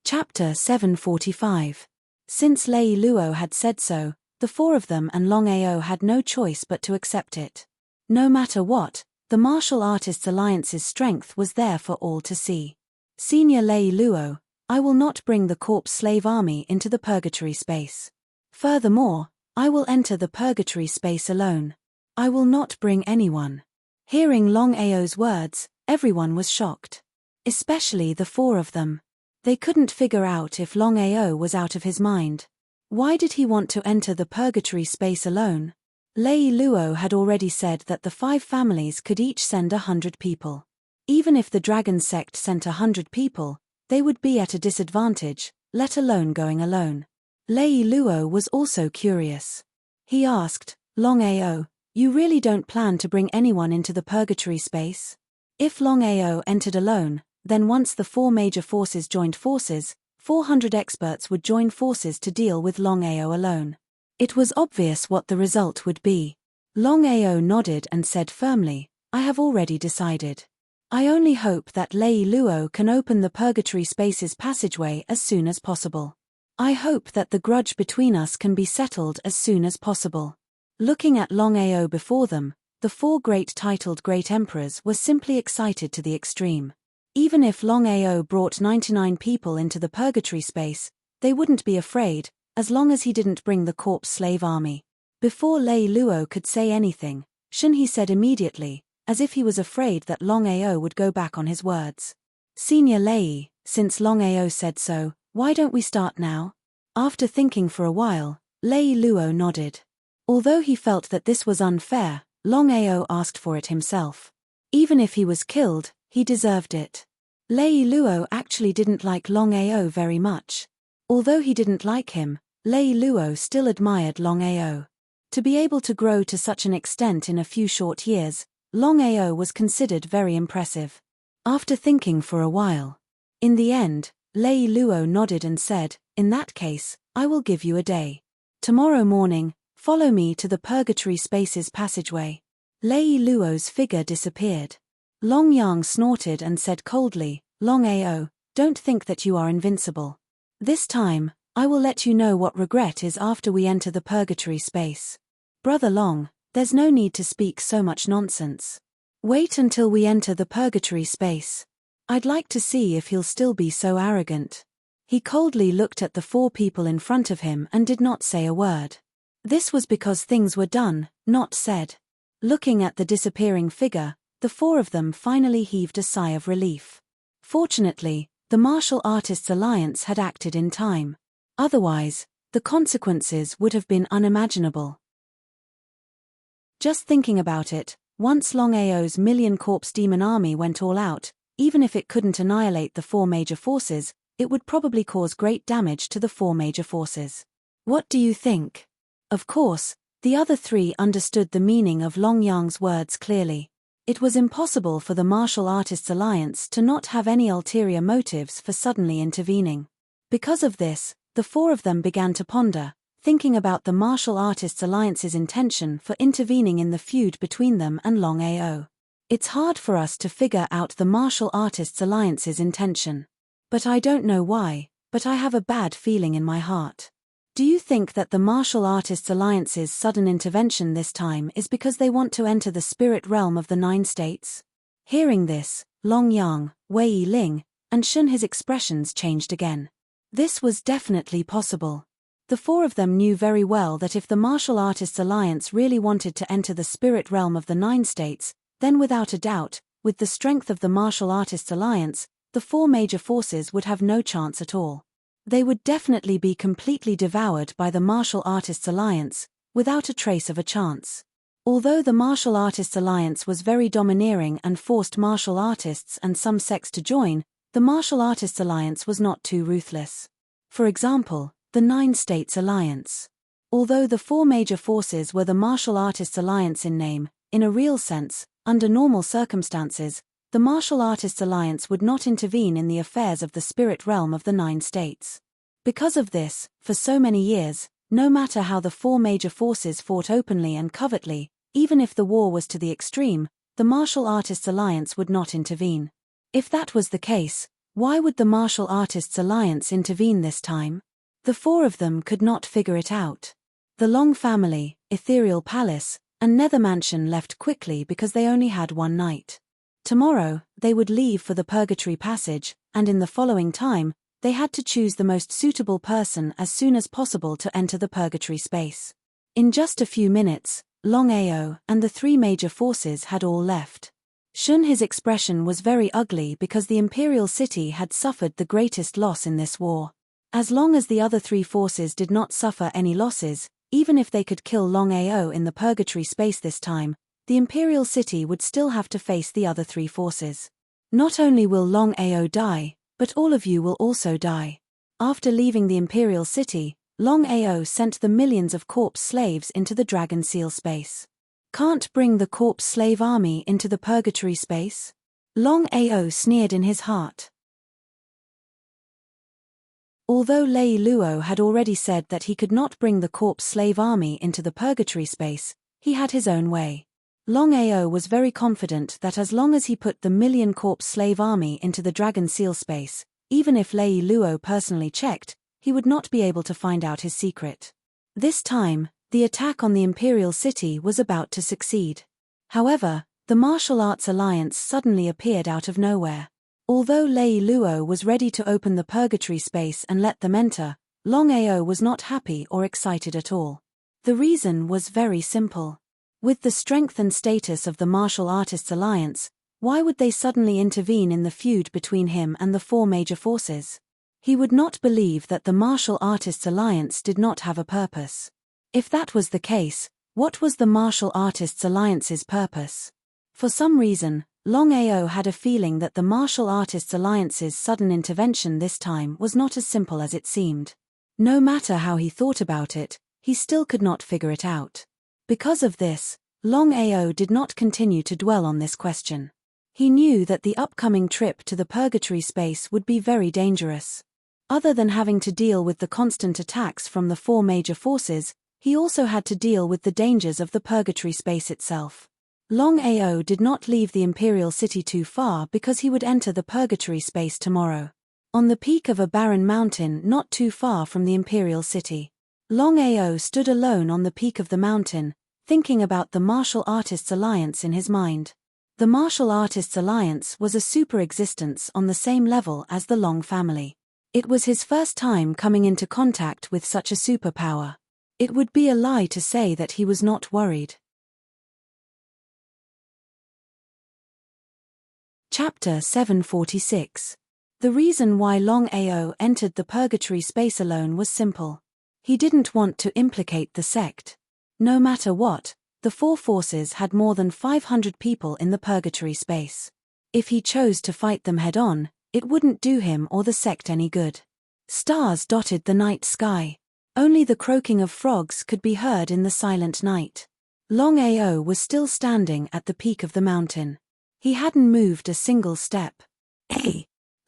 Chapter 745. Since Lei Luo had said so, the 4 of them and Longao had no choice but to accept it. No matter what, the Martial Artists Alliance's strength was there for all to see. Senior Lei Luo, I will not bring the Corpse Slave Army into the Purgatory Space. Furthermore, I will enter the Purgatory Space alone. I will not bring anyone. Hearing Longao's words, everyone was shocked. Especially the 4 of them. They couldn't figure out if Longao was out of his mind. Why did he want to enter the Purgatory Space alone? Lei Luo had already said that the 5 families could each send 100 people. Even if the Dragon Sect sent 100 people, They would be at a disadvantage, let alone going alone. Lei Luo was also curious. He asked, Longao, you really don't plan to bring anyone into the purgatory space? If Longao entered alone, then once the 4 major forces joined forces, 400 experts would join forces to deal with Longao alone. It was obvious what the result would be. Longao nodded and said firmly, I have already decided. I only hope that Lei Luo can open the purgatory space's passageway as soon as possible. I hope that the grudge between us can be settled as soon as possible. Looking at Longao before them, the 4 great titled Great Emperors were simply excited to the extreme. Even if Longao brought 99 people into the purgatory space, they wouldn't be afraid, as long as he didn't bring the corpse slave army. Before Lei Luo could say anything, Shunhe said immediately, as if he was afraid that Longao would go back on his words. Senior Lei, since Longao said so, why don't we start now? After thinking for a while, Lei Luo nodded. Although he felt that this was unfair, Longao asked for it himself. Even if he was killed, he deserved it. Lei Luo actually didn't like Longao very much. Although he didn't like him, Lei Luo still admired Longao. To be able to grow to such an extent in a few short years, Longao was considered very impressive. After thinking for a while, in the end, Lei Luo nodded and said, in that case, I will give you a day. Tomorrow morning, follow me to the purgatory space's passageway. Lei Luo's figure disappeared. Longyang snorted and said coldly, Longao, don't think that you are invincible. This time, I will let you know what regret is after we enter the purgatory space. Brother Long, there's no need to speak so much nonsense. Wait until we enter the purgatory space. I'd like to see if he'll still be so arrogant. He coldly looked at the 4 people in front of him and did not say a word. This was because things were done, not said. Looking at the disappearing figure, the 4 of them finally heaved a sigh of relief. Fortunately, the Martial Artists Alliance had acted in time. Otherwise, the consequences would have been unimaginable. Just thinking about it, once Longao's million-corpse demon army went all out, even if it couldn't annihilate the 4 major forces, it would probably cause great damage to the 4 major forces. What do you think? Of course, the other 3 understood the meaning of Longyang's words clearly. It was impossible for the Martial Artists Alliance to not have any ulterior motives for suddenly intervening. Because of this, the 4 of them began to ponder, thinking about the Martial Artists Alliance's intention for intervening in the feud between them and Longao. It's hard for us to figure out the Martial Artists Alliance's intention. But I don't know why, but I have a bad feeling in my heart. Do you think that the Martial Artists Alliance's sudden intervention this time is because they want to enter the spirit realm of the 9 states? Hearing this, Longyang, Wei Ling, and Shunhe's expressions changed again. This was definitely possible. The 4 of them knew very well that if the Martial Artists Alliance really wanted to enter the spirit realm of the 9 states, then without a doubt, with the strength of the Martial Artists Alliance, the 4 major forces would have no chance at all. They would definitely be completely devoured by the Martial Artists Alliance, without a trace of a chance. Although the Martial Artists Alliance was very domineering and forced martial artists and some sects to join, the Martial Artists Alliance was not too ruthless. For example, the 9 States Alliance. Although the 4 major forces were the Martial Artists Alliance in name, in a real sense, under normal circumstances, the Martial Artists Alliance would not intervene in the affairs of the spirit realm of the 9 states. Because of this, for so many years, no matter how the 4 major forces fought openly and covertly, even if the war was to the extreme, the Martial Artists Alliance would not intervene. If that was the case, why would the Martial Artists Alliance intervene this time? The 4 of them could not figure it out. The Long family, Ethereal Palace, and Nether Mansion left quickly because they only had one night. Tomorrow, they would leave for the Purgatory Passage, and in the following time, they had to choose the most suitable person as soon as possible to enter the Purgatory space. In just a few minutes, Longao and the 3 major forces had all left. Shunhe's expression was very ugly because the Imperial City had suffered the greatest loss in this war. As long as the other 3 forces did not suffer any losses, even if they could kill Longao in the Purgatory space this time, the Imperial City would still have to face the other 3 forces. Not only will Longao die, But all of you will also die. After leaving the Imperial City, Longao sent the millions of corpse slaves into the Dragon Seal space. Can't bring the corpse slave army into the purgatory space? Longao sneered in his heart. Although Lei Luo had already said that he could not bring the corpse slave army into the purgatory space, he had his own way. Longao was very confident that as long as he put the million corpse slave army into the Dragon Seal space, even if Lei Luo personally checked, he would not be able to find out his secret. This time, the attack on the Imperial City was about to succeed. However, the Martial Arts Alliance suddenly appeared out of nowhere. Although Lei Luo was ready to open the purgatory space and let them enter, Longao was not happy or excited at all. The reason was very simple. With the strength and status of the Martial Artists Alliance, why would they suddenly intervene in the feud between him and the four major forces? He would not believe that the Martial Artists Alliance did not have a purpose. If that was the case, what was the Martial Artists Alliance's purpose? For some reason, Longao had a feeling that the Martial Artists Alliance's sudden intervention this time was not as simple as it seemed. No matter how he thought about it, he still could not figure it out. Because of this, Longao did not continue to dwell on this question. He knew that the upcoming trip to the purgatory space would be very dangerous. Other than having to deal with the constant attacks from the four major forces, he also had to deal with the dangers of the purgatory space itself. Longao did not leave the Imperial City too far because he would enter the purgatory space tomorrow. On the peak of a barren mountain not too far from the Imperial City, Longao stood alone on the peak of the mountain, thinking about the Martial Artists Alliance in his mind. The Martial Artists Alliance was a super existence on the same level as the Long family. It was his first time coming into contact with such a superpower. It would be a lie to say that he was not worried. Chapter 746. The reason why Longao entered the purgatory space alone was simple. He didn't want to implicate the sect. No matter what, the four forces had more than 500 people in the purgatory space. If he chose to fight them head-on, it wouldn't do him or the sect any good. Stars dotted the night sky. Only the croaking of frogs could be heard in the silent night. Longao was still standing at the peak of the mountain. He hadn't moved a single step.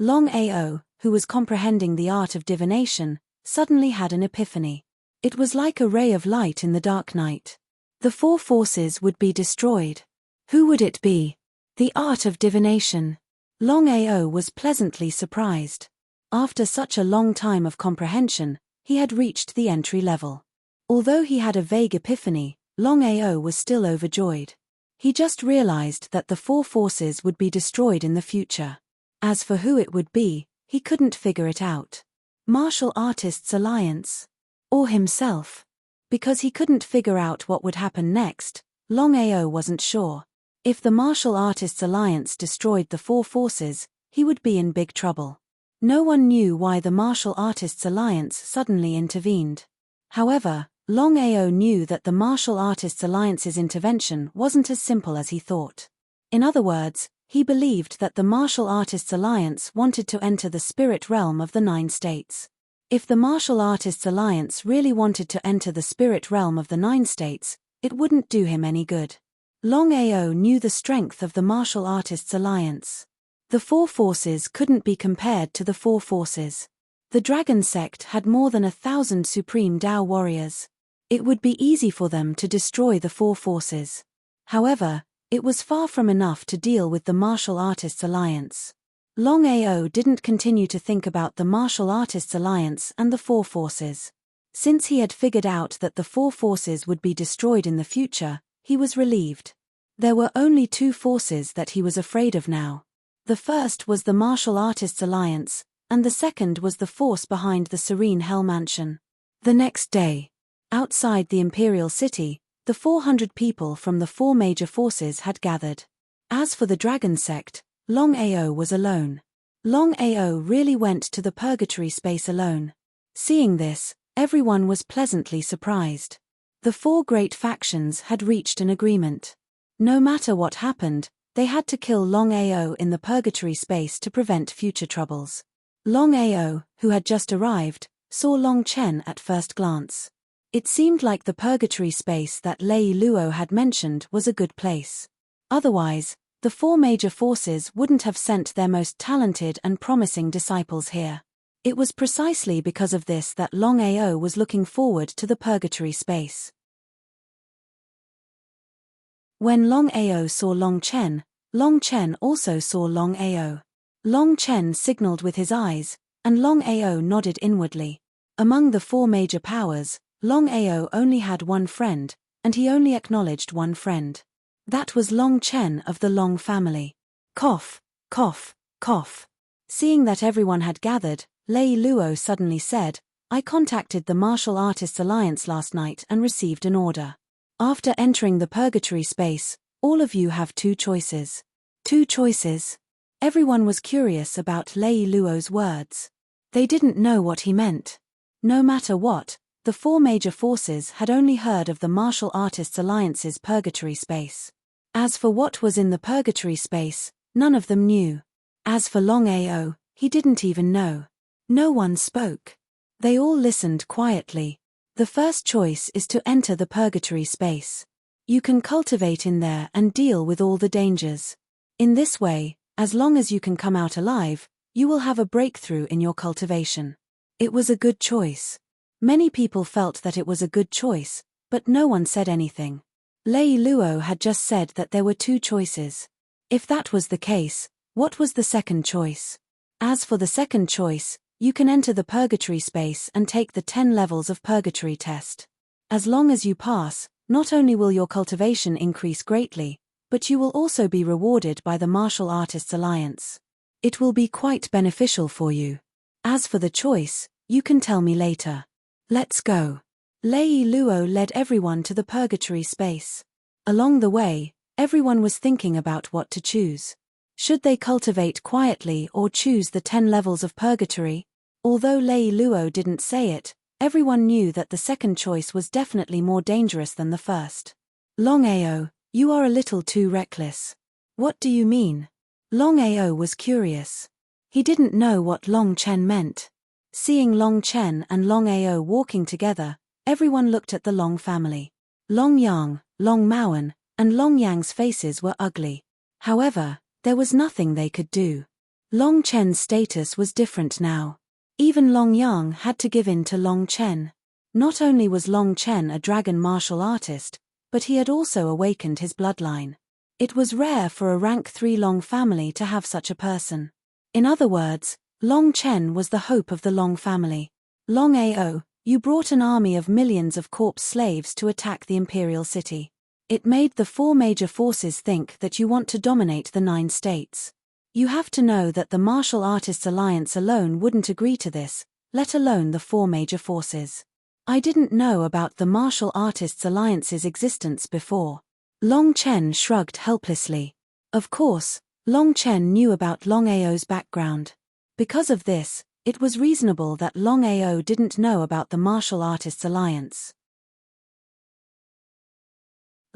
Longao, who was comprehending the art of divination, suddenly had an epiphany. It was like a ray of light in the dark night. The four forces would be destroyed. Who would it be? The art of divination. Longao was pleasantly surprised. After such a long time of comprehension, he had reached the entry level. Although he had a vague epiphany, Longao was still overjoyed. He just realized that the four forces would be destroyed in the future. As for who it would be, he couldn't figure it out. Martial Artists Alliance? Or himself? Because he couldn't figure out what would happen next, Longao wasn't sure. If the Martial Artists Alliance destroyed the four forces, he would be in big trouble. No one knew why the Martial Artists Alliance suddenly intervened. However, Longao knew that the Martial Artists Alliance's intervention wasn't as simple as he thought. In other words, he believed that the Martial Artists Alliance wanted to enter the spirit realm of the 9 states. If the Martial Artists Alliance really wanted to enter the spirit realm of the 9 states, it wouldn't do him any good. Longao knew the strength of the Martial Artists Alliance. The four forces couldn't be compared to the four forces. The Dragon Sect had more than 1,000 supreme Dao warriors. It would be easy for them to destroy the four forces. However, it was far from enough to deal with the Martial Artists Alliance. Longao didn't continue to think about the Martial Artists Alliance and the four forces. Since he had figured out that the four forces would be destroyed in the future, he was relieved. There were only 2 forces that he was afraid of now. The first was the Martial Artists Alliance, and the second was the force behind the Serene Hell Mansion. The next day, outside the Imperial City, the 400 people from the 4 major forces had gathered. As for the Dragon Sect, Longao was alone. Longao really went to the purgatory space alone. Seeing this, everyone was pleasantly surprised. The 4 great factions had reached an agreement. No matter what happened, they had to kill Longao in the purgatory space to prevent future troubles. Longao, who had just arrived, saw Long Chen at first glance. It seemed like the purgatory space that Lei Luo had mentioned was a good place. Otherwise, the four major forces wouldn't have sent their most talented and promising disciples here. It was precisely because of this that Longao was looking forward to the purgatory space. When Longao saw Long Chen also saw Longao. Long Chen signaled with his eyes, and Longao nodded inwardly. Among the four major powers, Longao only had one friend, and he only acknowledged one friend. That was Long Chen of the Long family. Cough, cough, cough. Seeing that everyone had gathered, Lei Luo suddenly said, "I contacted the Martial Artists Alliance last night and received an order. After entering the purgatory space, all of you have two choices." Two choices? Everyone was curious about Lei Luo's words. They didn't know what he meant. No matter what, the four major forces had only heard of the Martial Artists Alliance's purgatory space. As for what was in the purgatory space, none of them knew. As for Longao, he didn't even know. No one spoke. They all listened quietly. The first choice is to enter the purgatory space. You can cultivate in there and deal with all the dangers. In this way, as long as you can come out alive, you will have a breakthrough in your cultivation. It was a good choice. Many people felt that it was a good choice, but no one said anything. Lei Luo had just said that there were two choices. If that was the case, what was the second choice? As for the second choice, you can enter the purgatory space and take the 10 levels of purgatory test. As long as you pass, not only will your cultivation increase greatly, but you will also be rewarded by the Martial Artists Alliance. It will be quite beneficial for you. As for the choice, you can tell me later. Let's go. Lei Luo led everyone to the purgatory space. Along the way, everyone was thinking about what to choose. Should they cultivate quietly or choose the 10 levels of purgatory? Although Lei Luo didn't say it, everyone knew that the second choice was definitely more dangerous than the first. Longao, you are a little too reckless. What do you mean? Longao was curious. He didn't know what Long Chen meant. Seeing Long Chen and Longao walking together, everyone looked at the Long family. Long Yang, Long Maoan, and Long Yang's faces were ugly. However, there was nothing they could do. Long Chen's status was different now. Even Long Yang had to give in to Long Chen. Not only was Long Chen a dragon martial artist, but he had also awakened his bloodline. It was rare for a rank 3 Long family to have such a person. In other words, Long Chen was the hope of the Long family. Longao, you brought an army of millions of corpse slaves to attack the imperial city. It made the four major forces think that you want to dominate the 9 states. You have to know that the Martial Artists Alliance alone wouldn't agree to this, let alone the four major forces. I didn't know about the Martial Artists Alliance's existence before. Long Chen shrugged helplessly. Of course, Long Chen knew about Longao's background. Because of this, it was reasonable that Longao didn't know about the Martial Artists Alliance.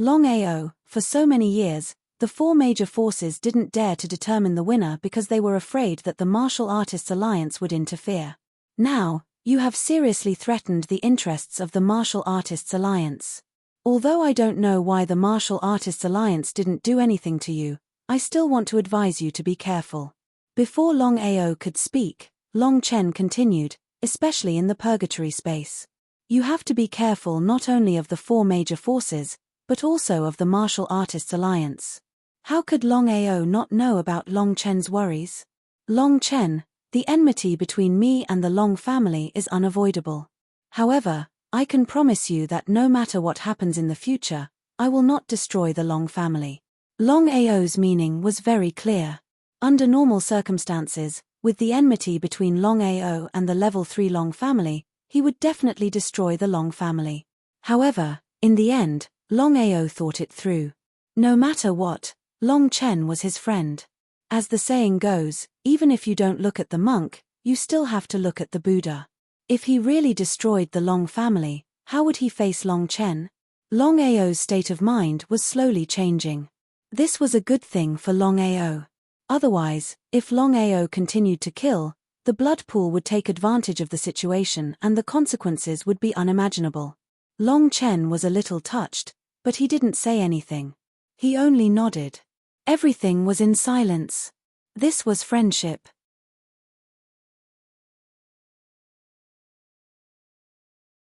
Longao, for so many years, the four major forces didn't dare to determine the winner because they were afraid that the Martial Artists Alliance would interfere. Now, you have seriously threatened the interests of the Martial Artists Alliance. Although I don't know why the Martial Artists Alliance didn't do anything to you, I still want to advise you to be careful. Before Longao could speak, Long Chen continued, especially in the purgatory space. You have to be careful not only of the four major forces, but also of the Martial Artists Alliance. How could Longao not know about Long Chen's worries? Long Chen, the enmity between me and the Long family is unavoidable. However, I can promise you that no matter what happens in the future, I will not destroy the Long family. Longao's meaning was very clear. Under normal circumstances, with the enmity between Longao and the level 3 Long family, he would definitely destroy the Long family. However, in the end, Longao thought it through. No matter what, Long Chen was his friend. As the saying goes, even if you don't look at the monk, you still have to look at the Buddha. If he really destroyed the Long family, how would he face Long Chen? Longao's state of mind was slowly changing. This was a good thing for Longao. Otherwise, if Longao continued to kill, The blood pool would take advantage of the situation and the consequences would be unimaginable. Long Chen was a little touched, but he didn't say anything. He only nodded. Everything was in silence. This was friendship.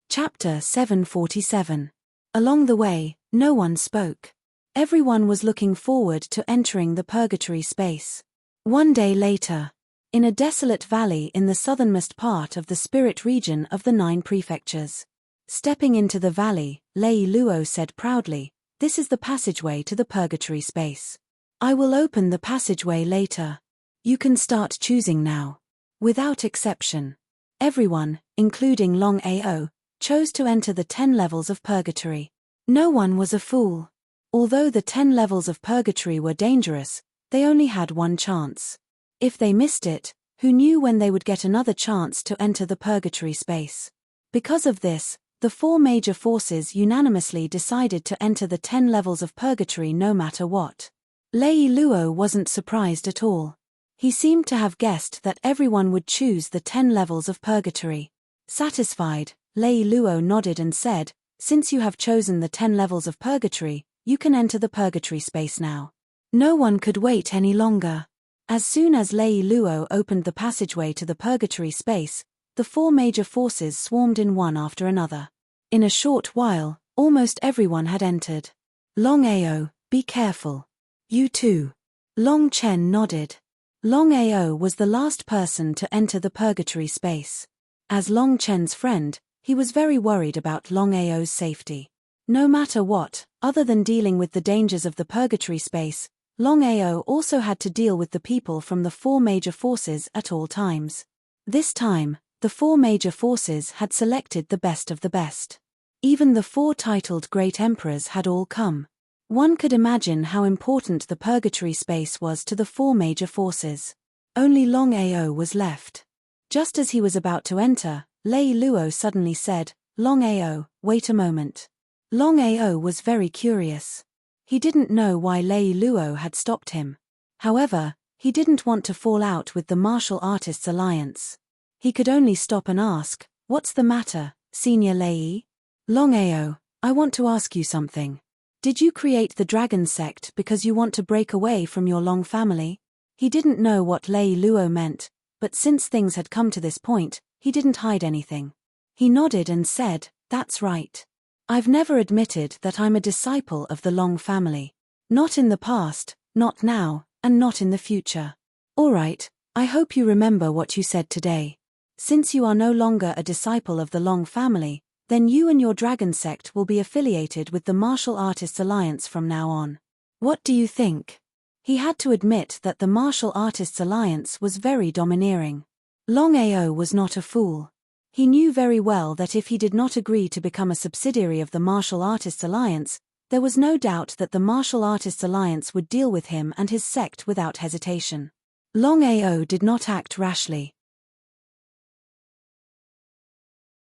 Chapter 747. Along the way, no one spoke. Everyone was looking forward to entering the purgatory space. One day later, in a desolate valley in the southernmost part of the spirit region of the 9 prefectures. Stepping into the valley, Lei Luo said proudly, "This is the passageway to the purgatory space. I will open the passageway later. You can start choosing now." Without exception, everyone, including Longao, chose to enter the 10 levels of purgatory. No one was a fool. Although the 10 levels of purgatory were dangerous, they only had one chance. If they missed it, who knew when they would get another chance to enter the purgatory space? Because of this, the 4 major forces unanimously decided to enter the 10 levels of purgatory no matter what. Lei Luo wasn't surprised at all. He seemed to have guessed that everyone would choose the 10 levels of purgatory. Satisfied, Lei Luo nodded and said, "Since you have chosen the 10 levels of purgatory, you can enter the purgatory space now." No one could wait any longer. As soon as Lei Luo opened the passageway to the purgatory space, the 4 major forces swarmed in one after another. In a short while, almost everyone had entered. Longao, be careful. You too. Long Chen nodded. Longao was the last person to enter the purgatory space. As Long Chen's friend, he was very worried about Longao's safety. No matter what, other than dealing with the dangers of the purgatory space, Longao also had to deal with the people from the 4 major forces at all times. This time, the 4 major forces had selected the best of the best. Even the 4 titled Great Emperors had all come. One could imagine how important the purgatory space was to the 4 major forces. Only Longao was left. Just as he was about to enter, Lei Luo suddenly said, "Longao, wait a moment." Longao was very curious. He didn't know why Lei Luo had stopped him. However, he didn't want to fall out with the Martial Artists Alliance. He could only stop and ask, "What's the matter, Senior Lei?" "Longao, I want to ask you something. Did you create the Dragon Sect because you want to break away from your Long family?" He didn't know what Lei Luo meant, but since things had come to this point, he didn't hide anything. He nodded and said, "That's right. I've never admitted that I'm a disciple of the Long family. Not in the past, not now, and not in the future. All right, I hope you remember what you said today. Since you are no longer a disciple of the Long family, then you and your Dragon Sect will be affiliated with the Martial Artists Alliance from now on. What do you think?" He had to admit that the Martial Artists Alliance was very domineering. Longao was not a fool. He knew very well that if he did not agree to become a subsidiary of the Martial Artists Alliance, there was no doubt that the Martial Artists Alliance would deal with him and his sect without hesitation. Longao did not act rashly.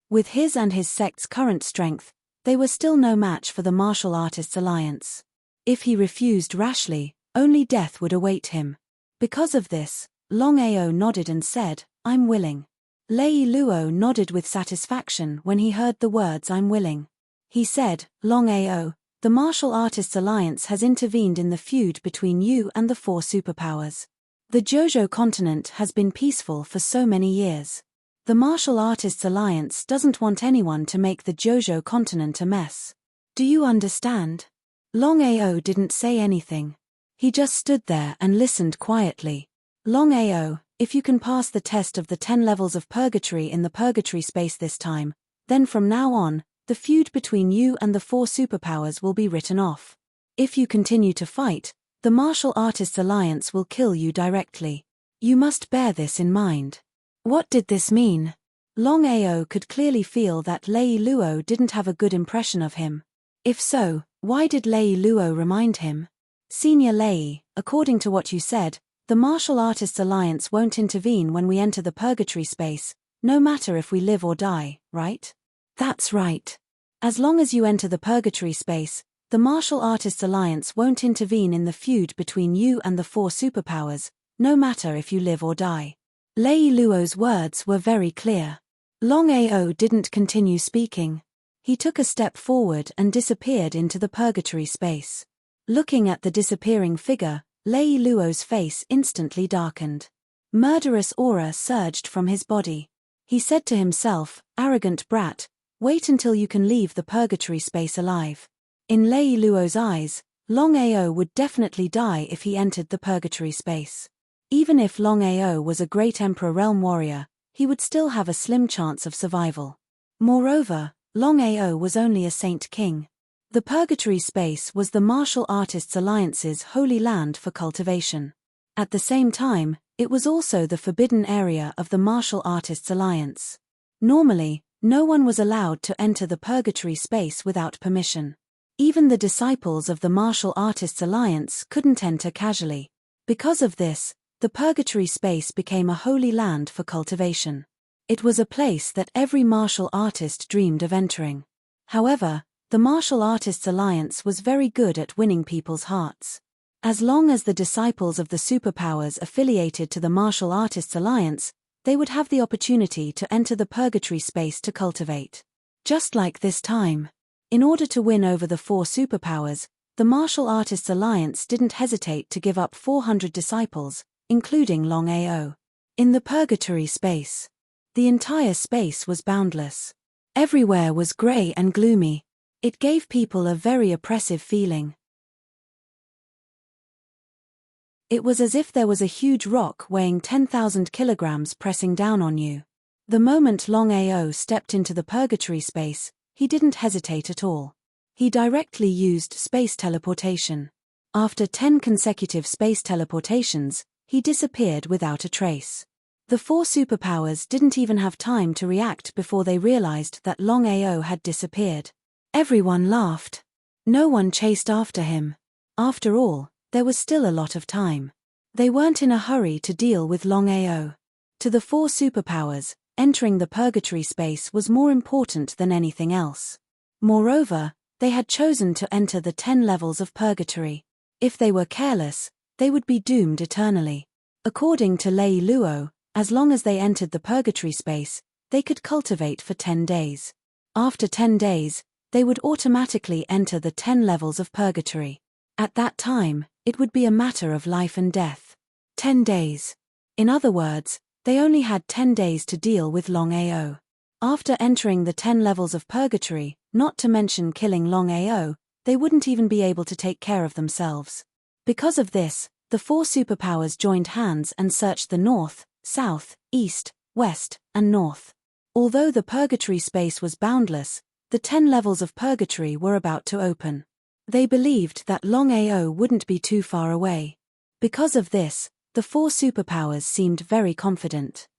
With his and his sect's current strength, they were still no match for the Martial Artists Alliance. If he refused rashly, only death would await him. Because of this, Longao nodded and said, "I'm willing." Lei Luo nodded with satisfaction when he heard the words "I'm willing." He said, "Longao, the Martial Artists Alliance has intervened in the feud between you and the 4 superpowers. The Jojo continent has been peaceful for so many years. The Martial Artists Alliance doesn't want anyone to make the Jojo continent a mess. Do you understand?" Longao didn't say anything. He just stood there and listened quietly. "Longao, if you can pass the test of the 10 levels of purgatory in the purgatory space this time, then from now on, the feud between you and the 4 superpowers will be written off. If you continue to fight, the Martial Artists Alliance will kill you directly. You must bear this in mind." What did this mean? Longao could clearly feel that Lei Luo didn't have a good impression of him. If so, why did Lei Luo remind him? "Senior Lei, according to what you said, the Martial Artists Alliance won't intervene when we enter the purgatory space, no matter if we live or die, right?" "That's right. As long as you enter the purgatory space, the Martial Artists Alliance won't intervene in the feud between you and the 4 superpowers, no matter if you live or die." Lei Luo's words were very clear. Longao didn't continue speaking. He took a step forward and disappeared into the purgatory space. Looking at the disappearing figure, Lei Luo's face instantly darkened. Murderous aura surged from his body. He said to himself, "Arrogant brat, wait until you can leave the purgatory space alive." In Lei Luo's eyes, Longao would definitely die if he entered the purgatory space. Even if Longao was a great emperor realm warrior, he would still have a slim chance of survival. Moreover, Longao was only a saint king. The purgatory space was the Martial Artists Alliance's holy land for cultivation. At the same time, it was also the forbidden area of the Martial Artists Alliance. Normally, no one was allowed to enter the purgatory space without permission. Even the disciples of the Martial Artists Alliance couldn't enter casually. Because of this, the purgatory space became a holy land for cultivation. It was a place that every martial artist dreamed of entering. However, the Martial Artists Alliance was very good at winning people's hearts. As long as the disciples of the superpowers affiliated to the Martial Artists Alliance, they would have the opportunity to enter the purgatory space to cultivate. Just like this time. In order to win over the 4 superpowers, the Martial Artists Alliance didn't hesitate to give up 400 disciples, including Longao. In the purgatory space, the entire space was boundless. Everywhere was grey and gloomy. It gave people a very oppressive feeling. It was as if there was a huge rock weighing 10,000 kilograms pressing down on you. The moment Longao stepped into the purgatory space, he didn't hesitate at all. He directly used space teleportation. After 10 consecutive space teleportations, he disappeared without a trace. The 4 superpowers didn't even have time to react before they realized that Longao had disappeared. Everyone laughed. No one chased after him. After all, there was still a lot of time. They weren't in a hurry to deal with Longao. To the 4 superpowers, entering the purgatory space was more important than anything else. Moreover, they had chosen to enter the 10 levels of purgatory. If they were careless, they would be doomed eternally. According to Lei Luo, as long as they entered the purgatory space, they could cultivate for 10 days. After 10 days, they would automatically enter the 10 levels of purgatory. At that time, it would be a matter of life and death. 10 days. In other words, they only had 10 days to deal with Longao. After entering the 10 levels of purgatory, not to mention killing Longao, they wouldn't even be able to take care of themselves. Because of this, the 4 superpowers joined hands and searched the north, south, east, west, and north. Although the purgatory space was boundless, the 10 levels of purgatory were about to open. They believed that Longao wouldn't be too far away. Because of this, the 4 superpowers seemed very confident.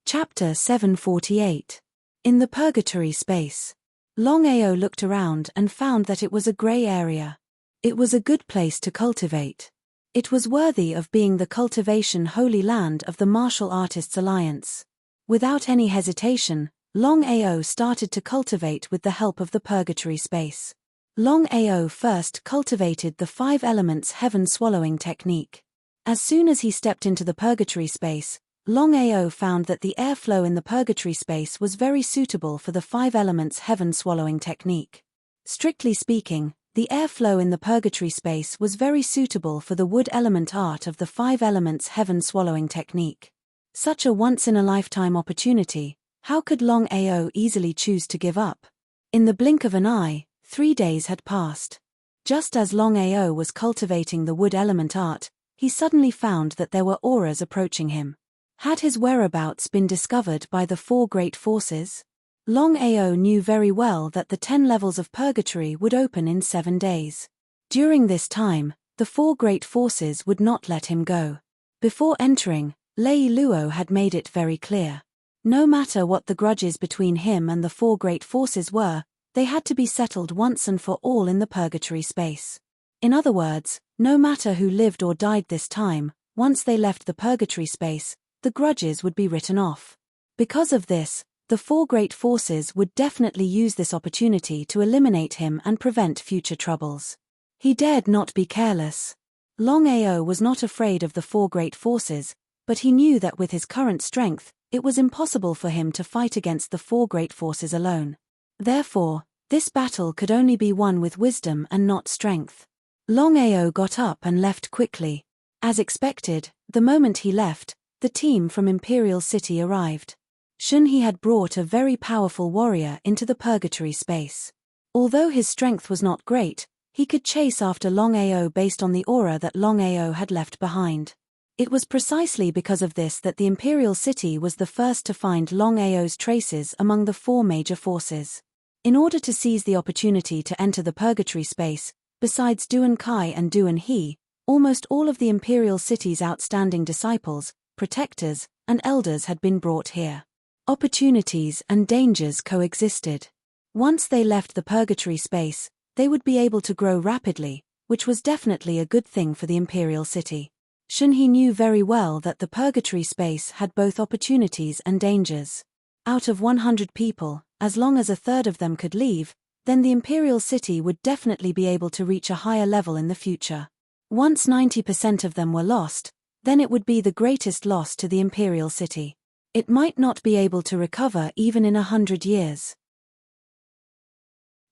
Chapter 748. In the purgatory space. Longao looked around and found that it was a grey area. It was a good place to cultivate. It was worthy of being the cultivation holy land of the Martial Artists Alliance. Without any hesitation, Longao started to cultivate with the help of the purgatory space. Longao first cultivated the 5 elements heaven swallowing technique. As soon as he stepped into the purgatory space, Longao found that the airflow in the purgatory space was very suitable for the 5 elements heaven swallowing technique. Strictly speaking, the airflow in the purgatory space was very suitable for the wood element art of the 5 elements heaven swallowing technique. Such a once-in-a-lifetime opportunity, how could Longao easily choose to give up? In the blink of an eye, 3 days had passed. Just as Longao was cultivating the wood element art, he suddenly found that there were auras approaching him. Had his whereabouts been discovered by the 4 great forces? Longao knew very well that the 10 levels of purgatory would open in 7 days. During this time, the 4 great forces would not let him go. Before entering, Lei Luo had made it very clear. No matter what the grudges between him and the 4 great forces were, they had to be settled once and for all in the purgatory space. In other words, no matter who lived or died this time, once they left the purgatory space, the grudges would be written off. Because of this, the 4 great forces would definitely use this opportunity to eliminate him and prevent future troubles. He dared not be careless. Longao was not afraid of the four great forces, but he knew that with his current strength, it was impossible for him to fight against the four great forces alone. Therefore, this battle could only be won with wisdom and not strength. Longao got up and left quickly. As expected, the moment he left, the team from Imperial City arrived. Shunhe had brought a very powerful warrior into the purgatory space. Although his strength was not great, he could chase after Longao based on the aura that Longao had left behind. It was precisely because of this that the Imperial City was the first to find Longao's traces among the four major forces. In order to seize the opportunity to enter the purgatory space, besides Duan Kai and Duan He, almost all of the Imperial City's outstanding disciples, protectors, and elders had been brought here. Opportunities and dangers coexisted. Once they left the purgatory space, they would be able to grow rapidly, which was definitely a good thing for the Imperial City. Shunhe knew very well that the purgatory space had both opportunities and dangers. Out of 100 people, as long as a third of them could leave, then the Imperial City would definitely be able to reach a higher level in the future. Once 90% of them were lost, then it would be the greatest loss to the Imperial City. It might not be able to recover even in 100 years.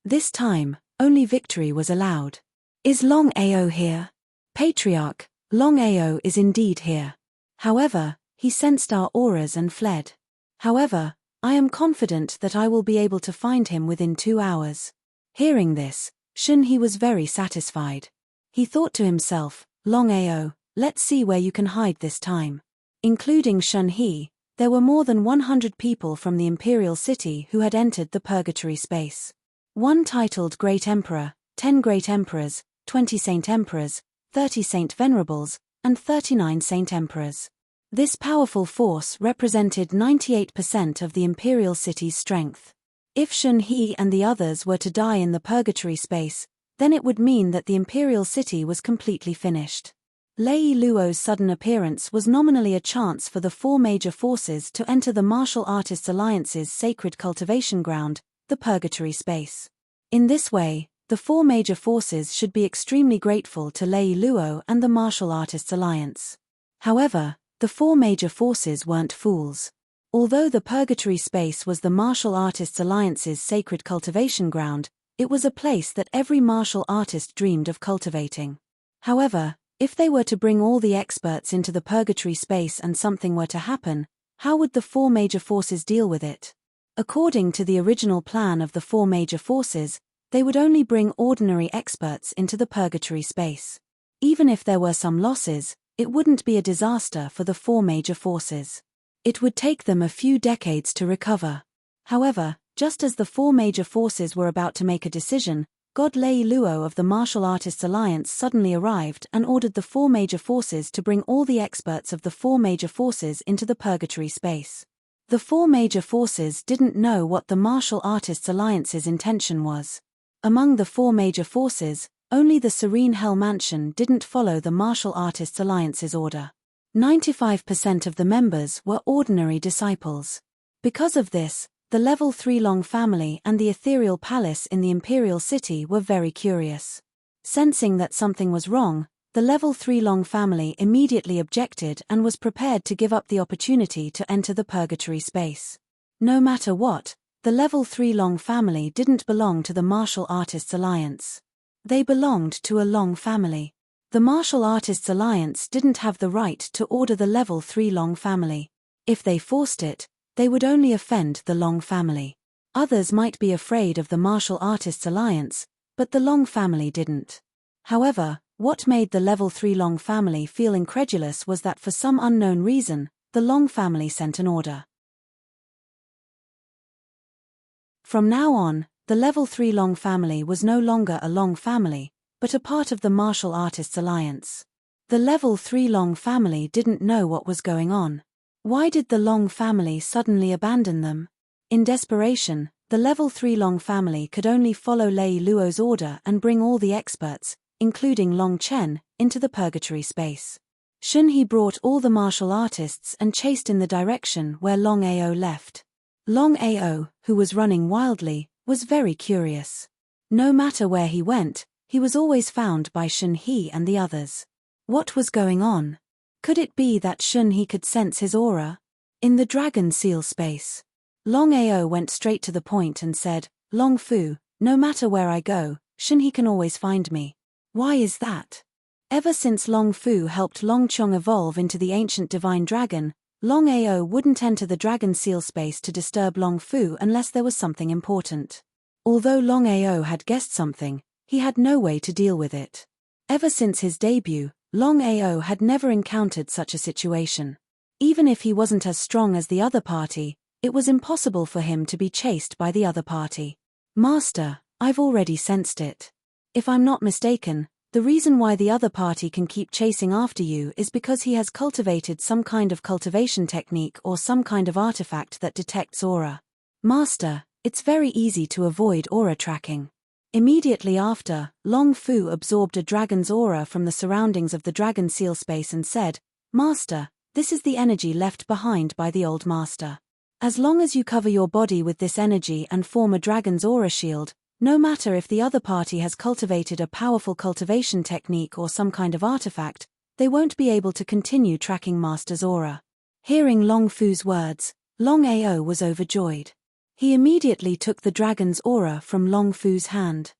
This time, only victory was allowed. Is Longao here? Patriarch, Longao is indeed here. However, he sensed our auras and fled. However, I am confident that I will be able to find him within 2 hours. Hearing this, Shunhe was very satisfied. He thought to himself, Longao, let's see where you can hide this time. Including Shunhe, there were more than 100 people from the Imperial City who had entered the purgatory space. One titled Great Emperor, 10 Great Emperors, 20 Saint Emperors, 30 Saint Venerables, and 39 Saint Emperors. This powerful force represented 98% of the Imperial City's strength. If Shunhe and the others were to die in the purgatory space, then it would mean that the Imperial City was completely finished. Lei Luo's sudden appearance was nominally a chance for the four major forces to enter the Martial Artists Alliance's sacred cultivation ground, the purgatory space. In this way, the four major forces should be extremely grateful to Lei Luo and the Martial Artists Alliance. However, the four major forces weren't fools. Although the purgatory space was the Martial Artists Alliance's sacred cultivation ground, it was a place that every martial artist dreamed of cultivating. However, if they were to bring all the experts into the purgatory space and something were to happen, how would the four major forces deal with it? According to the original plan of the four major forces, they would only bring ordinary experts into the purgatory space. Even if there were some losses, it wouldn't be a disaster for the four major forces. It would take them a few decades to recover. However, just as the four major forces were about to make a decision, God Lei Luo of the Martial Artists Alliance suddenly arrived and ordered the four major forces to bring all the experts of the four major forces into the purgatory space. The four major forces didn't know what the Martial Artists Alliance's intention was. Among the four major forces, only the Serene Hell Mansion didn't follow the Martial Artists Alliance's order. 95% of the members were ordinary disciples. Because of this, the Level 3 Long family and the Ethereal Palace in the Imperial City were very curious. Sensing that something was wrong, the Level 3 Long family immediately objected and was prepared to give up the opportunity to enter the purgatory space. No matter what, the Level 3 Long family didn't belong to the Martial Artists Alliance. They belonged to a Long family. The Martial Artists Alliance didn't have the right to order the Level 3 Long family. If they forced it, they would only offend the Long family. Others might be afraid of the Martial Artists Alliance, but the Long family didn't. However, what made the Level 3 Long family feel incredulous was that for some unknown reason, the Long family sent an order. From now on, the Level 3 Long family was no longer a Long family, but a part of the Martial Artists Alliance. The Level 3 Long family didn't know what was going on. Why did the Long family suddenly abandon them? In desperation, the Level 3 Long family could only follow Lei Luo's order and bring all the experts, including Long Chen, into the purgatory space. Shunhe brought all the martial artists and chased in the direction where Longao left. Longao, who was running wildly, was very curious. No matter where he went, he was always found by Shun-He and the others. What was going on? Could it be that Shun-He could sense his aura? In the dragon seal space, Longao went straight to the point and said, "Long Fu, no matter where I go, Shun-He can always find me." Why is that? Ever since Long Fu helped Long Chong evolve into the ancient divine dragon, Longao wouldn't enter the dragon seal space to disturb Long Fu unless there was something important. Although Longao had guessed something, he had no way to deal with it. Ever since his debut, Longao had never encountered such a situation. Even if he wasn't as strong as the other party, it was impossible for him to be chased by the other party. "Master, I've already sensed it. If I'm not mistaken, the reason why the other party can keep chasing after you is because he has cultivated some kind of cultivation technique or some kind of artifact that detects aura. Master, it's very easy to avoid aura tracking." Immediately after, Long Fu absorbed a dragon's aura from the surroundings of the dragon seal space and said, "Master, this is the energy left behind by the old master. As long as you cover your body with this energy and form a dragon's aura shield, no matter if the other party has cultivated a powerful cultivation technique or some kind of artifact, they won't be able to continue tracking Master's aura." Hearing Long Fu's words, Longao was overjoyed. He immediately took the dragon's aura from Long Fu's hand.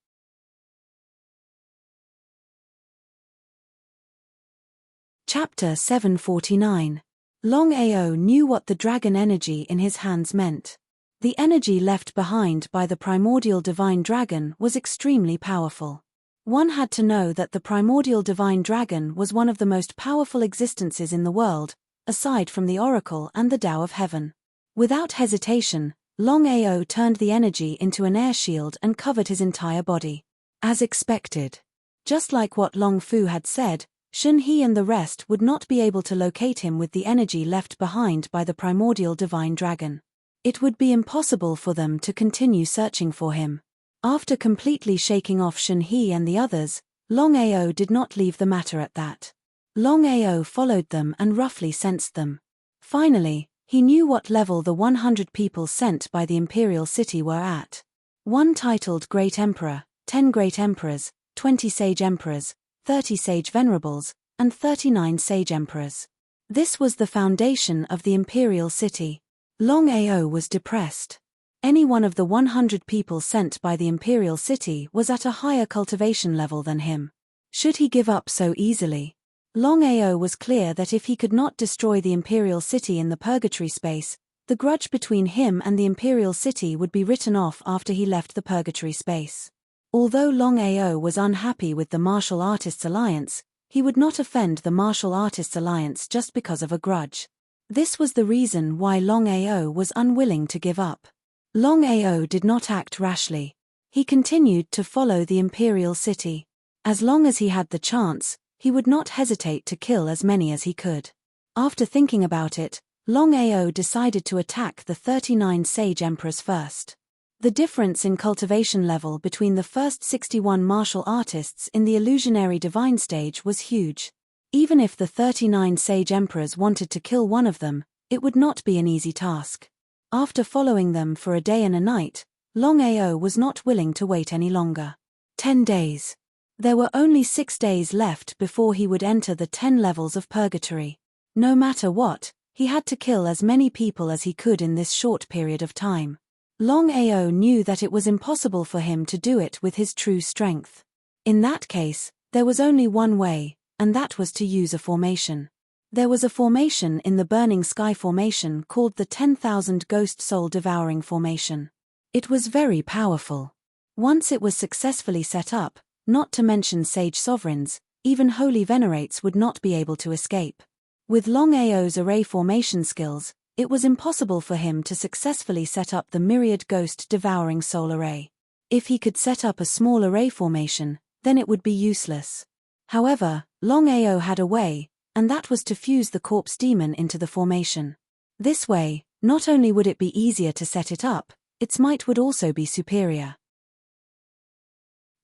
Chapter 749. Longao knew what the dragon energy in his hands meant. The energy left behind by the primordial divine dragon was extremely powerful. One had to know that the primordial divine dragon was one of the most powerful existences in the world, aside from the oracle and the Tao of heaven. Without hesitation, Longao turned the energy into an air shield and covered his entire body. As expected. Just like what Long Fu had said, Shun-He and the rest would not be able to locate him with the energy left behind by the primordial divine dragon. It would be impossible for them to continue searching for him. After completely shaking off Shun-He and the others, Longao did not leave the matter at that. Longao followed them and roughly sensed them. Finally, he knew what level the 100 people sent by the imperial city were at. One titled Great Emperor, 10 Great Emperors, 20 Sage Emperors, 30 Sage Venerables, and 39 Sage Emperors. This was the foundation of the imperial city. Longao was depressed. Any one of the 100 people sent by the imperial city was at a higher cultivation level than him. Should he give up so easily? Longao was clear that if he could not destroy the imperial city in the purgatory space, the grudge between him and the imperial city would be written off after he left the purgatory space. Although Longao was unhappy with the Martial Artists Alliance, he would not offend the Martial Artists Alliance just because of a grudge. This was the reason why Longao was unwilling to give up. Longao did not act rashly. He continued to follow the imperial city. As long as he had the chance, he would not hesitate to kill as many as he could. After thinking about it, Longao decided to attack the 39 Sage Emperors first. The difference in cultivation level between the first 61 martial artists in the illusionary divine stage was huge. Even if the 39 Sage Emperors wanted to kill one of them, it would not be an easy task. After following them for a day and a night, Longao was not willing to wait any longer. 10 days. There were only 6 days left before he would enter the 10 levels of purgatory. No matter what, he had to kill as many people as he could in this short period of time. Longao knew that it was impossible for him to do it with his true strength. In that case, there was only one way, and that was to use a formation. There was a formation in the Burning Sky formation called the 10,000 Ghost Soul Devouring formation. It was very powerful. Once it was successfully set up, not to mention sage sovereigns, even holy venerates would not be able to escape. With Longao's array formation skills, it was impossible for him to successfully set up the myriad ghost devouring soul array. If he could set up a small array formation, then it would be useless. However, Longao had a way, and that was to fuse the corpse demon into the formation. This way, not only would it be easier to set it up, its might would also be superior.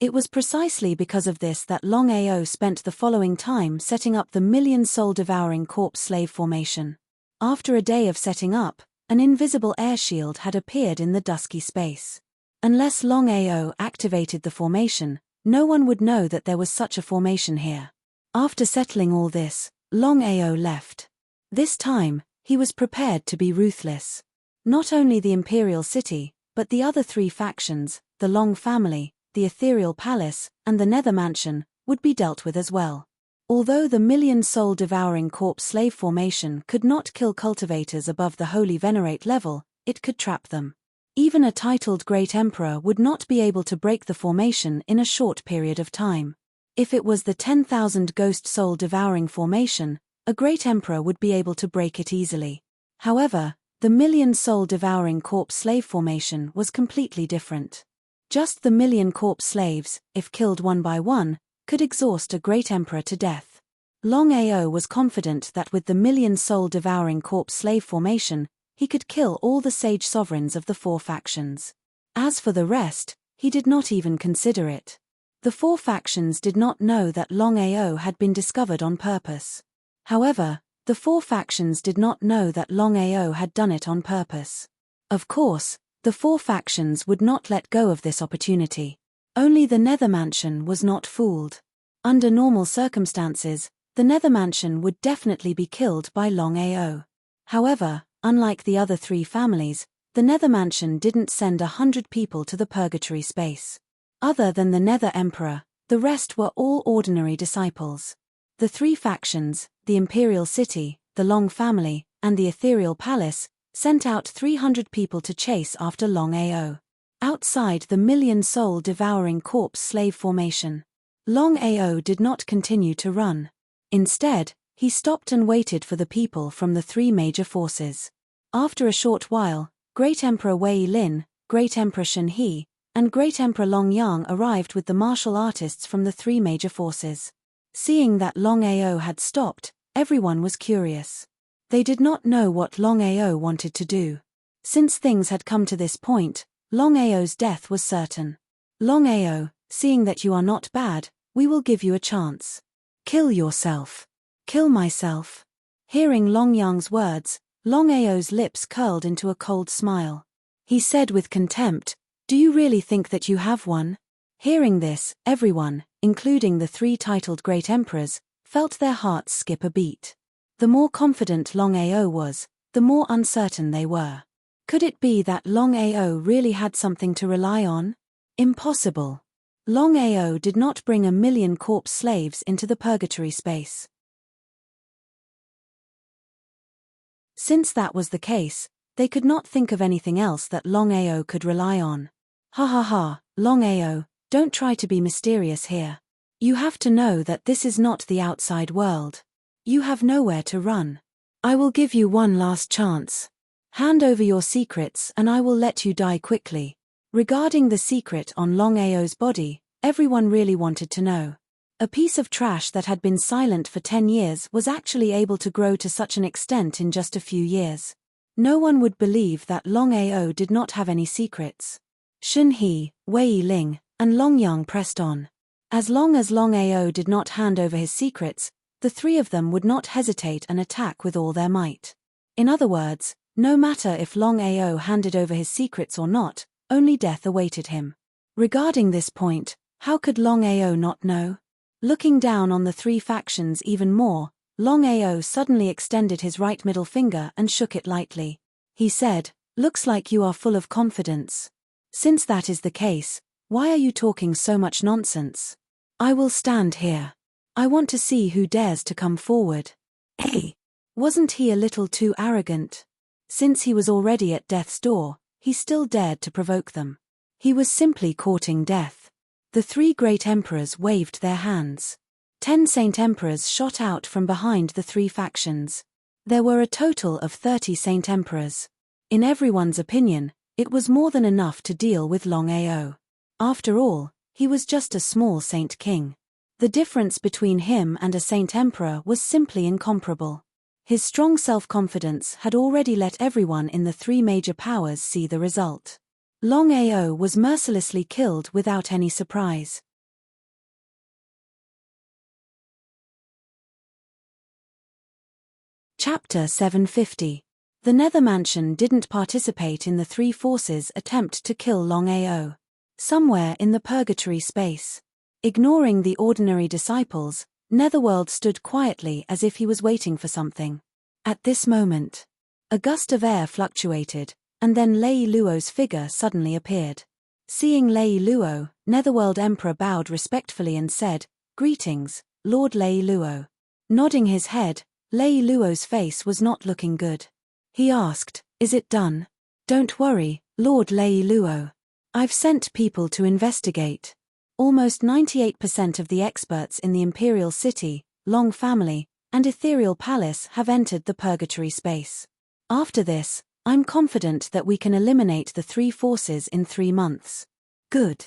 It was precisely because of this that Longao spent the following time setting up the million soul-devouring corpse slave formation. After a day of setting up, an invisible air shield had appeared in the dusky space. Unless Longao activated the formation, No one would know that there was such a formation here. After settling all this, Longao left. This time, he was prepared to be ruthless. Not only the Imperial City, but the other three factions, the Long family, the Ethereal Palace, and the Nether Mansion, would be dealt with as well. Although the million-soul devouring corpse slave formation could not kill cultivators above the Holy Venerate level, it could trap them. Even a titled Great Emperor would not be able to break the formation in a short period of time. If it was the 10,000 ghost soul devouring formation, a Great Emperor would be able to break it easily. However, the million-soul devouring corpse slave formation was completely different. Just the million corpse slaves, if killed one by one, could exhaust a Great Emperor to death. Longao was confident that with the million-soul devouring corpse slave formation, he could kill all the sage sovereigns of the four factions. As for the rest, he did not even consider it. The four factions did not know that Longao had been discovered on purpose. However, the four factions did not know that Longao had done it on purpose. Of course, the four factions would not let go of this opportunity. Only the Nether Mansion was not fooled. Under normal circumstances, the Nether Mansion would definitely be killed by Longao. However, unlike the other three families, the Nether Mansion didn't send 100 people to the purgatory space. Other than the Nether Emperor, the rest were all ordinary disciples. The three factions, the Imperial City, the Long family, and the Ethereal Palace, sent out 300 people to chase after Longao. Outside the million-soul devouring corpse slave formation, Longao did not continue to run. Instead, he stopped and waited for the people from the three major forces. After a short while, Great Emperor Wei Lin, Great Emperor Shen He, and Great Emperor Longyang arrived with the martial artists from the three major forces. Seeing that Longao had stopped, everyone was curious. They did not know what Longao wanted to do. Since things had come to this point, Longao's death was certain. Longao, seeing that you are not bad, we will give you a chance. Kill yourself. Kill myself. Hearing Longyang's words, Longao's lips curled into a cold smile. He said with contempt, "Do you really think that you have one?" Hearing this, everyone, including the three titled Great Emperors, felt their hearts skip a beat. The more confident Longao was, the more uncertain they were. Could it be that Longao really had something to rely on? Impossible. Longao did not bring 1,000,000 corpse slaves into the purgatory space. Since that was the case, they could not think of anything else that Longao could rely on. Ha ha ha, Longao, don't try to be mysterious here. You have to know that this is not the outside world. You have nowhere to run. I will give you one last chance. Hand over your secrets and I will let you die quickly. Regarding the secret on Longao's body, everyone really wanted to know. A piece of trash that had been silent for 10 years was actually able to grow to such an extent in just a few years. No one would believe that Longao did not have any secrets. Shen He, Wei Ling, and Longyang pressed on. As long as Longao did not hand over his secrets, the three of them would not hesitate and attack with all their might. In other words, no matter if Longao handed over his secrets or not, only death awaited him. Regarding this point, how could Longao not know? Looking down on the three factions even more, Longao suddenly extended his right middle finger and shook it lightly. He said, "Looks like you are full of confidence. Since that is the case, why are you talking so much nonsense? I will stand here. I want to see who dares to come forward." Hey! Wasn't he a little too arrogant? Since he was already at death's door, he still dared to provoke them. He was simply courting death. The three great emperors waved their hands. 10 Saint Emperors shot out from behind the three factions. There were a total of 30 Saint Emperors. In everyone's opinion, it was more than enough to deal with Longao. After all, he was just a small Saint King. The difference between him and a Saint Emperor was simply incomparable. His strong self-confidence had already let everyone in the three major powers see the result. Longao was mercilessly killed without any surprise. Chapter 750. The Nether Mansion didn't participate in the three forces' attempt to kill Longao. Somewhere in the purgatory space. Ignoring the ordinary disciples, Netherworld stood quietly as if he was waiting for something. At this moment, a gust of air fluctuated, and then Lei Luo's figure suddenly appeared. Seeing Lei Luo, Netherworld Emperor bowed respectfully and said, "Greetings, Lord Lei Luo." Nodding his head, Lei Luo's face was not looking good. He asked, "Is it done?" "Don't worry, Lord Lei Luo. I've sent people to investigate. Almost 98% of the experts in the Imperial City, Long Family, and Ethereal Palace have entered the purgatory space. After this, I'm confident that we can eliminate the three forces in 3 months." "Good."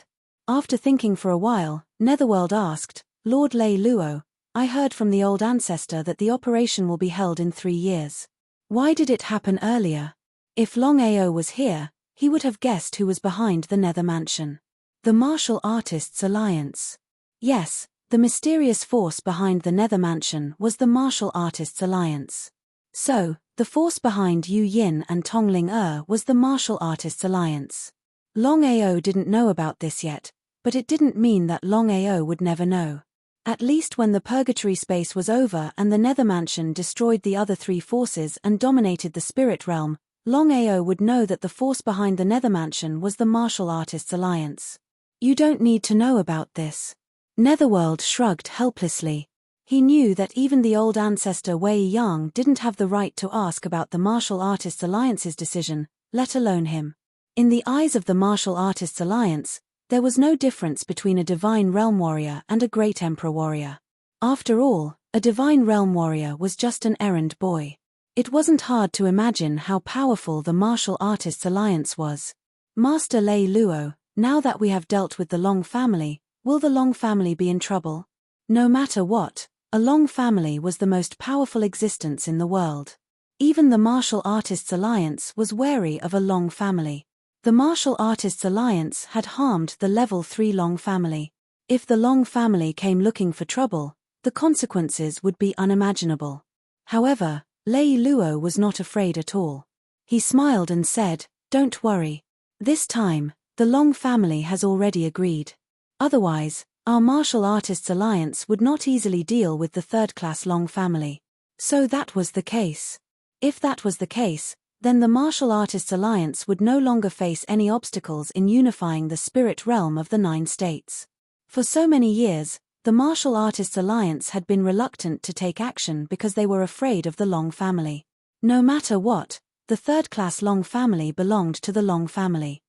After thinking for a while, Netherworld asked, "Lord Lei Luo, I heard from the old ancestor that the operation will be held in 3 years. Why did it happen earlier?" If Longao was here, he would have guessed who was behind the Nether Mansion. The Martial Artists Alliance. Yes, the mysterious force behind the Nether Mansion was the Martial Artists Alliance. So, the force behind Yu Yin and Tongling was the Martial Artists Alliance. Longao didn't know about this yet, but it didn't mean that Longao would never know. At least when the purgatory space was over and the Nether Mansion destroyed the other 3 forces and dominated the spirit realm, Longao would know that the force behind the Nether Mansion was the Martial Artists Alliance. "You don't need to know about this." Netherworld shrugged helplessly. He knew that even the old ancestor Wei Yang didn't have the right to ask about the Martial Artists Alliance's decision, let alone him. In the eyes of the Martial Artists Alliance, there was no difference between a Divine Realm Warrior and a Great Emperor Warrior. After all, a Divine Realm Warrior was just an errand boy. It wasn't hard to imagine how powerful the Martial Artists Alliance was. "Master Lei Luo, now that we have dealt with the Long family, will the Long family be in trouble?" No matter what, a Long family was the most powerful existence in the world. Even the Martial Artists Alliance was wary of a Long family. The Martial Artists Alliance had harmed the Level 3 Long family. If the Long family came looking for trouble, the consequences would be unimaginable. However, Lei Luo was not afraid at all. He smiled and said, "Don't worry. This time, the Long family has already agreed. Otherwise, our Martial Artists Alliance would not easily deal with the third-class Long family." So that was the case. If that was the case, then the Martial Artists Alliance would no longer face any obstacles in unifying the spirit realm of the 9 states. For so many years, the Martial Artists Alliance had been reluctant to take action because they were afraid of the Long family. No matter what, the third-class Long family belonged to the Long family.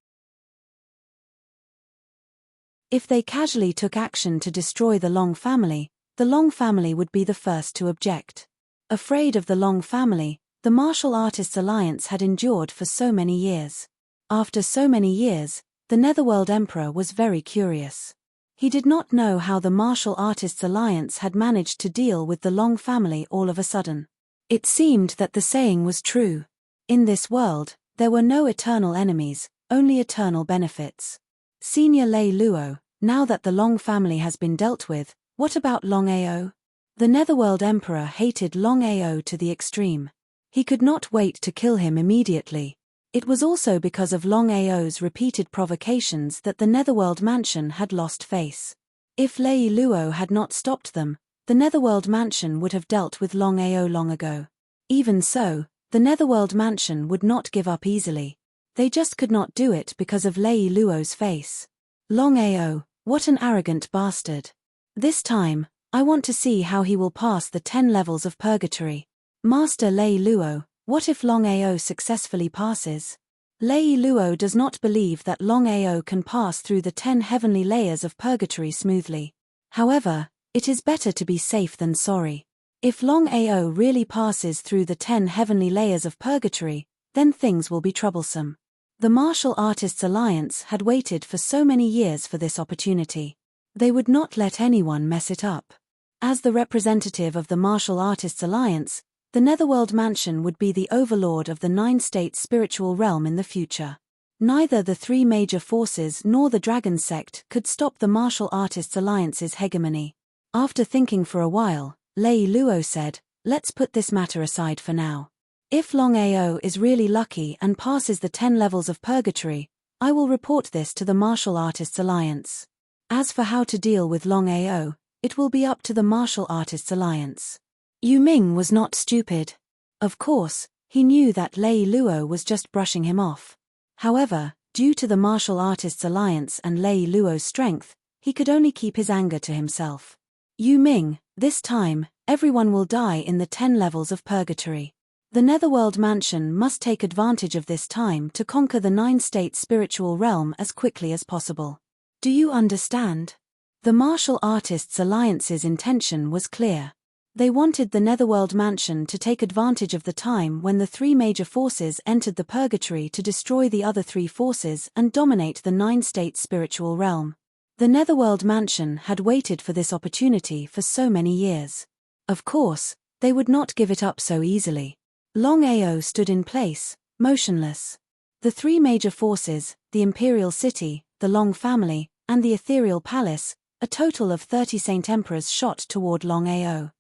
If they casually took action to destroy the Long family would be the first to object. Afraid of the Long family, the Martial Artists Alliance had endured for so many years. After so many years, the Netherworld Emperor was very curious. He did not know how the Martial Artists Alliance had managed to deal with the Long family all of a sudden. It seemed that the saying was true. In this world, there were no eternal enemies, only eternal benefits. Senior Lei Luo, now that the Long family has been dealt with, what about Longao? The Netherworld Emperor hated Longao to the extreme. He could not wait to kill him immediately. It was also because of Longao's repeated provocations that the Netherworld Mansion had lost face. If Lei Luo had not stopped them, the Netherworld Mansion would have dealt with Longao long ago. Even so, the Netherworld Mansion would not give up easily. They just could not do it because of Lei Luo's face. Longao, what an arrogant bastard. This time, I want to see how he will pass the 10 levels of purgatory. Master Lei Luo, what if Longao successfully passes? Lei Luo does not believe that Longao can pass through the 10 heavenly layers of purgatory smoothly. However, it is better to be safe than sorry. If Longao really passes through the 10 heavenly layers of purgatory, then things will be troublesome. The Martial Artists Alliance had waited for so many years for this opportunity. They would not let anyone mess it up. As the representative of the Martial Artists Alliance, the Netherworld Mansion would be the overlord of the 9-state spiritual realm in the future. Neither the 3 major forces nor the Dragon Sect could stop the Martial Artists Alliance's hegemony. After thinking for a while, Lei Luo said, "Let's put this matter aside for now. If Longao is really lucky and passes the 10 levels of purgatory, I will report this to the Martial Artists Alliance. As for how to deal with Longao, it will be up to the Martial Artists Alliance. Yu Ming was not stupid. Of course, he knew that Lei Luo was just brushing him off. However, due to the Martial Artists Alliance and Lei Luo's strength, he could only keep his anger to himself. Yu Ming, this time, everyone will die in the 10 levels of purgatory. The Netherworld Mansion must take advantage of this time to conquer the 9-state spiritual realm as quickly as possible. Do you understand? The Martial Artists Alliance's intention was clear. They wanted the Netherworld Mansion to take advantage of the time when the 3 major forces entered the purgatory to destroy the other 3 forces and dominate the 9-state spiritual realm. The Netherworld Mansion had waited for this opportunity for so many years. Of course, they would not give it up so easily. Longao stood in place, motionless. The 3 major forces, the Imperial City, the Long family, and the Ethereal Palace, a total of 30 Saint Emperors shot toward Longao.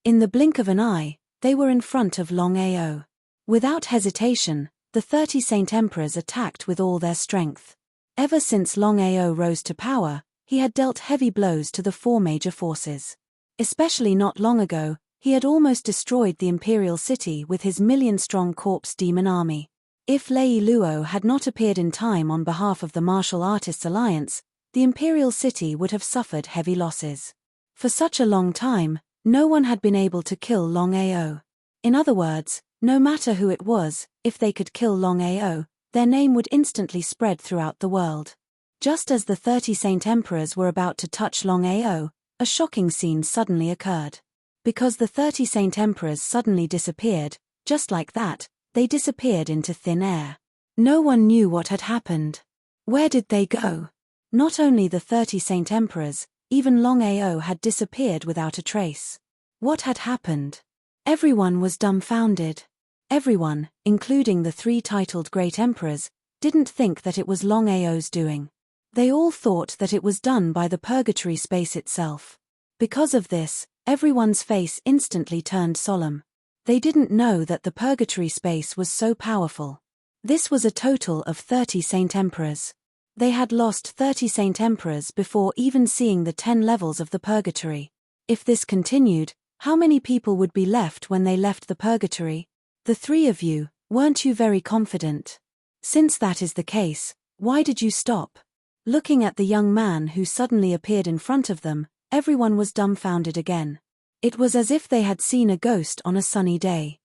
In the blink of an eye, they were in front of Longao. Without hesitation, the 30 Saint Emperors attacked with all their strength. Ever since Longao rose to power, he had dealt heavy blows to the 4 major forces. Especially not long ago, he had almost destroyed the Imperial City with his million-strong corpse demon army. If Lei Luo had not appeared in time on behalf of the Martial Artists Alliance, the Imperial City would have suffered heavy losses. For such a long time, no one had been able to kill Longao. In other words, no matter who it was, if they could kill Longao, their name would instantly spread throughout the world. Just as the 30 Saint Emperors were about to touch Longao, a shocking scene suddenly occurred. Because the 30 Saint Emperors suddenly disappeared, just like that, they disappeared into thin air. No one knew what had happened. Where did they go? Not only the 30 Saint Emperors, even Longao had disappeared without a trace. What had happened? Everyone was dumbfounded. Everyone, including the 3 titled Great Emperors, didn't think that it was Longao's doing. They all thought that it was done by the purgatory space itself. Because of this, everyone's face instantly turned solemn. They didn't know that the purgatory space was so powerful. This was a total of 30 Saint Emperors. They had lost 30 Saint Emperors before even seeing the 10 levels of the purgatory. If this continued, how many people would be left when they left the purgatory? The 3 of you, weren't you very confident? Since that is the case, why did you stop? Looking at the young man who suddenly appeared in front of them, everyone was dumbfounded again. It was as if they had seen a ghost on a sunny day.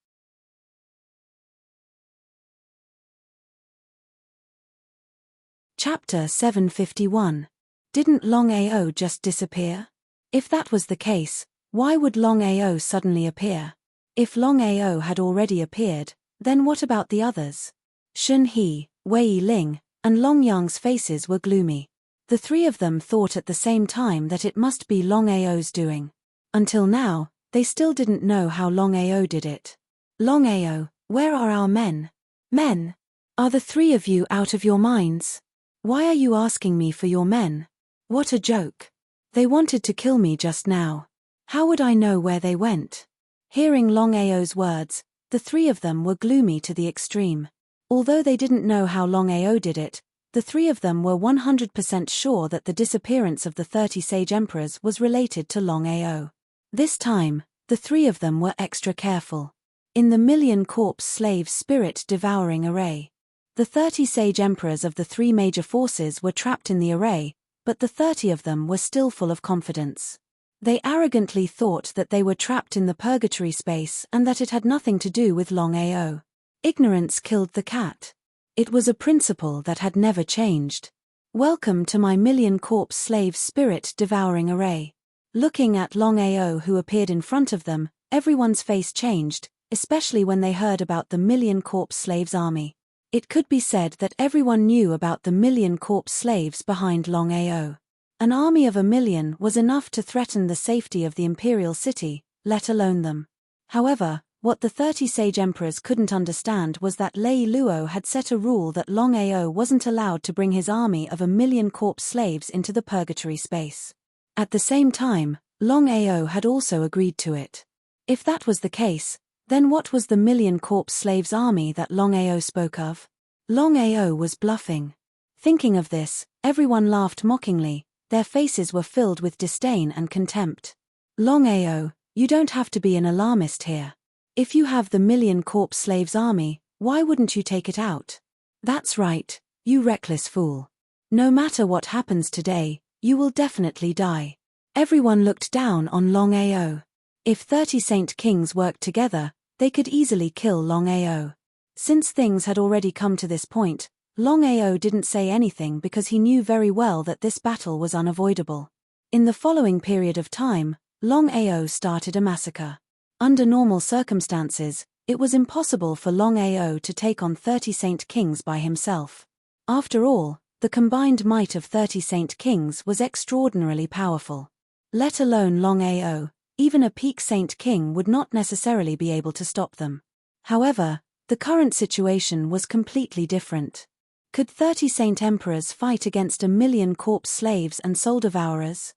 Chapter 751. Didn't Longao just disappear? If that was the case, why would Longao suddenly appear? If Longao had already appeared, then what about the others? Shun He, Wei Ling, and Longyang's faces were gloomy. The 3 of them thought at the same time that it must be Longao's doing. Until now, they still didn't know how Longao did it. Longao, where are our men? Men? Are the 3 of you out of your minds? Why are you asking me for your men? What a joke. They wanted to kill me just now. How would I know where they went? Hearing Longao's words, the 3 of them were gloomy to the extreme. Although they didn't know how Longao did it, the 3 of them were 100% sure that the disappearance of the 30 Sage Emperors was related to Longao. This time, the 3 of them were extra careful. In the million corpse slave spirit devouring array, the 30 Sage Emperors of the 3 major forces were trapped in the array, but the 30 of them were still full of confidence. They arrogantly thought that they were trapped in the purgatory space and that it had nothing to do with Longao. Ignorance killed the cat. It was a principle that had never changed. Welcome to my million corpse slave spirit devouring array. Looking at Longao who appeared in front of them, everyone's face changed, especially when they heard about the million corpse slaves army. It could be said that everyone knew about the million corpse slaves behind Longao. An army of 1,000,000 was enough to threaten the safety of the Imperial City, let alone them. However, what the 30 Sage Emperors couldn't understand was that Lei Luo had set a rule that Longao wasn't allowed to bring his army of 1,000,000 corpse slaves into the purgatory space. At the same time, Longao had also agreed to it. If that was the case, then what was the million corpse slaves army that Longao spoke of? Longao was bluffing. Thinking of this, Everyone laughed mockingly, their faces were filled with disdain and contempt. Longao, you don't have to be an alarmist here. If you have the million corpse slaves army, why wouldn't you take it out? That's right, you reckless fool. No matter what happens today, you will definitely die. Everyone looked down on Longao. If 30 Saint Kings worked together, they could easily kill Longao. Since things had already come to this point, Longao didn't say anything because he knew very well that this battle was unavoidable. In the following period of time, Longao started a massacre. Under normal circumstances, it was impossible for Longao to take on 30 Saint Kings by himself. After all, the combined might of 30 Saint Kings was extraordinarily powerful. Let alone Longao, even a peak Saint King would not necessarily be able to stop them. However, the current situation was completely different. Could 30 Saint Emperors fight against a million corpse slaves and soul devourers?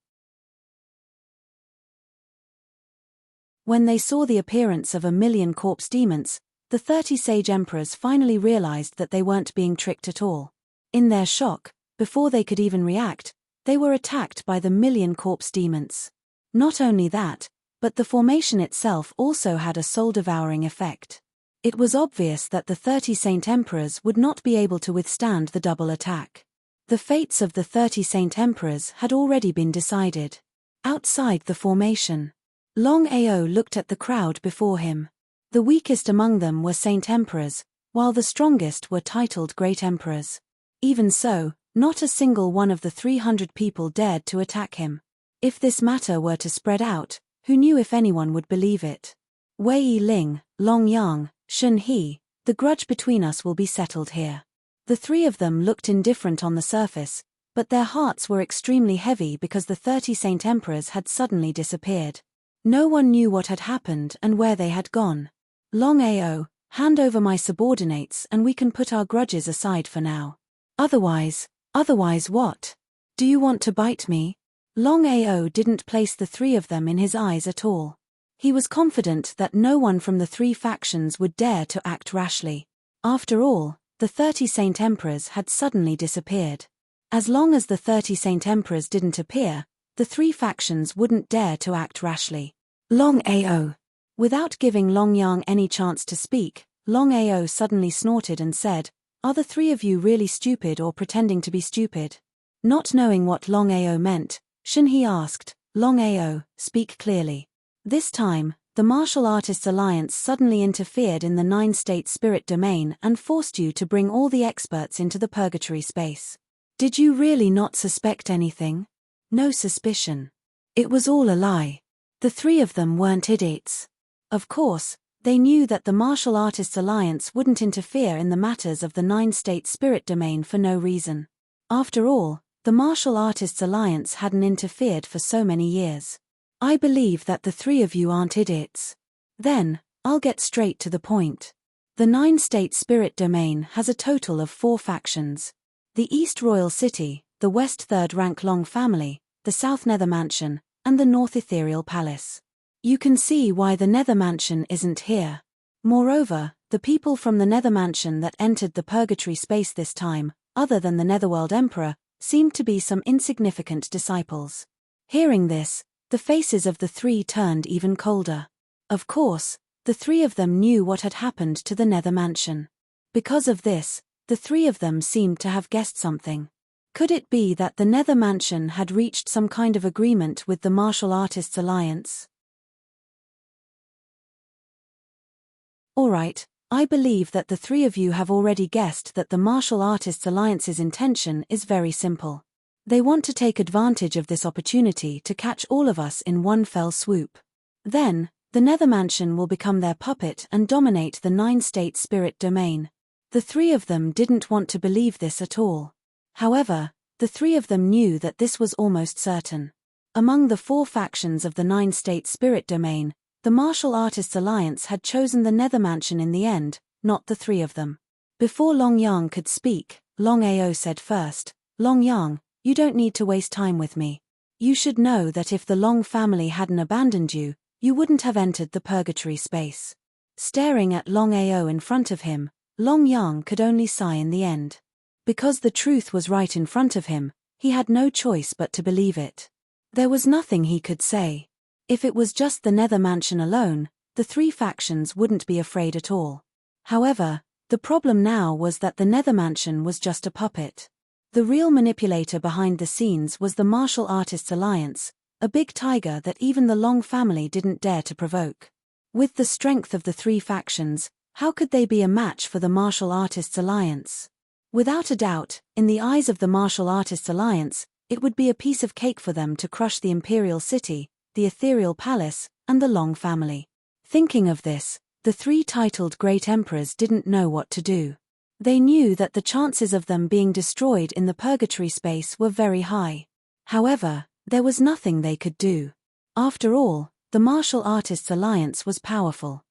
When they saw the appearance of a million corpse demons, the 30 sage emperors finally realized that they weren't being tricked at all. In their shock, before they could even react, they were attacked by the million corpse demons. Not only that, but the formation itself also had a soul-devouring effect. It was obvious that the 30 Saint Emperors would not be able to withstand the double attack. The fates of the 30 Saint Emperors had already been decided. Outside the formation, Longao looked at the crowd before him. The weakest among them were Saint Emperors, while the strongest were titled Great Emperors. Even so, not a single one of the 300 people dared to attack him. If this matter were to spread out, who knew if anyone would believe it? Wei Ling, Long Yang, Shun He, the grudge between us will be settled here. The three of them looked indifferent on the surface, but their hearts were extremely heavy because the 30 Saint Emperors had suddenly disappeared. No one knew what had happened and where they had gone. Longao, hand over my subordinates and we can put our grudges aside for now. Otherwise what? Do you want to bite me? Longao didn't place the three of them in his eyes at all. He was confident that no one from the three factions would dare to act rashly. After all, the 30 Saint Emperors had suddenly disappeared. As long as the 30 Saint Emperors didn't appear, the three factions wouldn't dare to act rashly. Longao. Without giving Longyang any chance to speak, Longao suddenly snorted and said, "Are the three of you really stupid or pretending to be stupid?" Not knowing what Longao meant, Shinhe asked, "Longao, speak clearly." This time, the Martial Artists Alliance suddenly interfered in the 9-state spirit domain and forced you to bring all the experts into the purgatory space. Did you really not suspect anything? No suspicion. It was all a lie. The three of them weren't idiots. Of course, they knew that the Martial Artists Alliance wouldn't interfere in the matters of the 9-state spirit domain for no reason. After all, the Martial Artists Alliance hadn't interfered for so many years. I believe that the three of you aren't idiots. Then, I'll get straight to the point. The 9-state spirit domain has a total of 4 factions. The East Royal City, the West Third Rank Long Family, the South Nether Mansion, and the North Ethereal Palace. You can see why the Nether Mansion isn't here. Moreover, the people from the Nether Mansion that entered the purgatory space this time, other than the Netherworld Emperor, seemed to be some insignificant disciples. Hearing this, the faces of the three turned even colder. Of course, the three of them knew what had happened to the Nether Mansion. Because of this, the three of them seemed to have guessed something. Could it be that the Nether Mansion had reached some kind of agreement with the Martial Artists Alliance? Alright, I believe that the three of you have already guessed that the Martial Artists Alliance's intention is very simple. They want to take advantage of this opportunity to catch all of us in one fell swoop. Then, the Nether Mansion will become their puppet and dominate the 9-state spirit domain. The three of them didn't want to believe this at all. However, the three of them knew that this was almost certain. Among the 4 factions of the 9-state spirit domain, the Martial Artists Alliance had chosen the Nether Mansion in the end, not the three of them. Before Longyang could speak, Longao said first, "Longyang, you don't need to waste time with me. You should know that if the Long family hadn't abandoned you, you wouldn't have entered the purgatory space." Staring at Longao in front of him, Longyang could only sigh in the end. Because the truth was right in front of him, he had no choice but to believe it. There was nothing he could say. If it was just the Nether Mansion alone, the three factions wouldn't be afraid at all. However, the problem now was that the Nether Mansion was just a puppet. The real manipulator behind the scenes was the Martial Artists Alliance, a big tiger that even the Long family didn't dare to provoke. With the strength of the three factions, how could they be a match for the Martial Artists Alliance? Without a doubt, in the eyes of the Martial Artists Alliance, it would be a piece of cake for them to crush the Imperial City, the Ethereal Palace, and the Long family. Thinking of this, the three titled Great Emperors didn't know what to do. They knew that the chances of them being destroyed in the purgatory space were very high. However, there was nothing they could do. After all, the Martial Artists Alliance was powerful.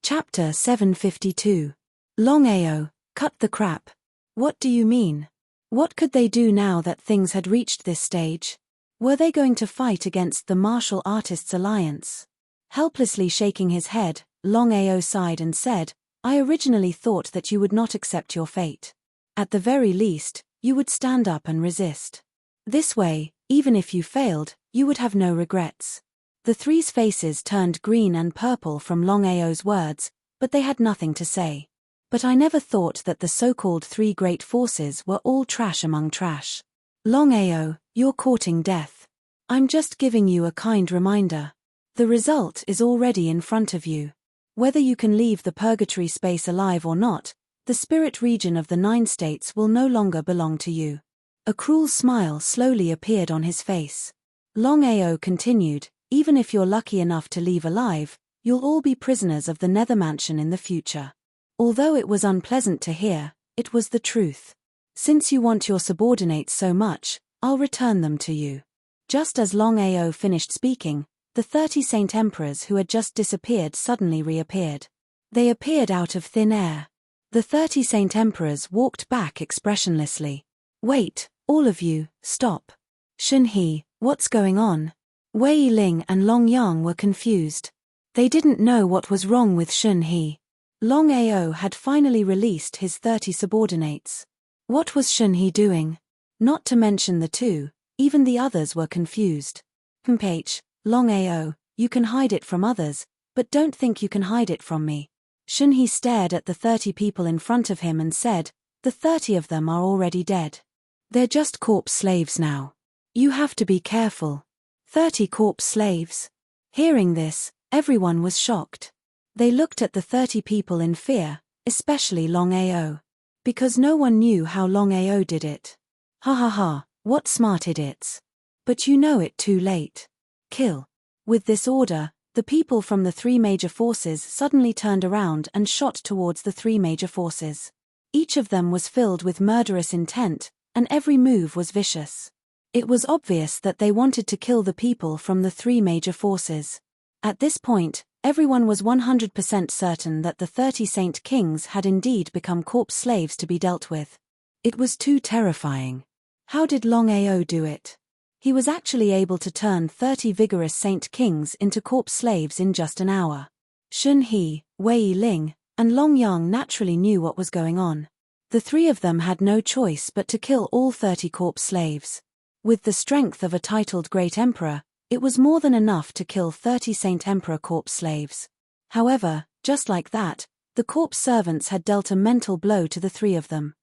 Chapter 752. Longao, cut the crap. What do you mean? What could they do now that things had reached this stage? Were they going to fight against the Martial Artists Alliance? Helplessly shaking his head, Longao sighed and said, I originally thought that you would not accept your fate. At the very least, you would stand up and resist. This way, even if you failed, you would have no regrets. The three's faces turned green and purple from Longao's words, but they had nothing to say. But I never thought that the so-called three great forces were all trash among trash. Longao, you're courting death. I'm just giving you a kind reminder. The result is already in front of you. Whether you can leave the purgatory space alive or not, the spirit region of the 9 states will no longer belong to you. A cruel smile slowly appeared on his face. Longao continued, even if you're lucky enough to leave alive, you'll all be prisoners of the Nether Mansion in the future. Although it was unpleasant to hear, it was the truth. Since you want your subordinates so much, I'll return them to you. Just as Longao finished speaking, the 30 Saint Emperors who had just disappeared suddenly reappeared. They appeared out of thin air. The 30 Saint Emperors walked back expressionlessly. Wait, all of you, stop. Shunhe, what's going on? Wei Ling and Longyang were confused. They didn't know what was wrong with Shunhe. Longao had finally released his 30 subordinates. What was Shunhe doing? Not to mention the two, even the others were confused. Longao, you can hide it from others, but don't think you can hide it from me. Shunhe stared at the 30 people in front of him and said, the 30 of them are already dead. They're just corpse slaves now. You have to be careful. 30 corpse slaves. Hearing this, everyone was shocked. They looked at the 30 people in fear, especially Longao. Because no one knew how Longao did it. Ha ha ha, what smart idiots. But you know it too late. Kill. With this order, the people from the 3 major forces suddenly turned around and shot towards the 3 major forces. Each of them was filled with murderous intent, and every move was vicious. It was obvious that they wanted to kill the people from the 3 major forces. At this point, everyone was 100% certain that the 30 Saint Kings had indeed become corpse slaves to be dealt with. It was too terrifying. How did Longao do it? He was actually able to turn 30 vigorous Saint Kings into corpse slaves in just an hour. Shunhe, Wei Ling, and Longyang naturally knew what was going on. The 3 of them had no choice but to kill all 30 corpse slaves. With the strength of a titled Great Emperor, it was more than enough to kill 30 Saint Emperor corpse slaves. However, just like that, the corpse servants had dealt a mental blow to the 3 of them.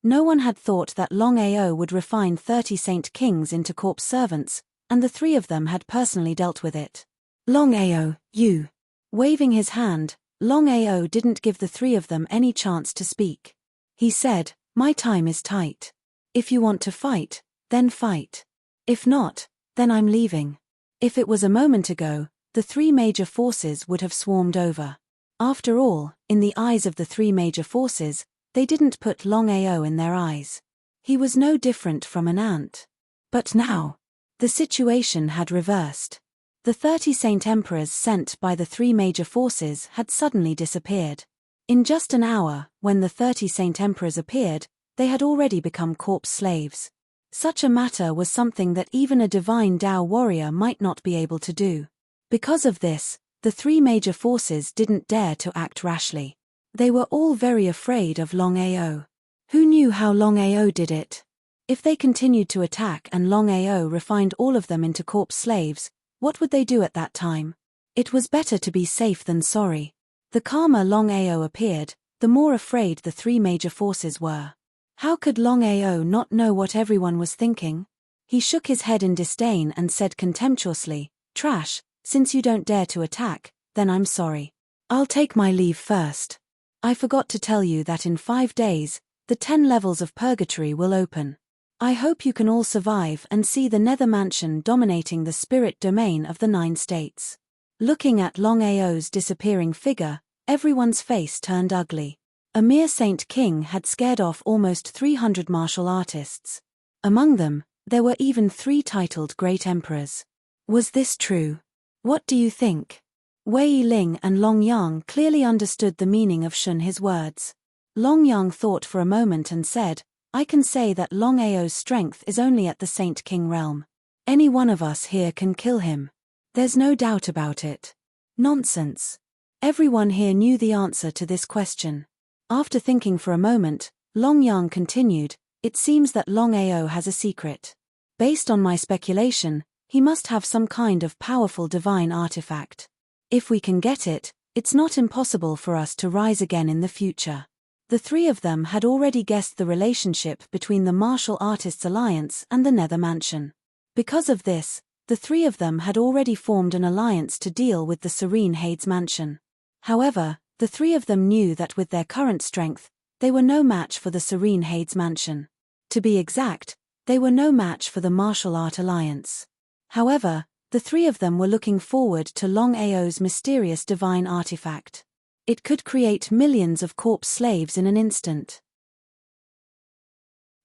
No one had thought that Longao would refine 30 Saint Kings into corpse servants, and the 3 of them had personally dealt with it. Longao, you. Waving his hand, Longao didn't give the 3 of them any chance to speak. He said, my time is tight. If you want to fight, then fight. If not, then I'm leaving. If it was a moment ago, the 3 major forces would have swarmed over. After all, in the eyes of the 3 major forces, they didn't put Longao in their eyes. He was no different from an ant. But now, the situation had reversed. The 30 Saint Emperors sent by the 3 major forces had suddenly disappeared. In just an hour, when the 30 Saint Emperors appeared, they had already become corpse slaves. Such a matter was something that even a divine Dao warrior might not be able to do. Because of this, the three major forces didn't dare to act rashly. They were all very afraid of Longao. Who knew how Longao did it? If they continued to attack and Longao refined all of them into corpse slaves, what would they do at that time? It was better to be safe than sorry. The calmer Longao appeared, the more afraid the three major forces were. How could Longao not know what everyone was thinking? He shook his head in disdain and said contemptuously, "Trash, since you don't dare to attack, then I'm sorry. I'll take my leave first. I forgot to tell you that in 5 days, the 10 levels of purgatory will open. I hope you can all survive and see the Nether Mansion dominating the spirit domain of the 9 states." Looking at Longao's disappearing figure, everyone's face turned ugly. A mere Saint King had scared off almost 300 martial artists. Among them, there were even 3 titled Great Emperors. Was this true? What do you think? Wei Ling and Long Yang clearly understood the meaning of Shunhe's words. Long Yang thought for a moment and said, "I can say that Longao's strength is only at the Saint King realm. Any one of us here can kill him. There's no doubt about it." Nonsense. Everyone here knew the answer to this question. After thinking for a moment, Long Yang continued, "It seems that Longao has a secret. Based on my speculation, he must have some kind of powerful divine artifact. If we can get it, it's not impossible for us to rise again in the future." The 3 of them had already guessed the relationship between the Martial Artists Alliance and the Nether Mansion. Because of this, the 3 of them had already formed an alliance to deal with the Serene Hades Mansion. However, the 3 of them knew that with their current strength, they were no match for the Serene Hades Mansion. To be exact, they were no match for the Martial Art Alliance. However, the 3 of them were looking forward to Longao's mysterious divine artifact. It could create millions of corpse slaves in an instant.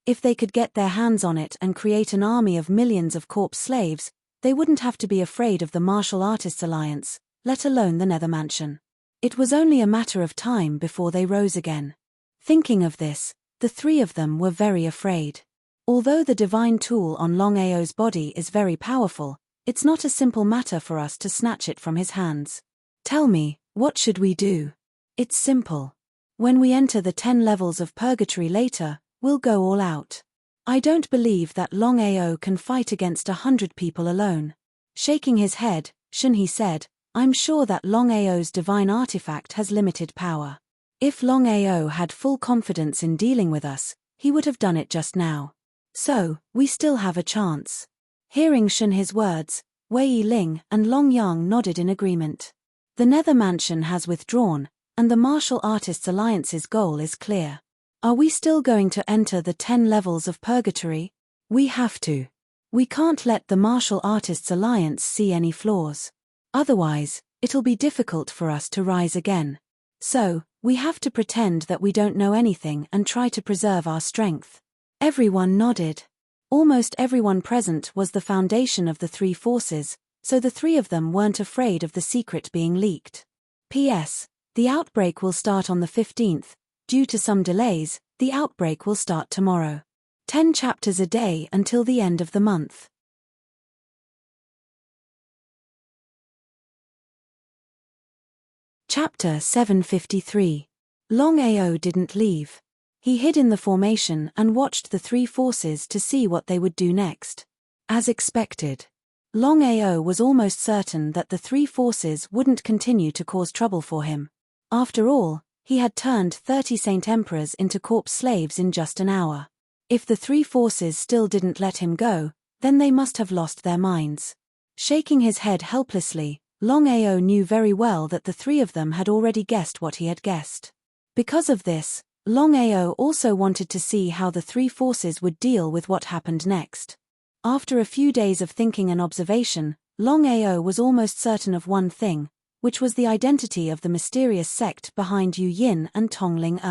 If they could get their hands on it and create an army of millions of corpse slaves, they wouldn't have to be afraid of the Martial Artists Alliance, let alone the Nether Mansion. It was only a matter of time before they rose again. Thinking of this, the 3 of them were very afraid. Although the divine tool on Longao's body is very powerful, it's not a simple matter for us to snatch it from his hands. Tell me, what should we do? It's simple. When we enter the 10 levels of purgatory later, we'll go all out. I don't believe that Longao can fight against 100 people alone. Shaking his head, Shunhe said, "I'm sure that Longao's divine artifact has limited power. If Longao had full confidence in dealing with us, he would have done it just now. So, we still have a chance." Hearing Shunhe's words, Wei Ling and Long Yang nodded in agreement. The Nether Mansion has withdrawn, and the Martial Artists Alliance's goal is clear. Are we still going to enter the 10 levels of purgatory? We have to. We can't let the Martial Artists Alliance see any flaws. Otherwise, it'll be difficult for us to rise again. So, we have to pretend that we don't know anything and try to preserve our strength. Everyone nodded. Almost everyone present was the foundation of the 3 forces, so the 3 of them weren't afraid of the secret being leaked. P.S. The outbreak will start on the 15th. Due to some delays, the outbreak will start tomorrow. 10 chapters a day until the end of the month. Chapter 753. Longao didn't leave. He hid in the formation and watched the 3 forces to see what they would do next. As expected, Longao was almost certain that the 3 forces wouldn't continue to cause trouble for him. After all, he had turned 30 Saint Emperors into corpse slaves in just an hour. If the 3 forces still didn't let him go, then they must have lost their minds. Shaking his head helplessly, Longao knew very well that the 3 of them had already guessed what he had guessed. Because of this, Longao also wanted to see how the 3 forces would deal with what happened next. After a few days of thinking and observation, Longao was almost certain of one thing, which was the identity of the mysterious sect behind Yu Yin and Tongling.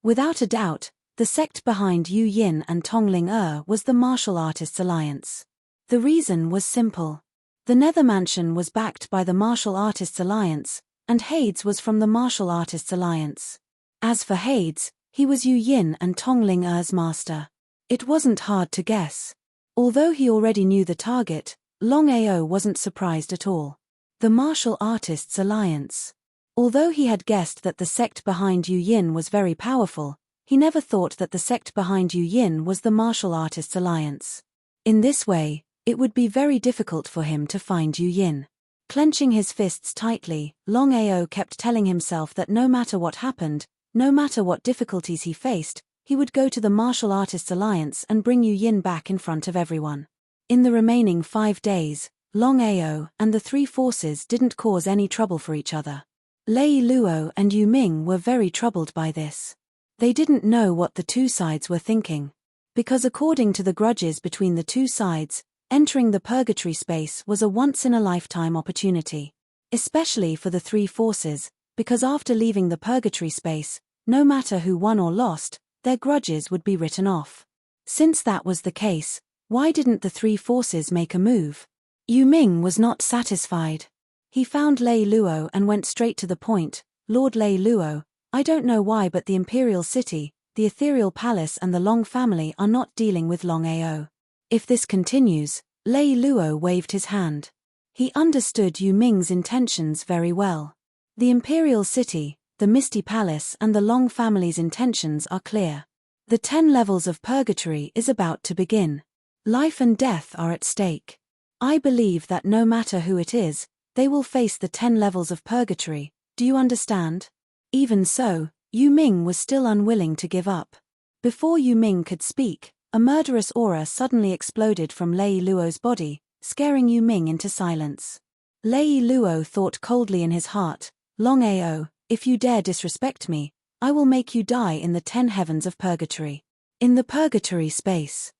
Without a doubt, the sect behind Yu Yin and Tongling was the Martial Artists Alliance. The reason was simple. The Nether Mansion was backed by the Martial Artists Alliance, and Hades was from the Martial Artists Alliance. As for Hades, he was Yu Yin and Tongling's master. It wasn't hard to guess. Although he already knew the target, Longao wasn't surprised at all. The Martial Artists Alliance. Although he had guessed that the sect behind Yu Yin was very powerful, he never thought that the sect behind Yu Yin was the Martial Artists Alliance. In this way, it would be very difficult for him to find Yu Yin. Clenching his fists tightly, Longao kept telling himself that no matter what happened, no matter what difficulties he faced, he would go to the Martial Artists Alliance and bring Yu Yin back in front of everyone. In the remaining 5 days, Longao and the three forces didn't cause any trouble for each other. Lei Luo and Yu Ming were very troubled by this. They didn't know what the two sides were thinking. Because according to the grudges between the two sides, entering the purgatory space was a once-in-a-lifetime opportunity. Especially for the three forces, because after leaving the purgatory space, no matter who won or lost, their grudges would be written off. Since that was the case, why didn't the three forces make a move? Yu Ming was not satisfied. He found Lei Luo and went straight to the point. Lord Lei Luo, I don't know why, but the Imperial City, the Ethereal Palace and the Long family are not dealing with Longao. If this continues, Lei Luo waved his hand. He understood Yu Ming's intentions very well. The Imperial City, the Misty Palace and the Long family's intentions are clear. The 10 levels of purgatory is about to begin. Life and death are at stake. I believe that no matter who it is, they will face the 10 levels of purgatory, do you understand? Even so, Yu Ming was still unwilling to give up. Before Yu Ming could speak, a murderous aura suddenly exploded from Lei Luo's body, scaring Yu Ming into silence. Lei Luo thought coldly in his heart, Longao, if you dare disrespect me, I will make you die in the 10 heavens of purgatory. In the purgatory space.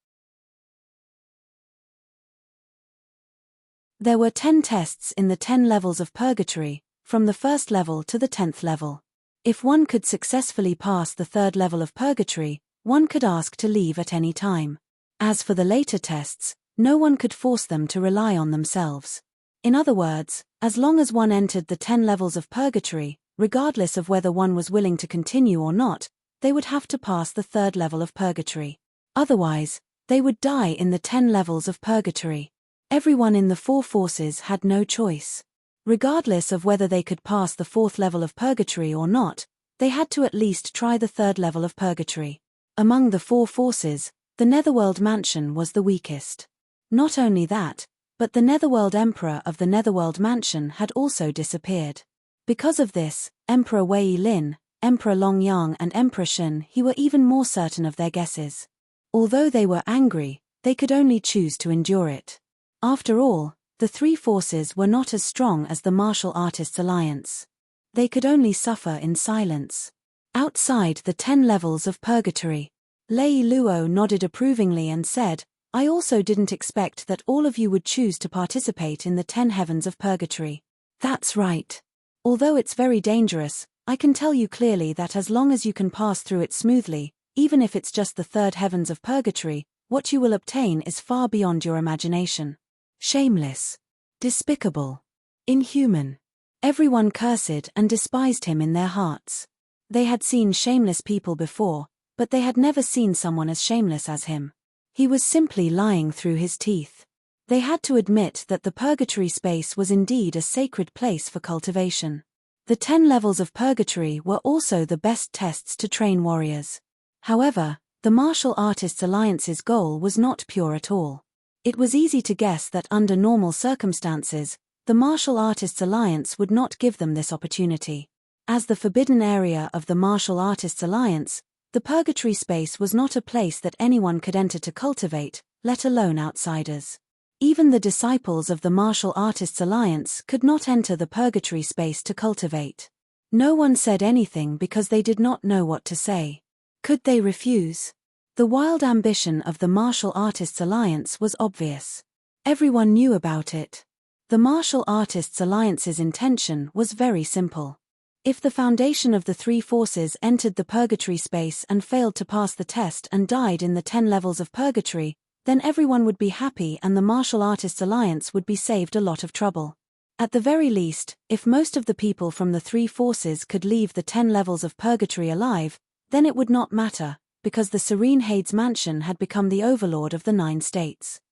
There were 10 tests in the 10 levels of purgatory, from the first level to the 10th level. If one could successfully pass the 3rd level of purgatory, one could ask to leave at any time. As for the later tests, no one could force them to rely on themselves. In other words, as long as one entered the 10 levels of purgatory, regardless of whether one was willing to continue or not, they would have to pass the 3rd level of purgatory. Otherwise, they would die in the 10 levels of purgatory. Everyone in the 4 forces had no choice. Regardless of whether they could pass the 4th level of purgatory or not, they had to at least try the 3rd level of purgatory. Among the 4 forces, the Netherworld Mansion was the weakest. Not only that, but the Netherworld Emperor of the Netherworld Mansion had also disappeared. Because of this, Emperor Wei Lin, Emperor Longyang and Emperor Shen He were even more certain of their guesses. Although they were angry, they could only choose to endure it. After all, the 3 forces were not as strong as the Martial Artists Alliance. They could only suffer in silence. Outside the 10 levels of purgatory, Lei Luo nodded approvingly and said, I also didn't expect that all of you would choose to participate in the 10 heavens of purgatory. That's right. Although it's very dangerous, I can tell you clearly that as long as you can pass through it smoothly, even if it's just the 3rd heavens of purgatory, what you will obtain is far beyond your imagination. Shameless. Despicable. Inhuman. Everyone cursed and despised him in their hearts. They had seen shameless people before, but they had never seen someone as shameless as him. He was simply lying through his teeth. They had to admit that the purgatory space was indeed a sacred place for cultivation. The 10 levels of purgatory were also the best tests to train warriors. However, the Martial Artists Alliance's goal was not pure at all. It was easy to guess that under normal circumstances, the Martial Artists Alliance would not give them this opportunity. As the forbidden area of the Martial Artists Alliance, the purgatory space was not a place that anyone could enter to cultivate, let alone outsiders. Even the disciples of the Martial Artists Alliance could not enter the purgatory space to cultivate. No one said anything because they did not know what to say. Could they refuse? The wild ambition of the Martial Artists Alliance was obvious. Everyone knew about it. The Martial Artists Alliance's intention was very simple. If the foundation of the 3 forces entered the purgatory space and failed to pass the test and died in the 10 levels of purgatory, then everyone would be happy and the Martial Artists Alliance would be saved a lot of trouble. At the very least, if most of the people from the 3 forces could leave the 10 levels of purgatory alive, then it would not matter, because the Serene Hades Mansion had become the overlord of the 9 states.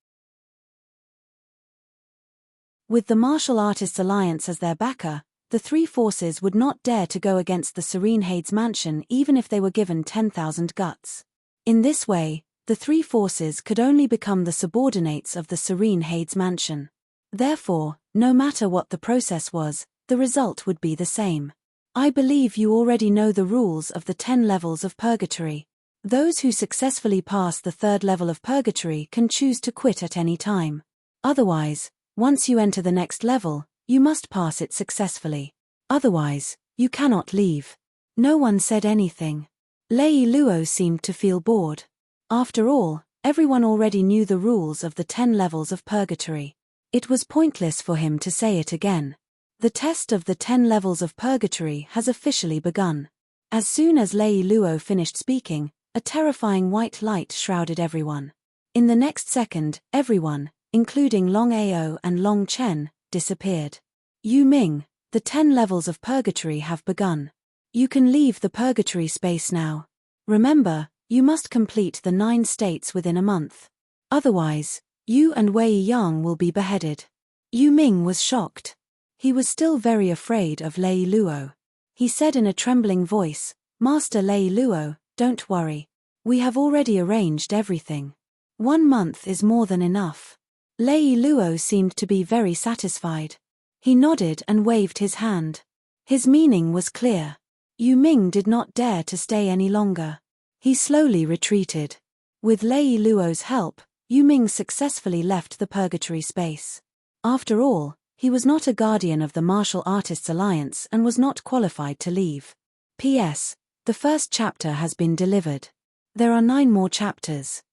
With the Martial Artists Alliance as their backer, the three forces would not dare to go against the Serene Hades Mansion even if they were given 10,000 guts. In this way, the three forces could only become the subordinates of the Serene Hades Mansion. Therefore, no matter what the process was, the result would be the same. I believe you already know the rules of the 10 levels of purgatory. Those who successfully pass the third level of purgatory can choose to quit at any time. Otherwise, once you enter the next level, you must pass it successfully. Otherwise, you cannot leave. No one said anything. Lei Luo seemed to feel bored. After all, everyone already knew the rules of the 10 levels of purgatory. It was pointless for him to say it again. The test of the 10 levels of purgatory has officially begun. As soon as Lei Luo finished speaking, a terrifying white light shrouded everyone. In the next second, everyone, including Longao and Long Chen, disappeared. Yu Ming, the 10 levels of purgatory have begun. You can leave the purgatory space now. Remember, you must complete the 9 states within a month. Otherwise, you and Wei Yang will be beheaded. Yu Ming was shocked. He was still very afraid of Lei Luo. He said in a trembling voice, "Master Lei Luo, don't worry. We have already arranged everything. 1 month is more than enough." Lei Luo seemed to be very satisfied. He nodded and waved his hand. His meaning was clear. Yu Ming did not dare to stay any longer. He slowly retreated. With Lei Luo's help, Yu Ming successfully left the purgatory space. After all, he was not a guardian of the Martial Artists Alliance and was not qualified to leave. P.S. The first chapter has been delivered. There are 9 more chapters.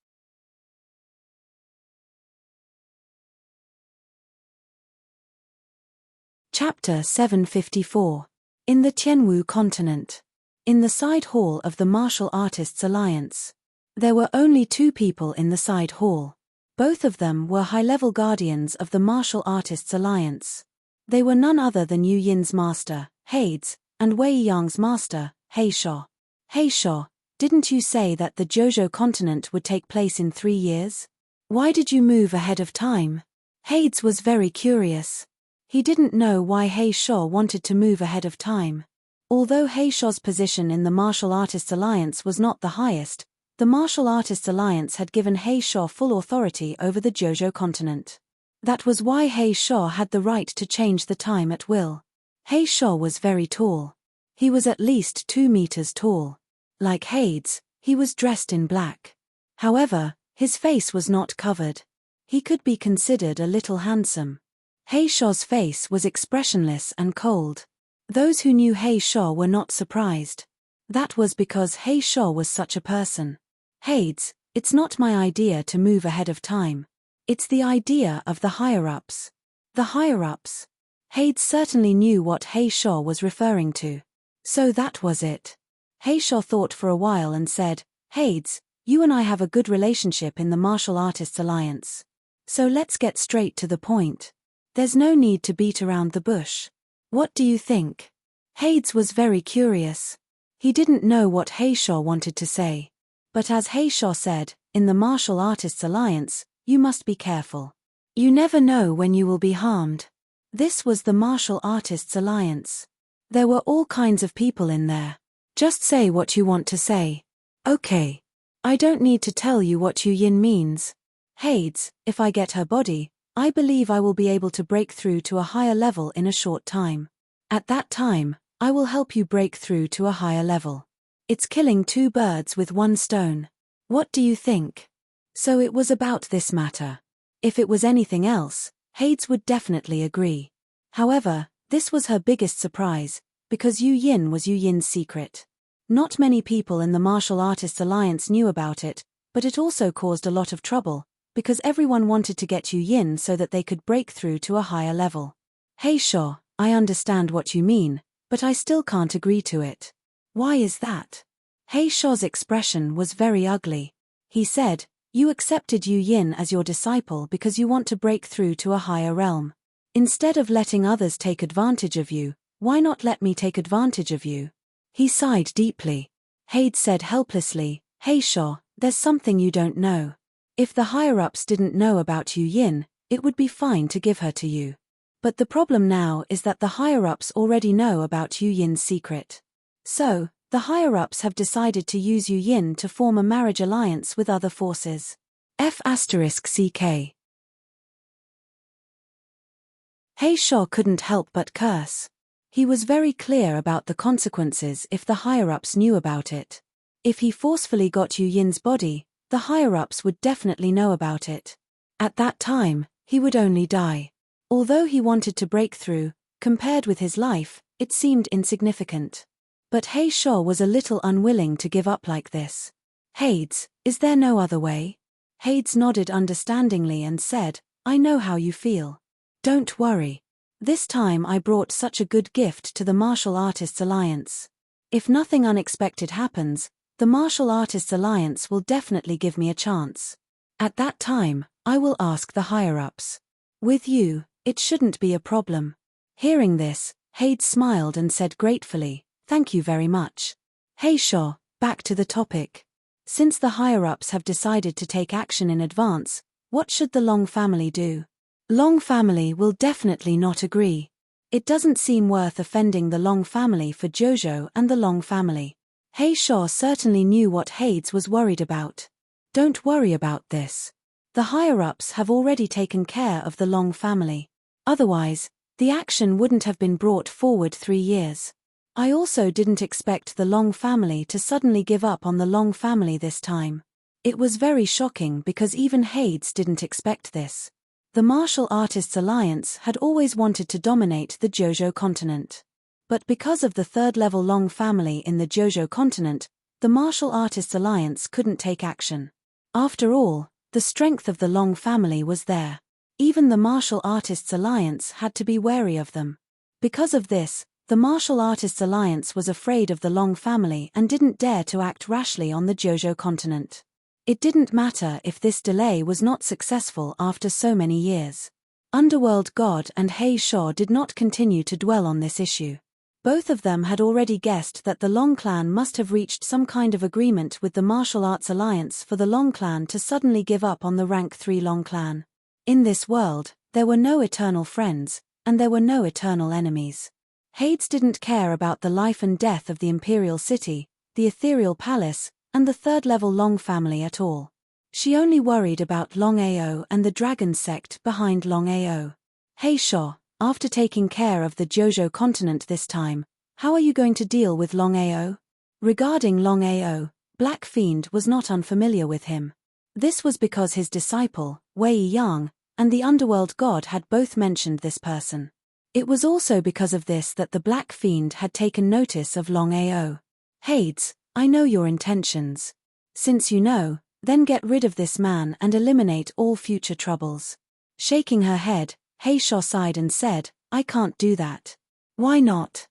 Chapter 754. In the Tianwu continent. In the side hall of the Martial Artists Alliance. There were only 2 people in the side hall. Both of them were high-level guardians of the Martial Artists Alliance. They were none other than Yu Yin's master, Hades, and Wei Yang's master, He Sho. He Sho, didn't you say that the Jojo continent would take place in 3 years? Why did you move ahead of time? Hades was very curious. He didn't know why He Sho wanted to move ahead of time. Although He Sho's position in the Martial Artists Alliance was not the highest, the Martial Artists Alliance had given He Sho full authority over the Jojo continent. That was why He Sho had the right to change the time at will. He Sho was very tall. He was at least 2 meters tall. Like Hades, he was dressed in black. However, his face was not covered. He could be considered a little handsome. He Sho's face was expressionless and cold. Those who knew He Sho were not surprised. That was because He Sho was such a person. Hades, it's not my idea to move ahead of time. It's the idea of the higher-ups. The higher-ups? Hades certainly knew what He Sho was referring to. So that was it. He Sho thought for a while and said, "Hades, you and I have a good relationship in the Martial Artists Alliance. So let's get straight to the point. There's no need to beat around the bush. What do you think?" Hades was very curious. He didn't know what He Sho wanted to say. But as He Sho said, in the Martial Artists Alliance, you must be careful. You never know when you will be harmed. This was the Martial Artists Alliance. There were all kinds of people in there. Just say what you want to say. Okay. I don't need to tell you what Yu Yin means. Hades, if I get her body, I believe I will be able to break through to a higher level in a short time. At that time, I will help you break through to a higher level. It's killing 2 birds with 1 stone. What do you think? So it was about this matter. If it was anything else, Hades would definitely agree. However, this was her biggest surprise, because Yu Yin was Yu Yin's secret. Not many people in the Martial Artists Alliance knew about it, but it also caused a lot of trouble, because everyone wanted to get Yu Yin so that they could break through to a higher level. He Sho, I understand what you mean, but I still can't agree to it. Why is that? He Sho's expression was very ugly. He said, "You accepted Yu Yin as your disciple because you want to break through to a higher realm. Instead of letting others take advantage of you, why not let me take advantage of you?" He sighed deeply. Hades said helplessly, "He Sho, there's something you don't know. If the higher-ups didn't know about Yu Yin, it would be fine to give her to you. But the problem now is that the higher-ups already know about Yu Yin's secret. So, the higher-ups have decided to use Yu Yin to form a marriage alliance with other forces. F***CK. He Sho couldn't help but curse. He was very clear about the consequences if the higher-ups knew about it. If he forcefully got Yu Yin's body, the higher-ups would definitely know about it. At that time, he would only die. Although he wanted to break through, compared with his life, it seemed insignificant. But He Sho was a little unwilling to give up like this. Hades, is there no other way? Hades nodded understandingly and said, I know how you feel. Don't worry. This time I brought such a good gift to the Martial Artists Alliance. If nothing unexpected happens, the Martial Artists Alliance will definitely give me a chance. At that time, I will ask the higher-ups. With you, it shouldn't be a problem. Hearing this, Hades smiled and said gratefully, thank you very much. He Sho, back to the topic. Since the higher-ups have decided to take action in advance, what should the Long family do? Long family will definitely not agree. It doesn't seem worth offending the Long family for Jojo and the Long family. He Sho certainly knew what Hades was worried about. Don't worry about this. The higher-ups have already taken care of the Long family. Otherwise, the action wouldn't have been brought forward 3 years. I also didn't expect the Long family to suddenly give up on the Long family this time. It was very shocking because even Hades didn't expect this. The Martial Artists Alliance had always wanted to dominate the Jojo continent. But because of the third-level Long family in the Jojo continent, the Martial Artists Alliance couldn't take action. After all, the strength of the Long family was there. Even the Martial Artists Alliance had to be wary of them. Because of this, the Martial Artists Alliance was afraid of the Long family and didn't dare to act rashly on the Jojo continent. It didn't matter if this delay was not successful after so many years. Underworld God and He Sho did not continue to dwell on this issue. Both of them had already guessed that the Long clan must have reached some kind of agreement with the Martial Arts Alliance for the Long clan to suddenly give up on the rank 3 Long clan. In this world, there were no eternal friends, and there were no eternal enemies. Hades didn't care about the life and death of the Imperial City, the Ethereal Palace, and the third-level Long family at all. She only worried about Longao and the dragon sect behind Longao. He Sho, after taking care of the Jojo continent this time, how are you going to deal with Longao? Regarding Longao, Black Fiend was not unfamiliar with him. This was because his disciple, Wei Yang, and the Underworld God had both mentioned this person. It was also because of this that the Black Fiend had taken notice of Longao. Hades, I know your intentions. Since you know, then get rid of this man and eliminate all future troubles. Shaking her head, He Sho sighed and said, I can't do that. Why not?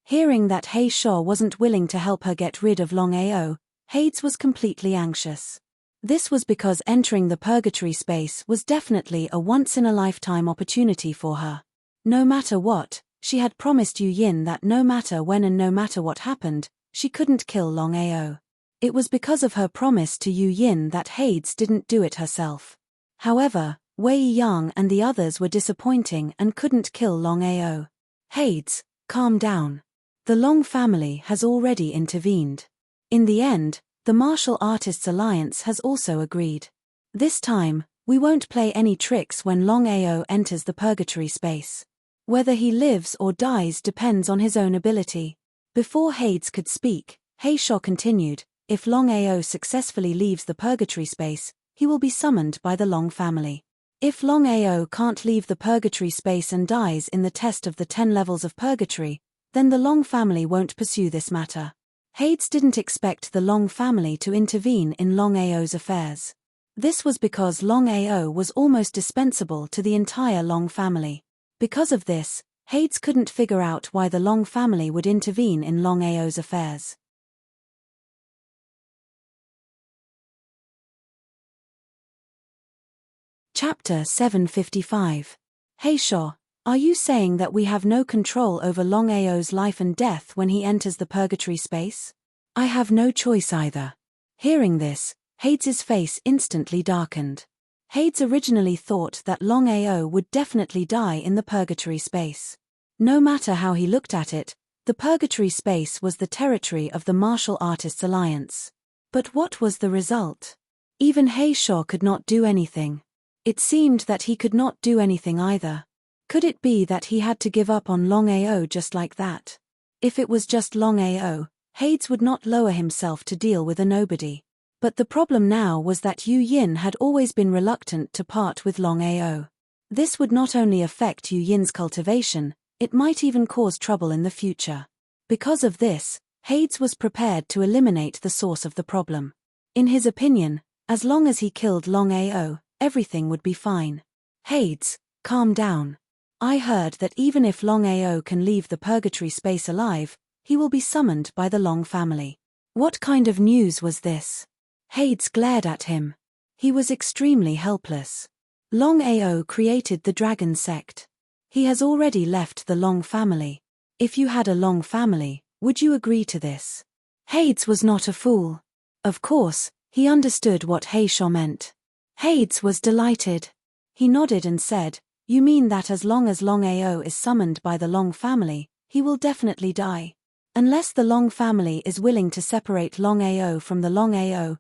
Hearing that He Sho wasn't willing to help her get rid of Longao, Hades was completely anxious. This was because entering the purgatory space was definitely a once-in-a-lifetime opportunity for her. No matter what, she had promised Yu Yin that no matter when and no matter what happened, she couldn't kill Longao. It was because of her promise to Yu Yin that Hades didn't do it herself. However, Wei Yang and the others were disappointing and couldn't kill Longao. Hades, calm down. The Long family has already intervened. In the end, the Martial Artists Alliance has also agreed. This time, we won't play any tricks when Longao enters the purgatory space. Whether he lives or dies depends on his own ability. Before Hades could speak, He Sho continued, if Longao successfully leaves the purgatory space, he will be summoned by the Long family. If Longao can't leave the purgatory space and dies in the test of the 10 levels of purgatory, then the Long family won't pursue this matter. Hades didn't expect the Long family to intervene in Longao's affairs. This was because Longao was almost dispensable to the entire Long family. Because of this, Hades couldn't figure out why the Long family would intervene in Longao's affairs. Chapter 755. He Sho, are you saying that we have no control over Longao's life and death when he enters the purgatory space? I have no choice either. Hearing this, Hades's face instantly darkened. Hades originally thought that Longao would definitely die in the purgatory space. No matter how he looked at it, the purgatory space was the territory of the Martial Artists Alliance. But what was the result? Even He Shou could not do anything. It seemed that he could not do anything either. Could it be that he had to give up on Longao just like that? If it was just Longao, Hades would not lower himself to deal with a nobody. But the problem now was that Yu Yin had always been reluctant to part with Longao. This would not only affect Yu Yin's cultivation, it might even cause trouble in the future. Because of this, Hades was prepared to eliminate the source of the problem. In his opinion, as long as he killed Longao, everything would be fine. Hades, calm down. I heard that even if Longao can leave the purgatory space alive, he will be summoned by the Long family. What kind of news was this? Hades glared at him. He was extremely helpless. Longao created the dragon sect. He has already left the Long family. If you had a Long family, would you agree to this? Hades was not a fool. Of course, he understood what He Shou meant. Hades was delighted. He nodded and said, "You mean that as long as Longao is summoned by the Long family, he will definitely die. Unless the Long family is willing to separate Longao from the Longao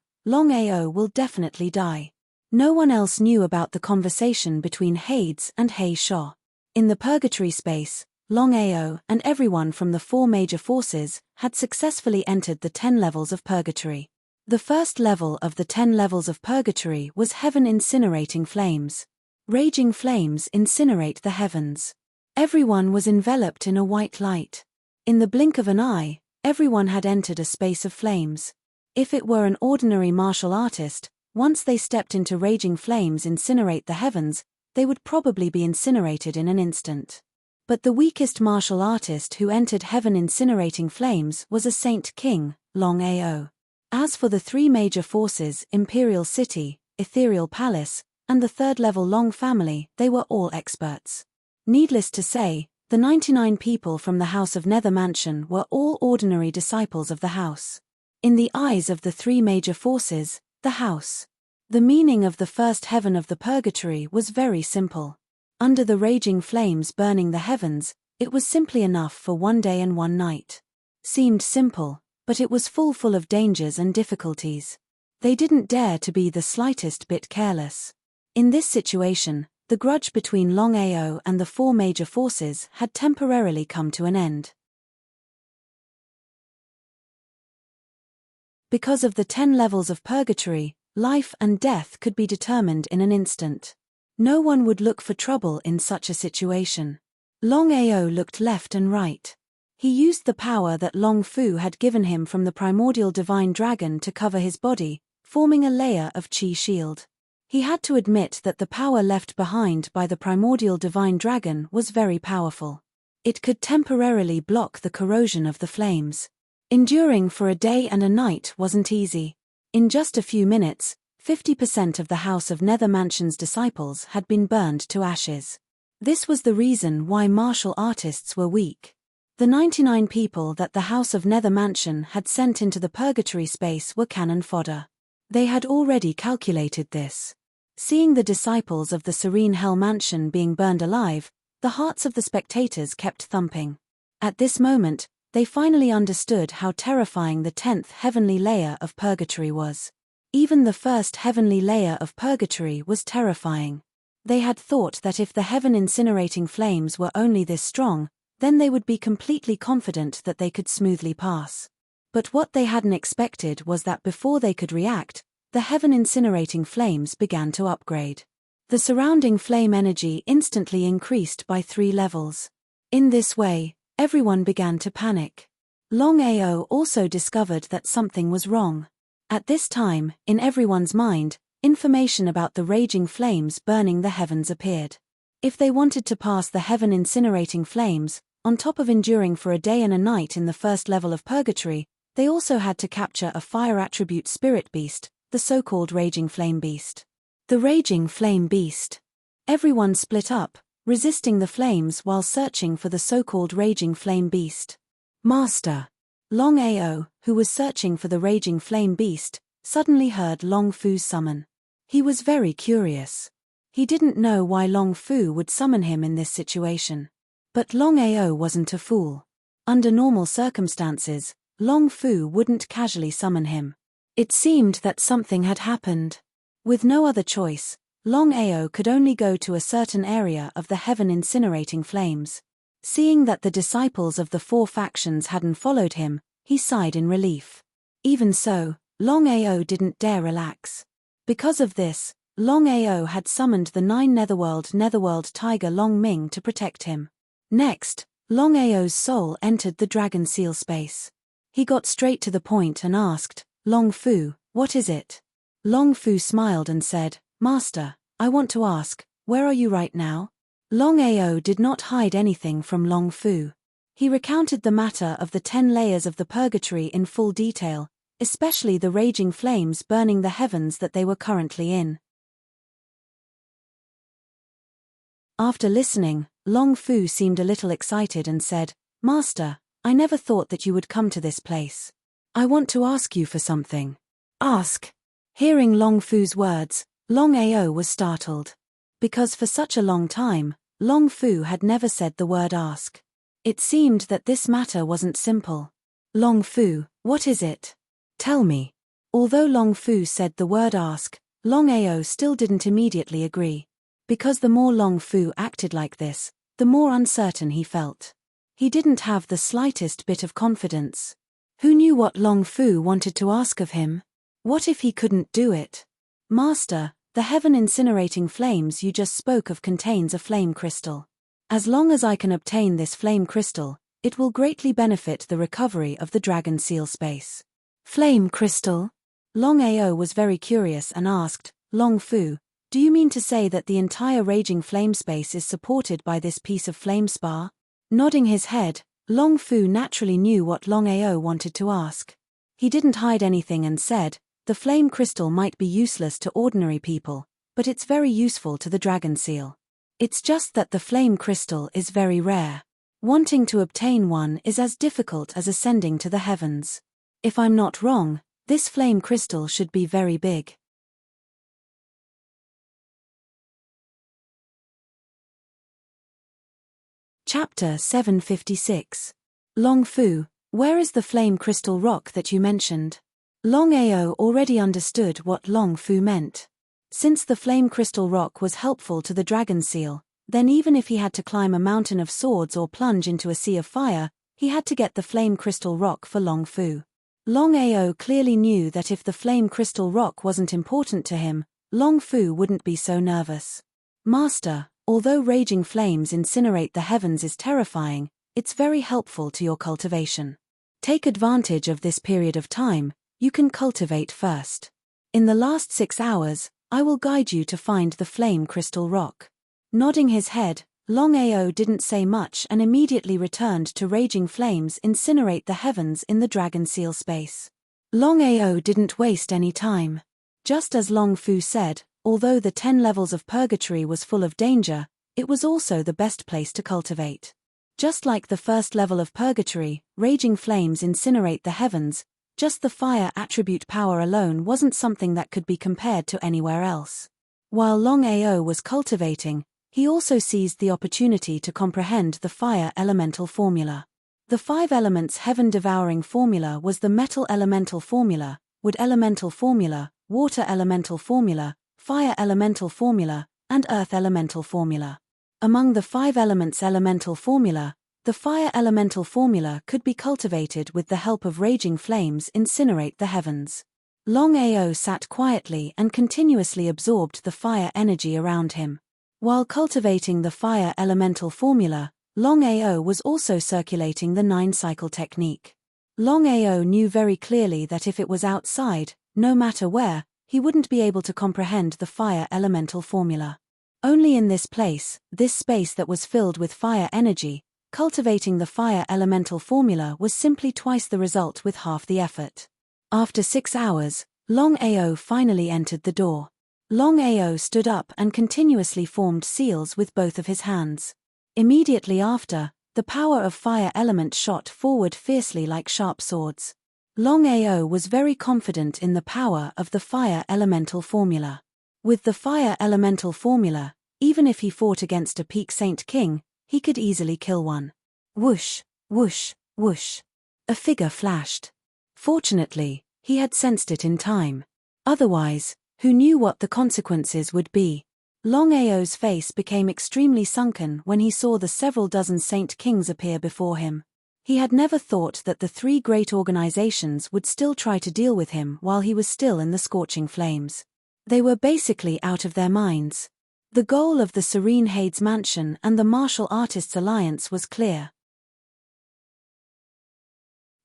will definitely die." No one else knew about the conversation between Hades and He Shou. In the purgatory space, Longao and everyone from the 4 major forces had successfully entered the 10 levels of purgatory. The first level of the 10 levels of purgatory was heaven incinerating flames. Raging flames incinerate the heavens. Everyone was enveloped in a white light. In the blink of an eye, everyone had entered a space of flames. If it were an ordinary martial artist, once they stepped into raging flames incinerate the heavens, they would probably be incinerated in an instant. But the weakest martial artist who entered heaven incinerating flames was a Saint King, Longao. As for the 3 major forces, Imperial City, Ethereal Palace, and the 3rd level Long family, they were all experts. Needless to say, the 99 people from the House of Nether Mansion were all ordinary disciples of the house. In the eyes of the 3 major forces, the house. The meaning of the first heaven of the purgatory was very simple. Under the raging flames burning the heavens, it was simply enough for 1 day and 1 night. Seemed simple, but it was full of dangers and difficulties. They didn't dare to be the slightest bit careless. In this situation, the grudge between Longao and the 4 major forces had temporarily come to an end. Because of the 10 levels of purgatory, life and death could be determined in an instant. No one would look for trouble in such a situation. Longao looked left and right. He used the power that Long Fu had given him from the primordial divine dragon to cover his body, forming a layer of chi shield. He had to admit that the power left behind by the primordial divine dragon was very powerful. It could temporarily block the corrosion of the flames. Enduring for a day and a night wasn't easy. In just a few minutes, 50% of the House of Nether Mansion's disciples had been burned to ashes. This was the reason why martial artists were weak. The 99 people that the House of Nether Mansion had sent into the purgatory space were cannon fodder. They had already calculated this. Seeing the disciples of the Serene Hell Mansion being burned alive, the hearts of the spectators kept thumping. At this moment, they finally understood how terrifying the 10th heavenly layer of purgatory was. Even the first heavenly layer of purgatory was terrifying. They had thought that if the heaven incinerating flames were only this strong, then they would be completely confident that they could smoothly pass. But what they hadn't expected was that before they could react, the heaven incinerating flames began to upgrade. The surrounding flame energy instantly increased by 3 levels. In this way, everyone began to panic. Longao also discovered that something was wrong. At this time, in everyone's mind, information about the raging flames burning the heavens appeared. If they wanted to pass the heaven incinerating flames, on top of enduring for a day and a night in the first level of purgatory, they also had to capture a fire attribute spirit beast, the so-called Raging Flame Beast. The Raging Flame Beast. Everyone split up, resisting the flames while searching for the so-called Raging Flame Beast. Master. Longao, who was searching for the Raging Flame Beast, suddenly heard Long Fu's summon. He was very curious. He didn't know why Long Fu would summon him in this situation. But Longao wasn't a fool. Under normal circumstances, Long Fu wouldn't casually summon him. It seemed that something had happened. With no other choice, Longao could only go to a certain area of the heaven incinerating flames. Seeing that the disciples of the 4 factions hadn't followed him, he sighed in relief. Even so, Longao didn't dare relax. Because of this, Longao had summoned the 9 Netherworld Tiger Long Ming to protect him. Next, Longao's soul entered the dragon seal space. He got straight to the point and asked, "Long Fu, what is it?" Long Fu smiled and said, "Master, I want to ask, where are you right now?" Longao did not hide anything from Long Fu. He recounted the matter of the 10 layers of the purgatory in full detail, especially the raging flames burning the heavens that they were currently in. After listening, Long Fu seemed a little excited and said, "Master, I never thought that you would come to this place. I want to ask you for something." "Ask." Hearing Long Fu's words, Longao was startled. Because for such a long time, Long Fu had never said the word ask. It seemed that this matter wasn't simple. "Long Fu, what is it? Tell me." Although Long Fu said the word ask, Longao still didn't immediately agree. Because the more Long Fu acted like this, the more uncertain he felt. He didn't have the slightest bit of confidence. Who knew what Long Fu wanted to ask of him? What if he couldn't do it? "Master, the heaven incinerating flames you just spoke of contains a flame crystal. As long as I can obtain this flame crystal, it will greatly benefit the recovery of the dragon seal space." "Flame crystal?" Longao was very curious and asked, "Long Fu, do you mean to say that the entire raging flame space is supported by this piece of flame spar?" Nodding his head, Long Fu naturally knew what Longao wanted to ask. He didn't hide anything and said, "The flame crystal might be useless to ordinary people, but it's very useful to the dragon seal. It's just that the flame crystal is very rare. Wanting to obtain one is as difficult as ascending to the heavens. If I'm not wrong, this flame crystal should be very big." Chapter 756. Long Fu, where is the flame crystal rock that you mentioned? Longao already understood what Long Fu meant. Since the flame crystal rock was helpful to the dragon seal, then even if he had to climb a mountain of swords or plunge into a sea of fire, he had to get the flame crystal rock for Long Fu. Longao clearly knew that if the flame crystal rock wasn't important to him, Long Fu wouldn't be so nervous. "Master, although raging flames incinerate the heavens is terrifying, it's very helpful to your cultivation. Take advantage of this period of time. You can cultivate first. In the last 6 hours, I will guide you to find the flame crystal rock." Nodding his head, Longao didn't say much and immediately returned to raging flames incinerate the heavens in the dragon seal space. Longao didn't waste any time. Just as Long Fu said, although the 10 levels of purgatory was full of danger, it was also the best place to cultivate. Just like the first level of purgatory, raging flames incinerate the heavens, just the fire attribute power alone wasn't something that could be compared to anywhere else. While Longao was cultivating, he also seized the opportunity to comprehend the fire elemental formula. The 5 elements heaven-devouring formula was the metal elemental formula, wood elemental formula, water elemental formula, fire elemental formula, and earth elemental formula. Among the 5 elements elemental formula, the fire elemental formula could be cultivated with the help of raging flames incinerate the heavens. Longao sat quietly and continuously absorbed the fire energy around him. While cultivating the fire elemental formula, Longao was also circulating the 9-cycle technique. Longao knew very clearly that if it was outside, no matter where, he wouldn't be able to comprehend the fire elemental formula. Only in this place, this space that was filled with fire energy, cultivating the fire elemental formula was simply twice the result with half the effort. After 6 hours, Longao finally entered the door. Longao stood up and continuously formed seals with both of his hands. Immediately after, the power of fire element shot forward fiercely like sharp swords. Longao was very confident in the power of the fire elemental formula. With the fire elemental formula, even if he fought against a peak Saint King, he could easily kill one. Whoosh, whoosh, whoosh. A figure flashed. Fortunately, he had sensed it in time. Otherwise, who knew what the consequences would be? Longao's face became extremely sunken when he saw the several dozen Saint Kings appear before him. He had never thought that the three great organizations would still try to deal with him while he was still in the scorching flames. They were basically out of their minds. The goal of the Serene Hades Mansion and the Martial Artists Alliance was clear.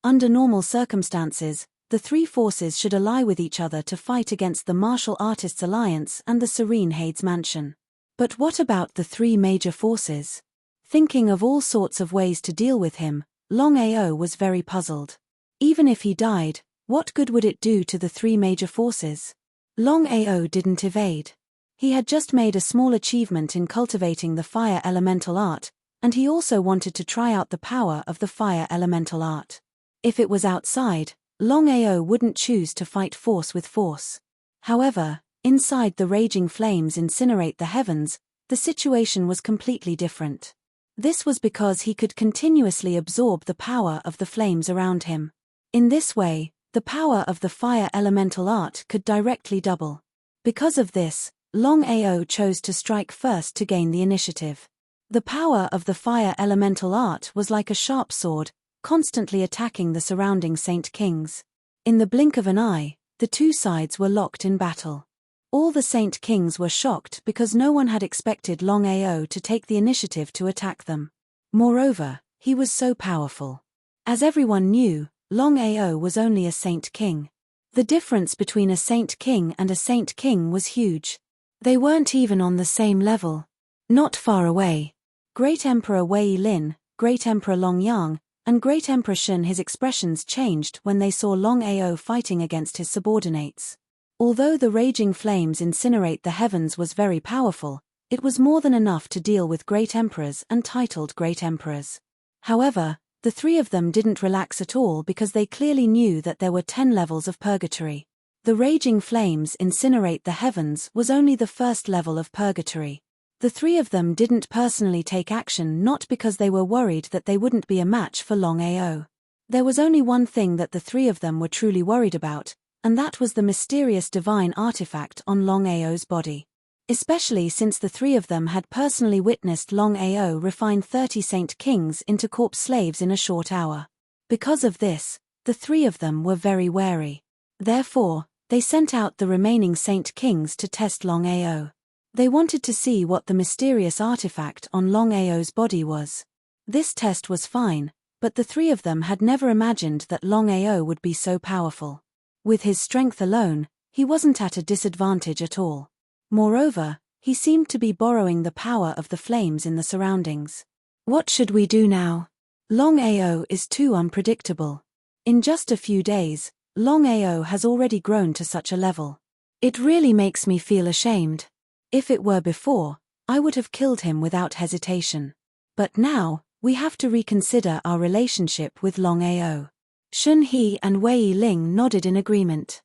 Under normal circumstances, the three forces should ally with each other to fight against the Martial Artists Alliance and the Serene Hades Mansion. But what about the three major forces? Thinking of all sorts of ways to deal with him, Longao was very puzzled. Even if he died, what good would it do to the three major forces? Longao didn't evade. He had just made a small achievement in cultivating the fire elemental art, and he also wanted to try out the power of the fire elemental art. If it was outside, Longao wouldn't choose to fight force with force. However, inside the raging flames incinerate the heavens, the situation was completely different. This was because he could continuously absorb the power of the flames around him. In this way, the power of the fire elemental art could directly double. Because of this, Longao chose to strike first to gain the initiative. The power of the fire elemental art was like a sharp sword, constantly attacking the surrounding Saint Kings. In the blink of an eye, the two sides were locked in battle. All the Saint Kings were shocked because no one had expected Longao to take the initiative to attack them. Moreover, he was so powerful. As everyone knew, Longao was only a Saint King. The difference between a Saint King and a Saint King was huge. They weren't even on the same level. Not far away. Great Emperor Wei Lin, Great Emperor Longyang, and Great Emperor Shun, his expressions changed when they saw Longao fighting against his subordinates. Although the raging flames incinerate the heavens was very powerful, it was more than enough to deal with great emperors and titled great emperors. However, the three of them didn't relax at all because they clearly knew that there were 10 levels of purgatory. The raging flames incinerate the heavens was only the first level of purgatory. The three of them didn't personally take action not because they were worried that they wouldn't be a match for Longao. There was only one thing that the three of them were truly worried about, and that was the mysterious divine artifact on Longao's body. Especially since the three of them had personally witnessed Longao refine 30 Saint Kings into corpse slaves in a short hour. Because of this, the three of them were very wary. Therefore, they sent out the remaining Saint Kings to test Longao. They wanted to see what the mysterious artifact on Longao's body was. This test was fine, but the three of them had never imagined that Longao would be so powerful. With his strength alone, he wasn't at a disadvantage at all. Moreover, he seemed to be borrowing the power of the flames in the surroundings. What should we do now? Longao is too unpredictable. In just a few days, Longao has already grown to such a level. It really makes me feel ashamed. If it were before, I would have killed him without hesitation. But now, we have to reconsider our relationship with Longao. Shun He and Wei Ling nodded in agreement.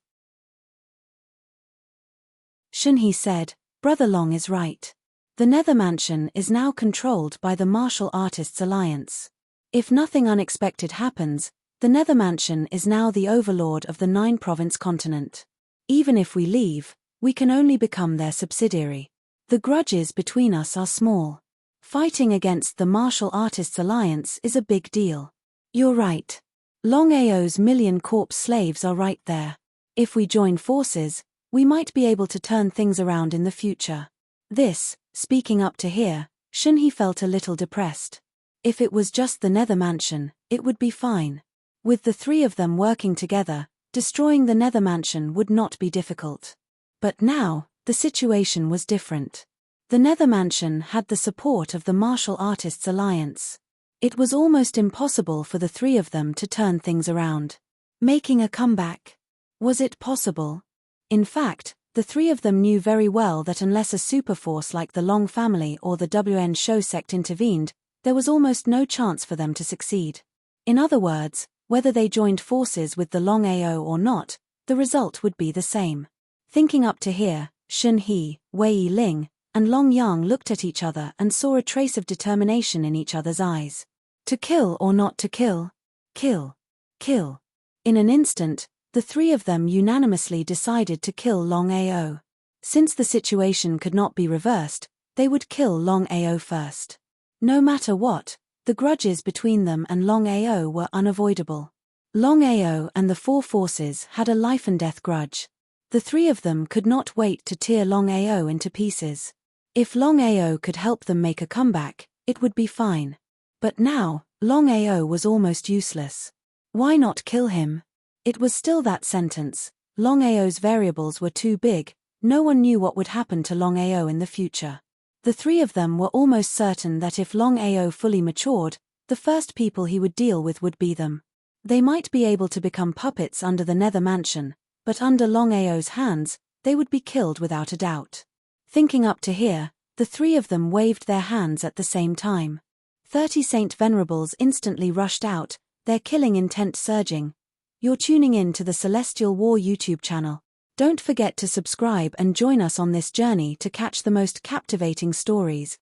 Shun He said, "Brother Long is right. The Nether Mansion is now controlled by the Martial Artists Alliance. If nothing unexpected happens, the Nether Mansion is now the overlord of the 9-province continent. Even if we leave, we can only become their subsidiary. The grudges between us are small. Fighting against the Martial Artists Alliance is a big deal. You're right. Longao's million corpse slaves are right there. If we join forces, we might be able to turn things around in the future." This, speaking up to here, Shun He felt a little depressed. If it was just the Nether Mansion, it would be fine. With the three of them working together, destroying the Nether Mansion would not be difficult. But now, the situation was different. The Nether Mansion had the support of the Martial Artists Alliance. It was almost impossible for the three of them to turn things around. Making a comeback. Was it possible? In fact, the three of them knew very well that unless a superforce like the Long family or the WN Shou sect intervened, there was almost no chance for them to succeed. In other words, whether they joined forces with the Longao or not, the result would be the same. Thinking up to here, Shun He, Wei Ling, and Long Yang looked at each other and saw a trace of determination in each other's eyes. To kill or not to kill? Kill. Kill. In an instant, the three of them unanimously decided to kill Longao. Since the situation could not be reversed, they would kill Longao first. No matter what, the grudges between them and Longao were unavoidable. Longao and the four forces had a life-and-death grudge. The three of them could not wait to tear Longao into pieces. If Longao could help them make a comeback, it would be fine. But now, Longao was almost useless. Why not kill him? It was still that sentence. Longao's variables were too big, no one knew what would happen to Longao in the future. The three of them were almost certain that if Longao fully matured, the first people he would deal with would be them. They might be able to become puppets under the Nether Mansion, but under Longao's hands, they would be killed without a doubt. Thinking up to here, the three of them waved their hands at the same time. 30 Saint Venerables instantly rushed out, their killing intent surging. You're tuning in to the Celestial War YouTube channel. Don't forget to subscribe and join us on this journey to catch the most captivating stories.